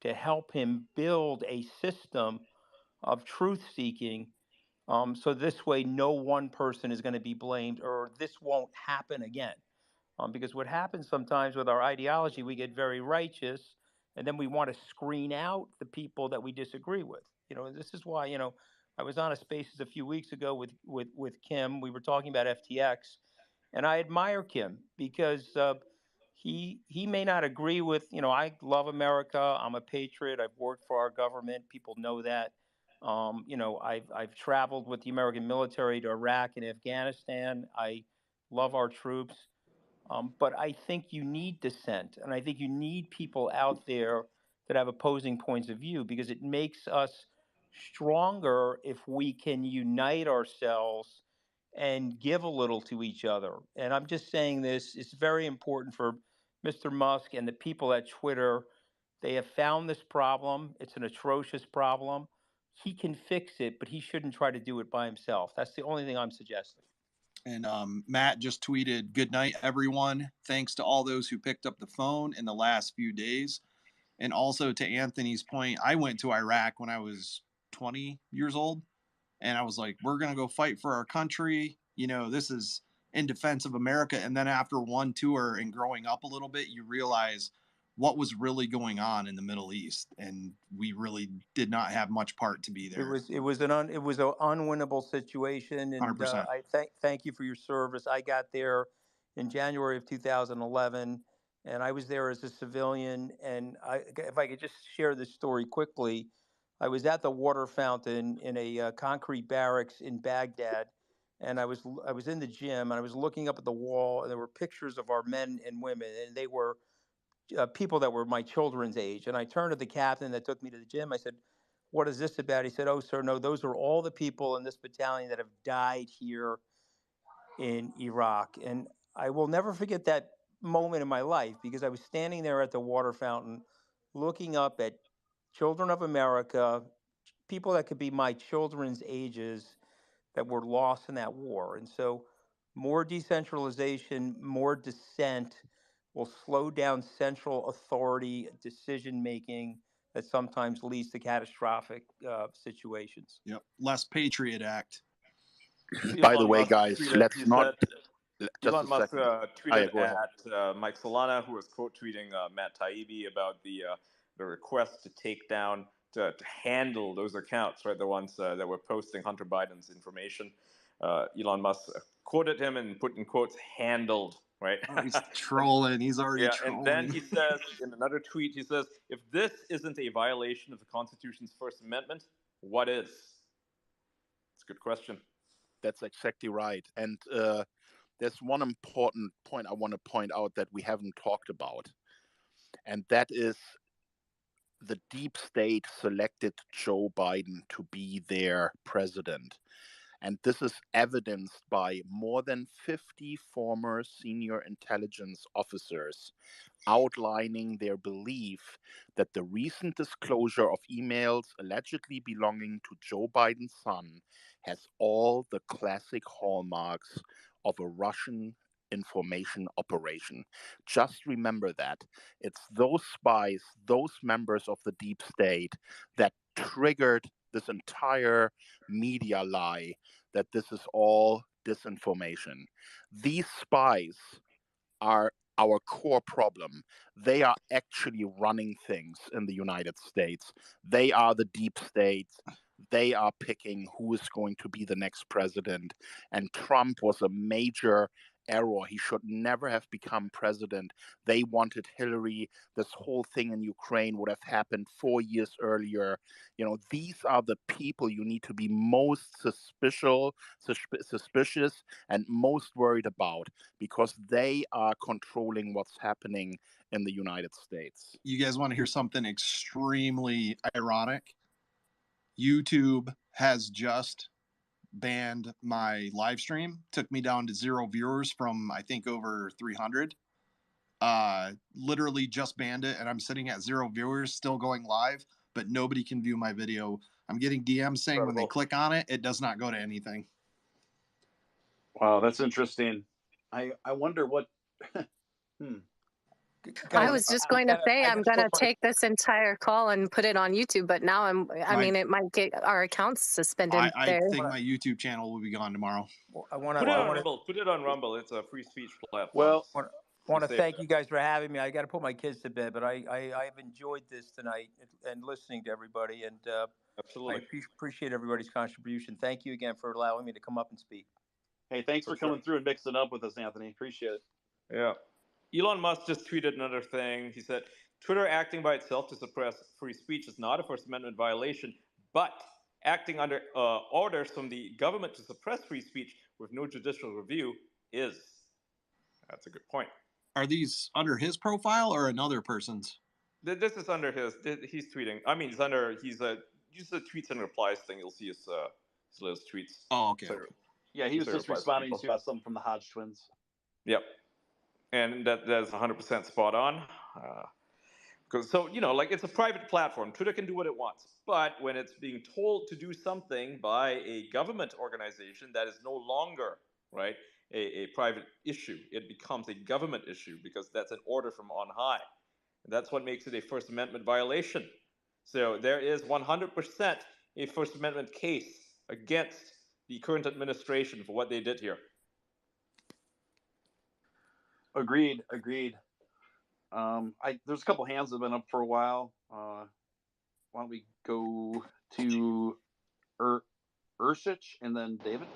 to help him build a system of truth seeking. So this way, no one person is going to be blamed, or this won't happen again. Because what happens sometimes with our ideology, we get very righteous, and then we want to screen out the people that we disagree with. This is why, I was on a Spaces a few weeks ago with Kim. We were talking about FTX, and I admire Kim because he may not agree with, I love America. I'm a patriot. I've worked for our government. People know that. I've traveled with the American military to Iraq and Afghanistan. I love our troops. But I think you need dissent, and I think you need people out there that have opposing points of view, because it makes us stronger if we can unite ourselves and give a little to each other. And I'm just saying this, it's very important for Mr. Musk and the people at Twitter. They have found this problem. It's an atrocious problem. He can fix it, but he shouldn't try to do it by himself. That's the only thing I'm suggesting. And Matt just tweeted, "Good night, everyone. Thanks to all those who picked up the phone in the last few days." And also to Anthony's point, I went to Iraq when I was 20 years old. And I was like, we're going to go fight for our country. This is in defense of America. And then after one tour and growing up a little bit, you realize what was really going on in the Middle East. And we really did not have much part to be there. It was an unwinnable situation. And 100%. I thank you for your service. I got there in January of 2011, and I was there as a civilian. And if I could just share this story quickly, I was at the water fountain in a concrete barracks in Baghdad, and I was in the gym, and I was looking up at the wall, and there were pictures of our men and women, and they were people that were my children's age. And I turned to the captain that took me to the gym. I said, "What is this about?" He said, "Oh, sir, no, those are all the people in this battalion that have died here in Iraq." And I will never forget that moment in my life, because I was standing there at the water fountain looking up at children of America, people that could be my children's ages, that were lost in that war. And so more decentralization, more dissent will slow down central authority decision making that sometimes leads to catastrophic situations. Yep. Less Patriot Act. By the way, guys, let's not. Elon Musk tweeted at Mike Solana, who was quote tweeting Matt Taibbi about the request to take down, to handle those accounts, right? The ones that were posting Hunter Biden's information. Elon Musk quoted him and put in quotes, "handled," right? Oh, he's trolling. He's already trolling. And then he says in another tweet, he says, "If this isn't a violation of the Constitution's First Amendment, what is?" It's a good question. That's exactly right. And there's one important point I want to point out that we haven't talked about. And that is the deep state selected Joe Biden to be their president. And this is evidenced by more than 50 former senior intelligence officers outlining their belief that the recent disclosure of emails allegedly belonging to Joe Biden's son has all the classic hallmarks of a Russian information operation. Just remember that. It's those spies, those members of the deep state that triggered this entire media lie that this is all disinformation. These spies are our core problem. They are actually running things in the United States. They are the deep state. They are picking who is going to be the next president. And Trump was a major error. He should never have become president. They wanted Hillary. This whole thing in Ukraine would have happened 4 years earlier. These are the people you need to be most suspicious and most worried about, because they are controlling what's happening in the United States. You guys want to hear something extremely ironic? YouTube has just banned my live stream. Took me down to 0 viewers from, I think, over 300. Literally just banned it, and I'm sitting at 0 viewers, still going live, but nobody can view my video. I'm getting DMs saying when they click on it, it does not go to anything. Wow, that's interesting. I wonder what. I was just going to say I'm going to take this entire call and put it on YouTube, but now I mean, it might get our accounts suspended. I think my YouTube channel will be gone tomorrow. Put it on Rumble. Put it on Rumble. It's a free speech platform. Well, I want to thank you guys for having me. I got to put my kids to bed, but I've enjoyed this tonight and listening to everybody, and absolutely I appreciate everybody's contribution. Thank you again for allowing me to come up and speak. Hey, thanks for coming through and mixing up with us, Anthony. Appreciate it. Yeah. Elon Musk just tweeted another thing. He said, Twitter acting by itself to suppress free speech is not a First Amendment violation, but acting under orders from the government to suppress free speech with no judicial review is. That's a good point. Are these under his profile or another person's? This is under his. He's tweeting. I mean, use the tweets and replies thing. You'll see his latest tweets. Oh, okay. So, yeah, he was just responding to something from the Hodge twins. Yep. And that's 100% spot on. So, like it's a private platform. Twitter can do what it wants. But when it's being told to do something by a government organization that is no longer, right, a private issue, it becomes a government issue because that's an order from on high. And that's what makes it a First Amendment violation. So there is 100% a First Amendment case against the current administration for what they did here. Agreed. There's a couple hands that have been up for a while. Why don't we go to Ursich and then David?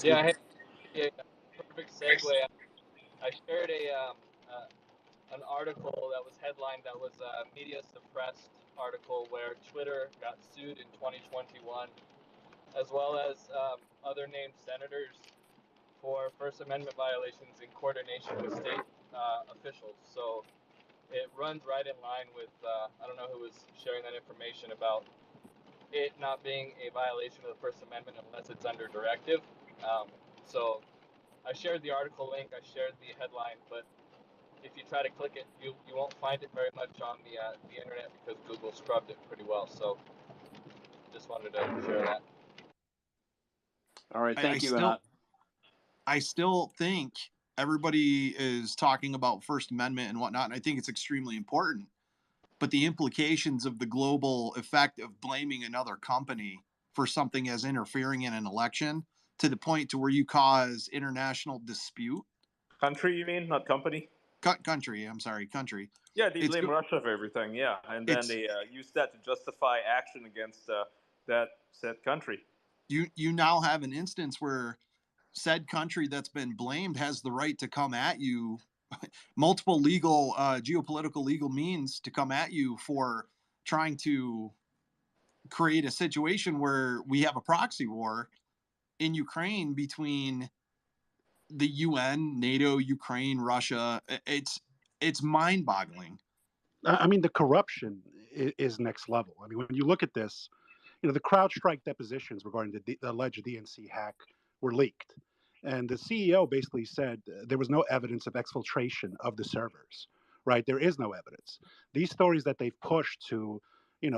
Yeah, perfect segue. I shared an article that was headlined that was a media suppressed article where Twitter got sued in 2021, as well as other named senators for First Amendment violations in coordination with state officials. So it runs right in line with, I don't know who was sharing that information about it not being a violation of the First Amendment unless it's under directive. So I shared the article link, I shared the headline, but if you try to click it, you won't find it very much on the internet because Google scrubbed it pretty well. So just wanted to share that. All right, thank you. I still think everybody is talking about First Amendment and whatnot, and I think it's extremely important. But the implications of the global effect of blaming another company for something as interfering in an election to the point to where you cause international dispute. Country, you mean, not company? Country. I'm sorry, country. Yeah, they blame Russia for everything. Yeah, and then they use that to justify action against that said country. You now have an instance where said country that's been blamed has the right to come at you, multiple legal, geopolitical legal means to come at you for trying to create a situation where we have a proxy war in Ukraine between the UN, NATO, Ukraine, Russia. It's mind-boggling. I mean, the corruption is next level. I mean, when you look at this, the CrowdStrike depositions regarding the alleged DNC hack were leaked. And the CEO basically said there was no evidence of exfiltration of the servers, right? There is no evidence. These stories that they've pushed to,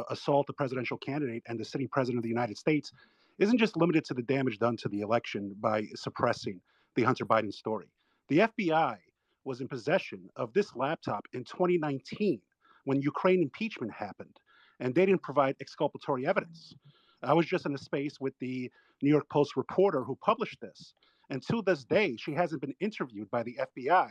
assault the presidential candidate and the sitting president of the United States isn't just limited to the damage done to the election by suppressing the Hunter Biden story. The FBI was in possession of this laptop in 2019 when Ukraine impeachment happened, and they didn't provide exculpatory evidence. I was just in a space with the New York Post reporter who published this, and to this day, she hasn't been interviewed by the FBI,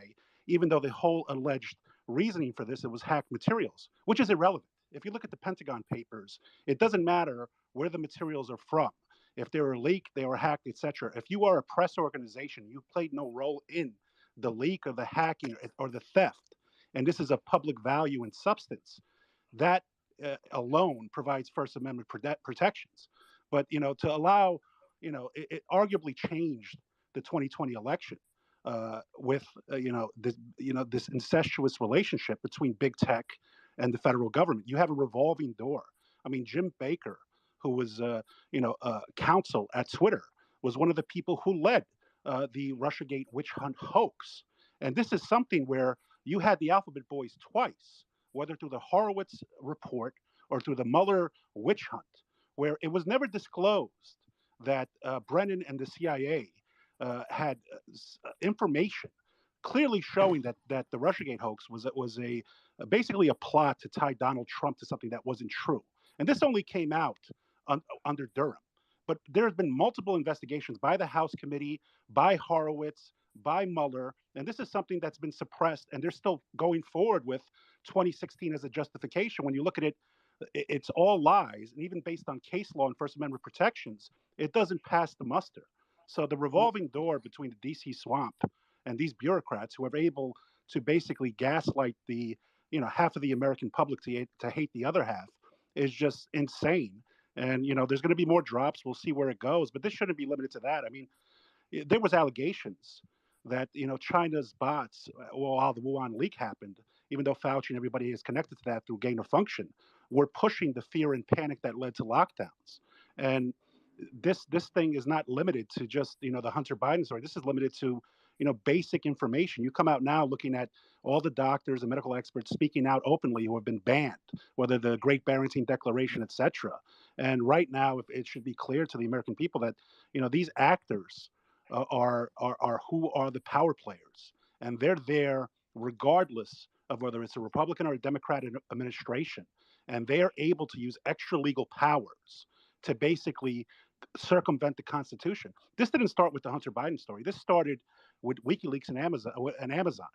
even though the whole alleged reasoning for this, it was hacked materials, which is irrelevant. If you look at the Pentagon papers, it doesn't matter where the materials are from. If they were leaked, they were hacked, etc. If you are a press organization, you played no role in the leak or the hacking or the theft, and this is a public value and substance, that alone provides First Amendment protections. But to allow, it arguably changed the 2020 election with this incestuous relationship between big tech and the federal government. You have a revolving door. I mean, Jim Baker, who was counsel at Twitter, was one of the people who led the Russiagate witch hunt hoax. And this is something where you had the Alphabet Boys twice, whether through the Horowitz report or through the Mueller witch hunt, where it was never disclosed that Brennan and the CIA had information clearly showing that the Russiagate hoax was basically a plot to tie Donald Trump to something that wasn't true. And this only came out under Durham. But there have been multiple investigations by the House committee, by Horowitz, by Mueller, And this is something that's been suppressed, and they're still going forward with 2016 as a justification. When you look at it, it's all lies. And even based on case law and First Amendment protections, it doesn't pass the muster. So the revolving door between the DC swamp and these bureaucrats who are able to basically gaslight the half of the American public to hate the other half is just insane. And there's going to be more drops. We'll see where it goes, but this shouldn't be limited to that. I mean, there was allegations that China's bots, while the Wuhan leak happened, even though Fauci and everybody is connected to that through gain of function, were pushing the fear and panic that led to lockdowns. And this thing is not limited to just the Hunter Biden story. This is limited to basic information. You come out now looking at all the doctors and medical experts speaking out openly who have been banned, whether the Great Barrington Declaration, etc. And right now, if it should be clear to the American people that these actors are who are the power players, and they're there regardless of whether it's a Republican or a Democratic administration, and they are able to use extra legal powers to basically circumvent the Constitution. This didn't start with the Hunter Biden story. This started with WikiLeaks and Amazon,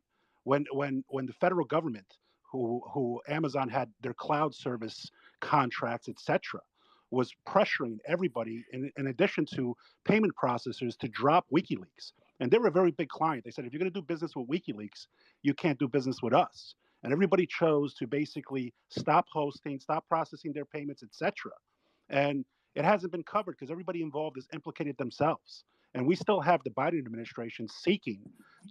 when the federal government, who Amazon had their cloud service contracts, etc., was pressuring everybody, in addition to payment processors, to drop WikiLeaks. And they were a very big client. They said, if you're going to do business with WikiLeaks, you can't do business with us. And everybody chose to basically stop hosting, stop processing their payments, etc. And it hasn't been covered because everybody involved is implicated themselves. And we still have the Biden administration seeking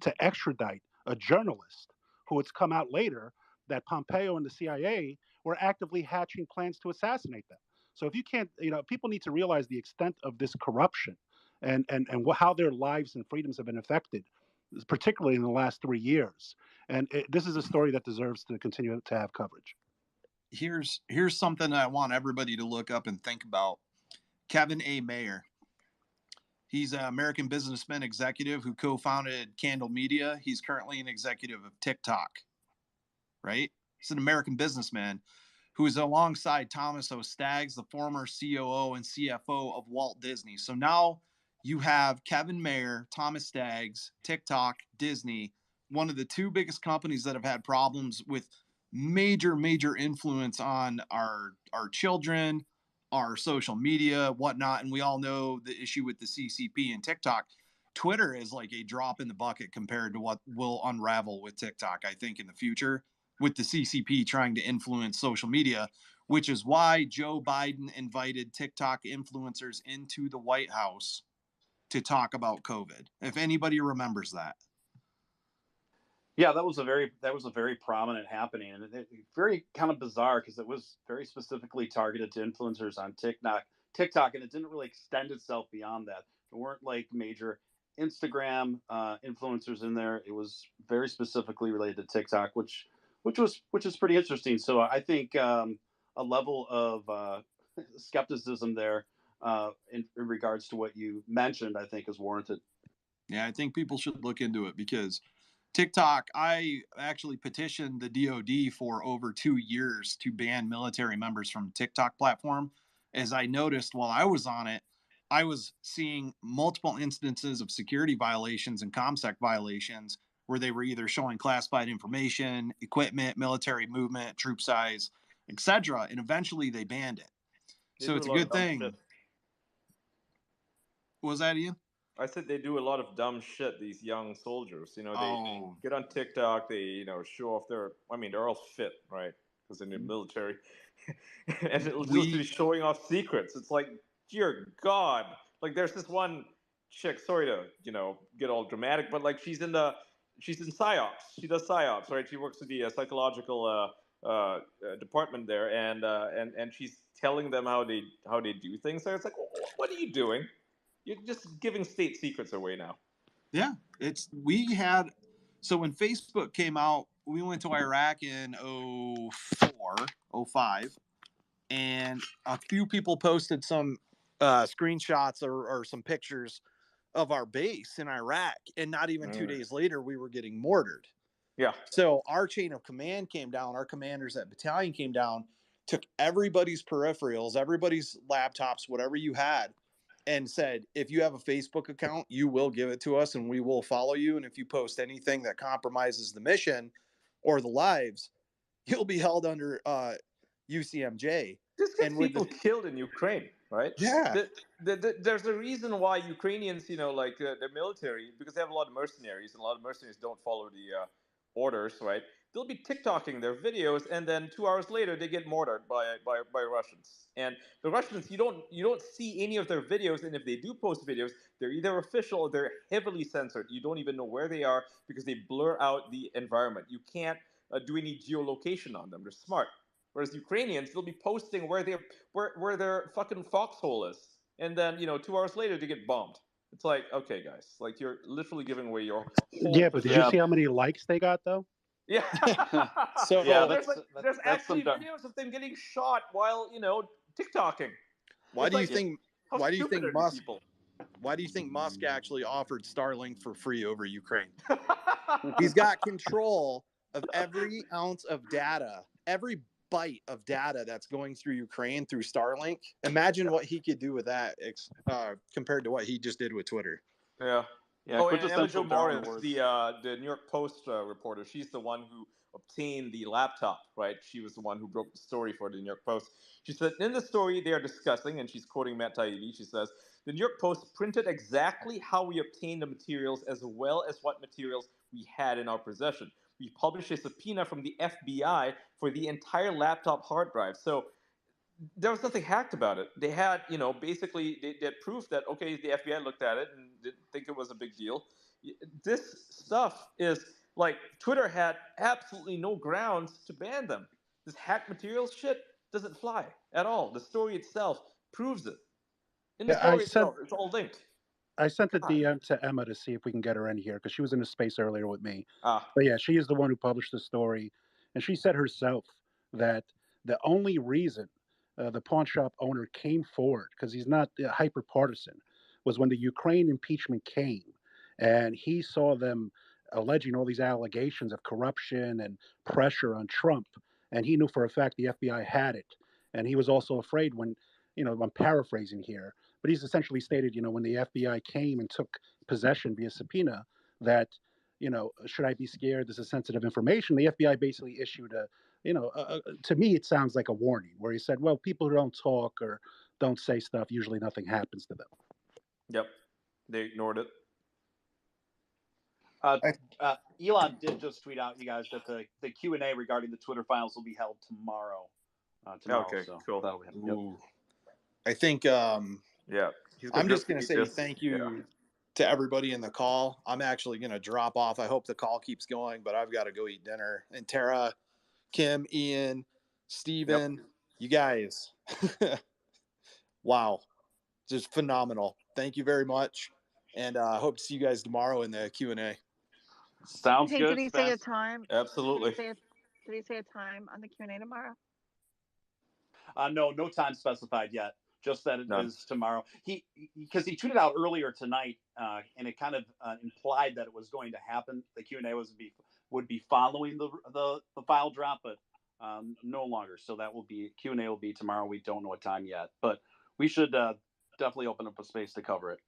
to extradite a journalist who it's come out later that Pompeo and the CIA were actively hatching plans to assassinate them. So if you can't, people need to realize the extent of this corruption and how their lives and freedoms have been affected, particularly in the last 3 years. And this is a story that deserves to continue to have coverage. Here's something I want everybody to look up and think about. Kevin A. Mayer. He's an American businessman executive who co-founded Candle Media. He's currently an executive of TikTok, right? He's an American businessman who is alongside Thomas O. Staggs, the former COO and CFO of Walt Disney. So now you have Kevin Mayer, Thomas Staggs, TikTok, Disney, one of the two biggest companies that have had problems with major influence on our children, our social media, whatnot. And we all know the issue with the CCP and TikTok. Twitter is like a drop in the bucket compared to what will unravel with TikTok, I think, in the future, with the CCP trying to influence social media, which is why Joe Biden invited TikTok influencers into the White House to talk about COVID. If anybody remembers that. Yeah, that was a very prominent happening, and very kind of bizarre because it was very specifically targeted to influencers on TikTok, and it didn't really extend itself beyond that. There weren't like major Instagram influencers in there. It was very specifically related to TikTok, which is pretty interesting. So I think a level of skepticism there in regards to what you mentioned, I think, is warranted. Yeah, I think people should look into it because TikTok, I actually petitioned the DOD for over 2 years to ban military members from TikTok platform. As I noticed while I was on it, I was seeing multiple instances of security violations and ComSec violations where they were either showing classified information, equipment, military movement, troop size, etc. And eventually they banned it. So it's a good thing. What was that, Ian? I said they do a lot of dumb shit, these young soldiers. They get on TikTok, they, show off they're all fit, right? Because they're in the military. And it'll just be showing off secrets. It's like, dear God. Like, there's this one chick, sorry to, get all dramatic, but like she's in PsyOps. She does PsyOps, right? She works at the psychological department there, and she's telling them how they do things. So it's like, what are you doing? You're just giving state secrets away now. Yeah, so when Facebook came out, we went to Iraq in 2004, 2005, and a few people posted some screenshots or some pictures of our base in Iraq, and not even 2 days later, we were getting mortared. Yeah. So our chain of command came down, our commanders at battalion came down, took everybody's peripherals, everybody's laptops, whatever you had, and said, if you have a Facebook account, you will give it to us and we will follow you. And if you post anything that compromises the mission or the lives, you'll be held under UCMJ. This gets people killed in Ukraine, right? Yeah. There's a reason why Ukrainians, like the military, because they have a lot of mercenaries, and a lot of mercenaries don't follow the orders, right? They'll be TikToking their videos, and then 2 hours later they get mortared by Russians. And the Russians, you don't see any of their videos, and if they do post videos, they're either official or they're heavily censored. You don't even know where they are because they blur out the environment. You can't do any geolocation on them. They're smart. Whereas Ukrainians, they'll be posting where their fucking foxhole is, and then 2 hours later they get bombed. It's like, okay, guys, like you're literally giving away your whole. Yeah, but did you see how many likes they got though? Yeah. So yeah, there's actually videos of them getting shot while TikToking. Why do you think Musk actually offered Starlink for free over Ukraine? He's got control of every ounce of data, every byte of data that's going through Ukraine through Starlink. Imagine what he could do with that compared to what he just did with Twitter. Yeah. Oh, and Emma Jo Morris, the New York Post reporter, she's the one who obtained the laptop, right? She was the one who broke the story for the New York Post. She said, in the story they are discussing, and she's quoting Matt Taibbi, she says, the New York Post printed exactly how we obtained the materials as well as what materials we had in our possession. We published a subpoena from the FBI for the entire laptop hard drive. So there was nothing hacked about it. They had, basically they had proof that, okay, the FBI looked at it and didn't think it was a big deal. This stuff is like Twitter had absolutely no grounds to ban them. This hacked materials shit doesn't fly at all. The story itself proves it. In the story itself, it's all linked. I sent a DM to Emma to see if we can get her in here because she was in a space earlier with me. But yeah, she is the one who published the story. And she said herself that the only reason the pawn shop owner came forward, because he's not hyper partisan, was when the Ukraine impeachment came and he saw them alleging all these allegations of corruption and pressure on Trump. And he knew for a fact the FBI had it. And he was also afraid when, I'm paraphrasing here, but he's essentially stated, when the FBI came and took possession via subpoena, that, should I be scared? This is sensitive information. The FBI basically issued to me, it sounds like a warning where he said, well, people who don't talk or don't say stuff, usually nothing happens to them. Yep. They ignored it. Elon did just tweet out, you guys, that the Q&A regarding the Twitter files will be held tomorrow. Okay, so cool. Yep. I think I'm just going to say thank you to everybody in the call. I'm actually going to drop off. I hope the call keeps going, but I've got to go eat dinner. And Tara, Kim, Ian, Steven, you guys, wow, just phenomenal. Thank you very much. And I hope to see you guys tomorrow in the Q&A. Sounds good. Did he say a time? Absolutely. Did he say a time on the Q&A tomorrow? No time specified yet. Just that it is tomorrow. Because he tweeted out earlier tonight, and it kind of implied that it was going to happen. The Q&A would be following the file drop, but no longer. So that Q&A will be tomorrow. We don't know what time yet, but we should definitely open up a space to cover it.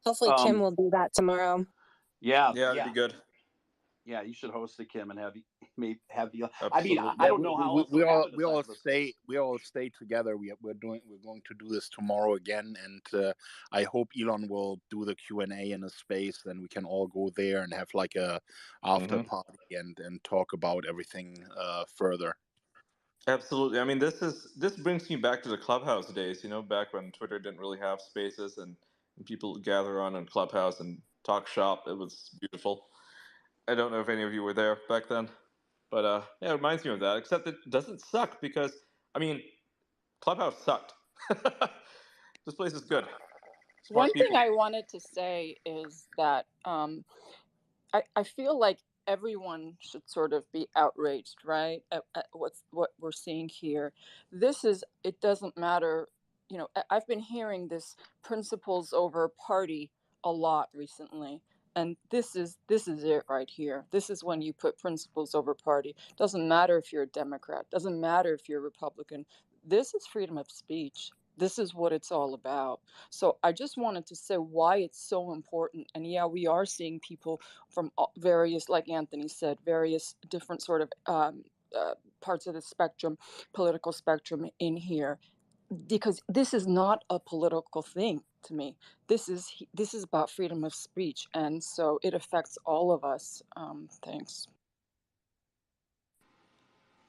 Hopefully Kim will do that tomorrow. Yeah, that'd be good. Yeah, you should host the Kim and have the. I mean, I don't know how we all stay together. We're going to do this tomorrow again, and I hope Elon will do the Q&A in a space. Then we can all go there and have like a after party and talk about everything further. Absolutely. I mean, this brings me back to the Clubhouse days. Back when Twitter didn't really have spaces and people gather on Clubhouse and talk shop. It was beautiful. I don't know if any of you were there back then, but it reminds me of that. Except it doesn't suck because, Clubhouse sucked. This place is good. One thing I wanted to say is that I feel like everyone should sort of be outraged, right, at what we're seeing here. It doesn't matter. I've been hearing this principles over party a lot recently. And this is it right here. This is when you put principles over party. Doesn't matter if you're a Democrat. Doesn't matter if you're a Republican. This is freedom of speech. This is what it's all about. So I just wanted to say why it's so important. And yeah, we are seeing people from various, like Anthony said, various different sort of parts of the spectrum, political spectrum in here, because this is not a political thing to me. This is about freedom of speech, and so it affects all of us. Thanks.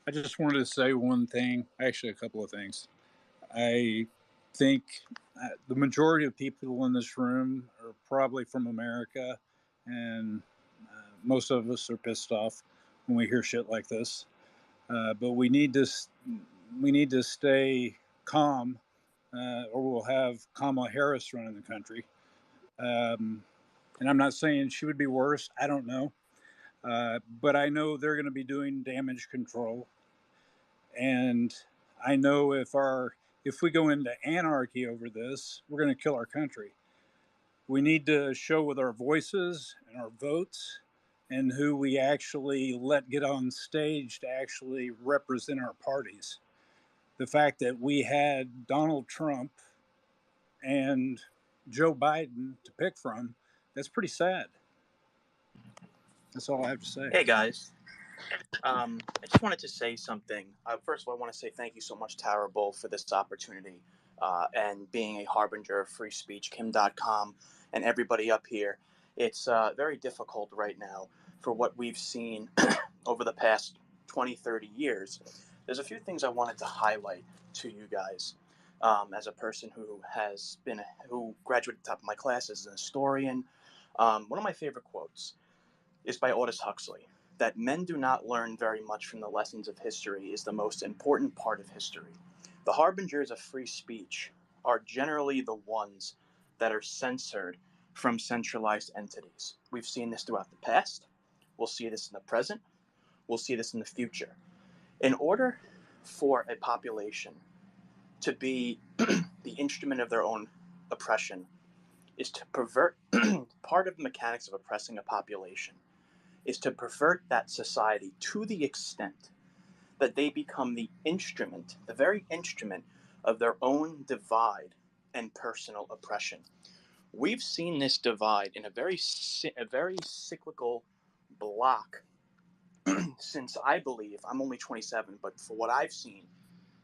I just wanted to say one thing, actually a couple of things. I think the majority of people in this room are probably from America, and most of us are pissed off when we hear shit like this. But we need to stay calm, or we'll have Kamala Harris running the country. And I'm not saying she would be worse. I don't know, but I know they're going to be doing damage control, and I know if we go into anarchy over this, we're going to kill our country. We need to show with our voices and our votes and who we actually let get on stage to actually represent our parties. The fact that we had Donald Trump and Joe Biden to pick from, that's pretty sad. That's all I have to say. Hey guys, I just wanted to say something. First of all, I want to say thank you so much, Tara Bull, for this opportunity and being a harbinger of free speech, Kim.com, and everybody up here. It's very difficult right now for what we've seen over the past 20, 30 years. There's a few things I wanted to highlight to you guys. As a person who graduated at the top of my class as an historian, one of my favorite quotes is by Aldous Huxley, that men do not learn very much from the lessons of history is the most important part of history. The harbingers of free speech are generally the ones that are censored from centralized entities. We've seen this throughout the past. We'll see this in the present. We'll see this in the future. In order for a population to be the instrument of their own oppression is to pervert part of the mechanics of oppressing a population is to pervert that society to the extent that they become the instrument, the very instrument of their own divide and personal oppression. We've seen this divide in a very cyclical block since, I believe, I'm only 27, but for what I've seen,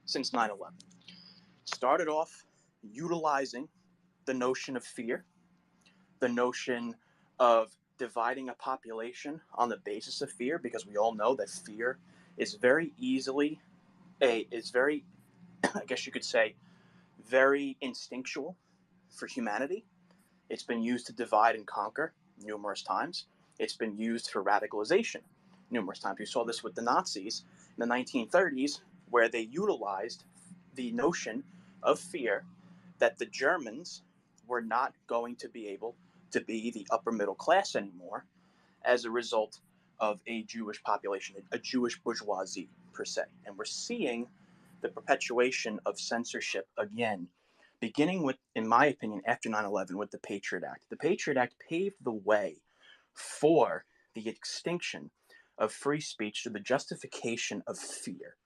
since 9/11. Started off utilizing the notion of fear, the notion of dividing a population on the basis of fear, because we all know that fear is very I guess you could say, very instinctual for humanity. It's been used to divide and conquer numerous times. It's been used for radicalization numerous times. We saw this with the Nazis in the 1930s, where they utilized the notion of fear that the Germans were not going to be able to be the upper middle class anymore as a result of a Jewish population, a Jewish bourgeoisie per se. And we're seeing the perpetuation of censorship again, beginning with, in my opinion, after 9/11 with the Patriot Act. The Patriot Act paved the way for the extinction of free speech through the justification of fear.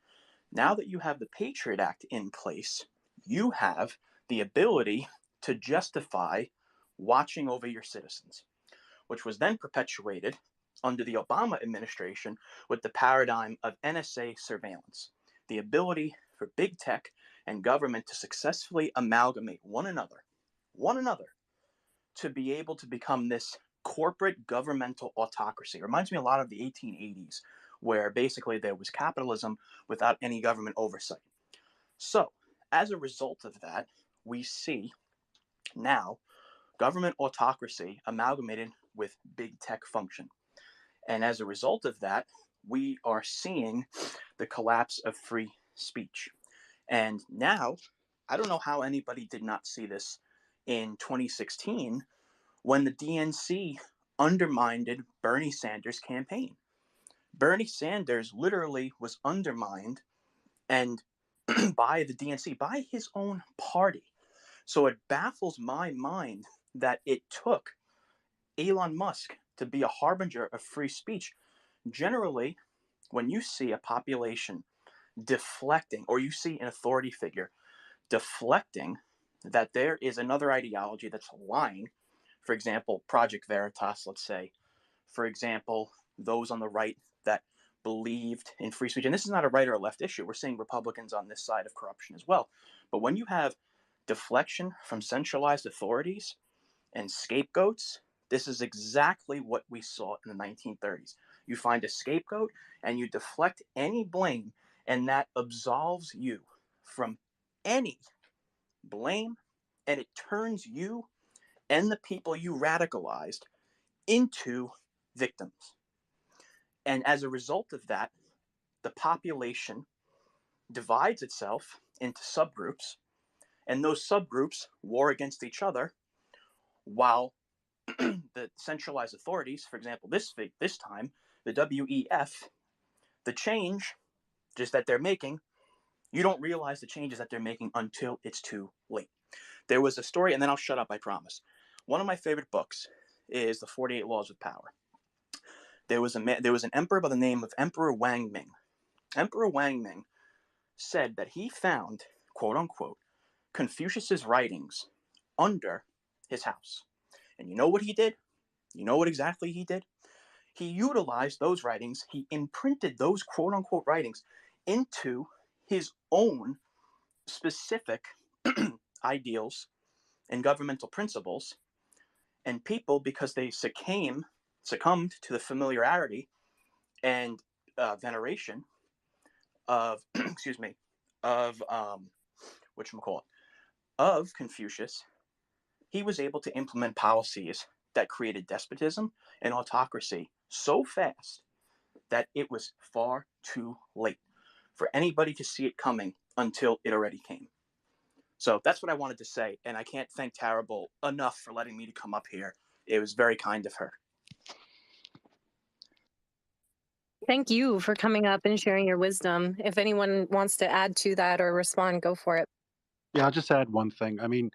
Now that you have the Patriot Act in place, you have the ability to justify watching over your citizens, which was then perpetuated under the Obama administration with the paradigm of NSA surveillance, the ability for big tech and government to successfully amalgamate one another, to be able to become this corporate governmental autocracy. It reminds me a lot of the 1880s, where basically there was capitalism without any government oversight. So, as a result of that, we see now government autocracy amalgamated with big tech function. And as a result of that, we are seeing the collapse of free speech. And now, I don't know how anybody did not see this in 2016 when the DNC undermined Bernie Sanders' campaign. Bernie Sanders literally was undermined and by the DNC, by his own party. So it baffles my mind that it took Elon Musk to be a harbinger of free speech. Generally, when you see a population deflecting, or you see an authority figure deflecting that there is another ideology that's lying. For example, Project Veritas, let's say. For example, those on the right that believed in free speech. And this is not a right or a left issue. We're seeing Republicans on this side of corruption as well. But when you have deflection from centralized authorities and scapegoats, this is exactly what we saw in the 1930s. You find a scapegoat and you deflect any blame, and that absolves you from any blame, and it turns you and the people you radicalized into victims. And as a result of that, the population divides itself into subgroups, and those subgroups war against each other, while the centralized authorities, for example, this time, the WEF, the change just that they're making, you don't realize the changes that they're making until it's too late. There was a story, and then I'll shut up, I promise. One of my favorite books is The 48 Laws of Power. There was an emperor by the name of Emperor Wang Ming. Emperor Wang Ming said that he found, quote unquote, Confucius's writings under his house. And you know what he did? You know what exactly he did? He utilized those writings, he imprinted those quote unquote writings into his own specific ideals and governmental principles, and people, because they succumbed to the familiarity and veneration of of Confucius, he was able to implement policies that created despotism and autocracy so fast that it was far too late for anybody to see it coming until it already came. So that's what I wanted to say, and I can't thank Tarable enough for letting me to come up here. It was very kind of her. Thank you for coming up and sharing your wisdom. If anyone wants to add to that or respond, go for it. Yeah, I'll just add one thing. I mean,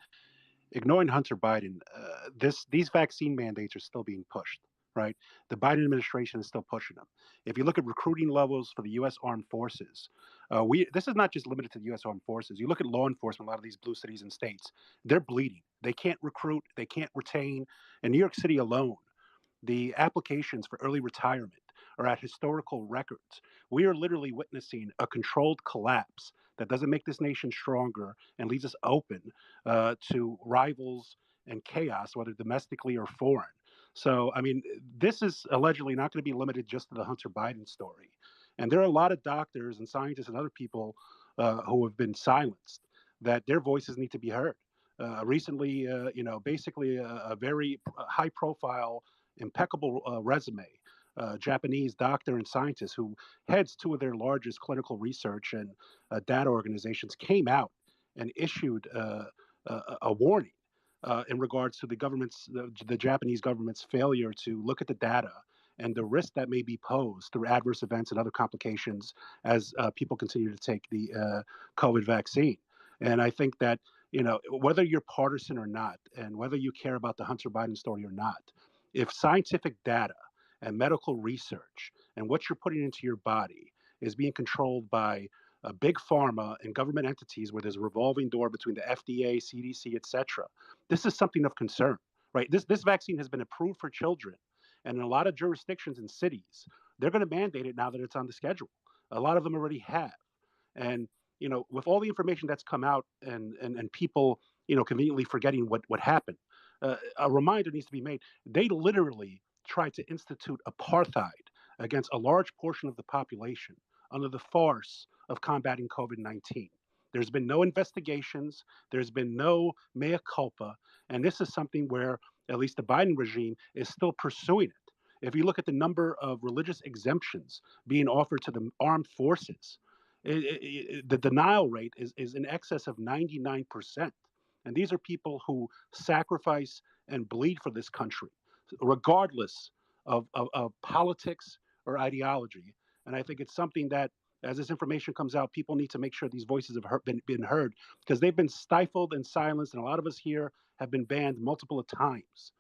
ignoring Hunter Biden, these vaccine mandates are still being pushed, right? The Biden administration is still pushing them. If you look at recruiting levels for the U.S. Armed Forces, this is not just limited to the U.S. Armed Forces. You look at law enforcement, a lot of these blue cities and states, they're bleeding. They can't recruit. They can't retain. In New York City alone, the applications for early retirement are at historical records. We are literally witnessing a controlled collapse that doesn't make this nation stronger and leaves us open to rivals and chaos, whether domestically or foreign. So, I mean, this is allegedly not going to be limited just to the Hunter Biden story. And there are a lot of doctors and scientists and other people who have been silenced, that their voices need to be heard. Recently, basically a very high-profile, impeccable resume, Japanese doctor and scientist who heads two of their largest clinical research and data organizations, came out and issued a warning in regards to the Japanese government's failure to look at the data and the risk that may be posed through adverse events and other complications as people continue to take the COVID vaccine. And I think that, whether you're partisan or not, and whether you care about the Hunter Biden story or not, if scientific data and medical research and what you're putting into your body is being controlled by big pharma and government entities, where there's a revolving door between the FDA, CDC, etc., this is something of concern, right? This vaccine has been approved for children, and in a lot of jurisdictions and cities, they're going to mandate it now that it's on the schedule. A lot of them already have, and with all the information that's come out, and people conveniently forgetting what happened, a reminder needs to be made. They literally tried to institute apartheid against a large portion of the population under the farce of combating COVID-19. There's been no investigations. There's been no mea culpa. And this is something where at least the Biden regime is still pursuing it. If you look at the number of religious exemptions being offered to the armed forces, the denial rate is in excess of 99%. And these are people who sacrifice and bleed for this country, regardless of politics or ideology. And I think it's something that, as this information comes out, people need to make sure these voices have been heard, because they've been stifled and silenced, and a lot of us here have been banned multiple times.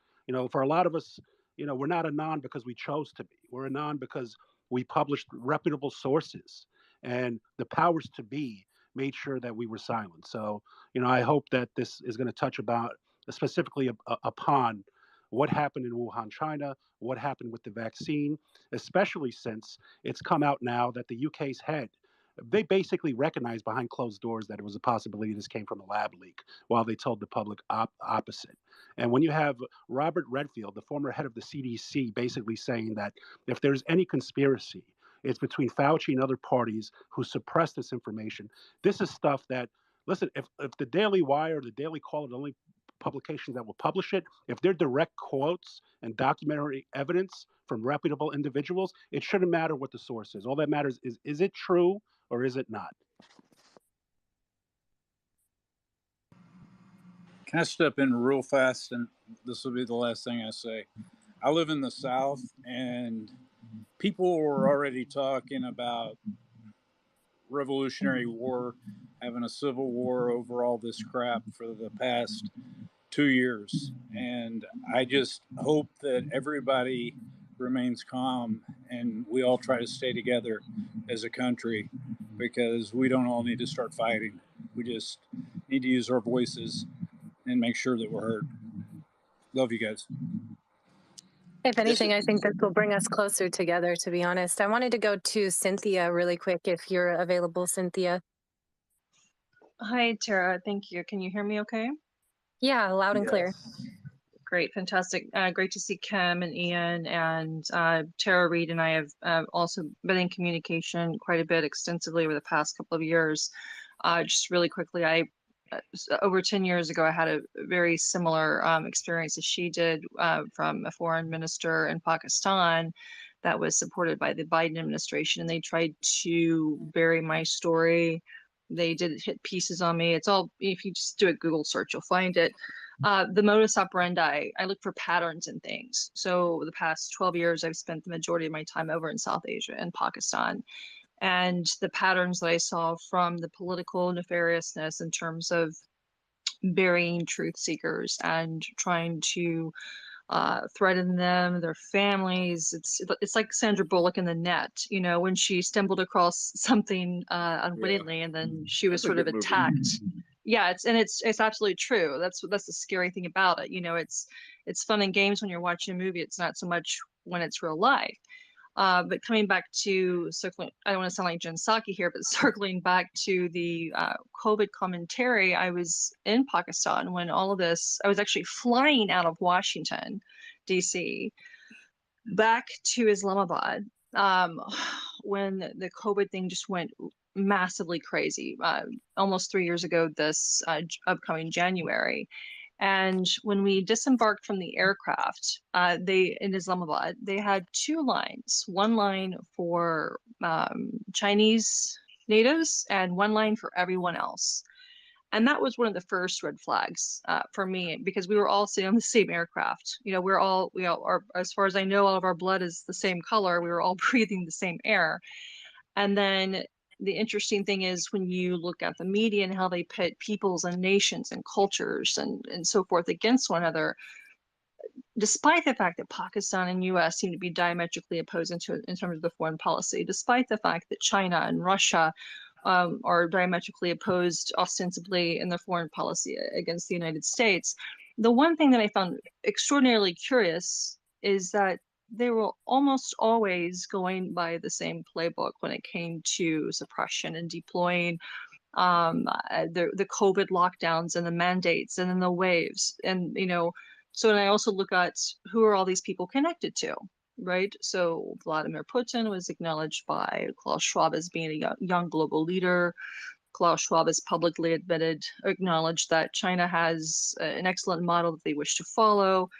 For a lot of us, we're not anon because we chose to be. We're anon because we published reputable sources, and the powers to be made sure that we were silent. So, I hope that this is going to touch about specifically upon what happened in Wuhan, China, what happened with the vaccine, especially since it's come out now that the UK's head, they basically recognized behind closed doors that it was a possibility this came from a lab leak, while they told the public opposite. And when you have Robert Redfield, the former head of the CDC, basically saying that if there's any conspiracy, it's between Fauci and other parties who suppress this information. This is stuff that, listen, if the Daily Wire, the Daily Caller are the only publications that will publish it, if they're direct quotes and documentary evidence from reputable individuals, it shouldn't matter what the source is. All that matters is it true or is it not? Can I step in real fast? And this will be the last thing I say. I live in the South, and people were already talking about Revolutionary War, having a civil war over all this crap for the past 2 years. And I just hope that everybody remains calm and we all try to stay together as a country, because we don't all need to start fighting. We just need to use our voices and make sure that we're heard. Love you guys. If anything, I think this will bring us closer together, to be honest. I wanted to go to Cynthia really quick, if you're available, Cynthia. Hi, Tara. Thank you. Can you hear me okay? Yeah, loud and clear. Great, fantastic. Great to see Kim and Ian, and Tara Reid and I have also been in communication quite a bit extensively over the past couple of years. Just really quickly, over 10 years ago, I had a very similar experience as she did from a foreign minister in Pakistan that was supported by the Biden administration, and they tried to bury my story. They did hit pieces on me. It's all, if you just do a Google search, you'll find it. The modus operandi, I look for patterns in things. So the past 12 years, I've spent the majority of my time over in South Asia and Pakistan. And the patterns that I saw from the political nefariousness in terms of burying truth seekers and trying to threaten them, their families. It's like Sandra Bullock in The Net, when she stumbled across something unwittingly, and then she was sort of attacked. Yeah, it's absolutely true. That's the scary thing about it. It's fun and games when you're watching a movie. It's not so much when it's real life. But coming back to circling, I don't want to sound like Jen Psaki here, but circling back to the COVID commentary, I was in Pakistan when all of this, I was actually flying out of Washington, D.C., back to Islamabad when the COVID thing just went massively crazy, almost 3 years ago this upcoming January. And when we disembarked from the aircraft, in Islamabad, they had two lines, one line for Chinese natives and one line for everyone else. And that was one of the first red flags for me, because we were all sitting on the same aircraft. We all are, as far as I know, all of our blood is the same color. We were all breathing the same air. And then the interesting thing is when you look at the media and how they pit peoples and nations and cultures and so forth against one another, despite the fact that Pakistan and US seem to be diametrically opposed in terms of the foreign policy, despite the fact that China and Russia are diametrically opposed ostensibly in their foreign policy against the United States, the one thing that I found extraordinarily curious is that they were almost always going by the same playbook when it came to suppression and deploying the COVID lockdowns and the mandates and then the waves. And, so when I also look at who are all these people connected to, right? So Vladimir Putin was acknowledged by Klaus Schwab as being a young global leader. Klaus Schwab has publicly acknowledged that China has an excellent model that they wish to follow.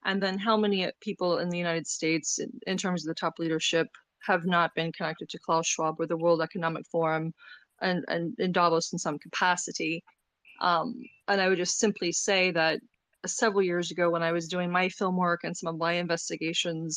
And then how many people in the United States, in terms of the top leadership, have not been connected to Klaus Schwab or the World Economic Forum and in Davos in some capacity? And I would just simply say that several years ago, when I was doing my film work and some of my investigations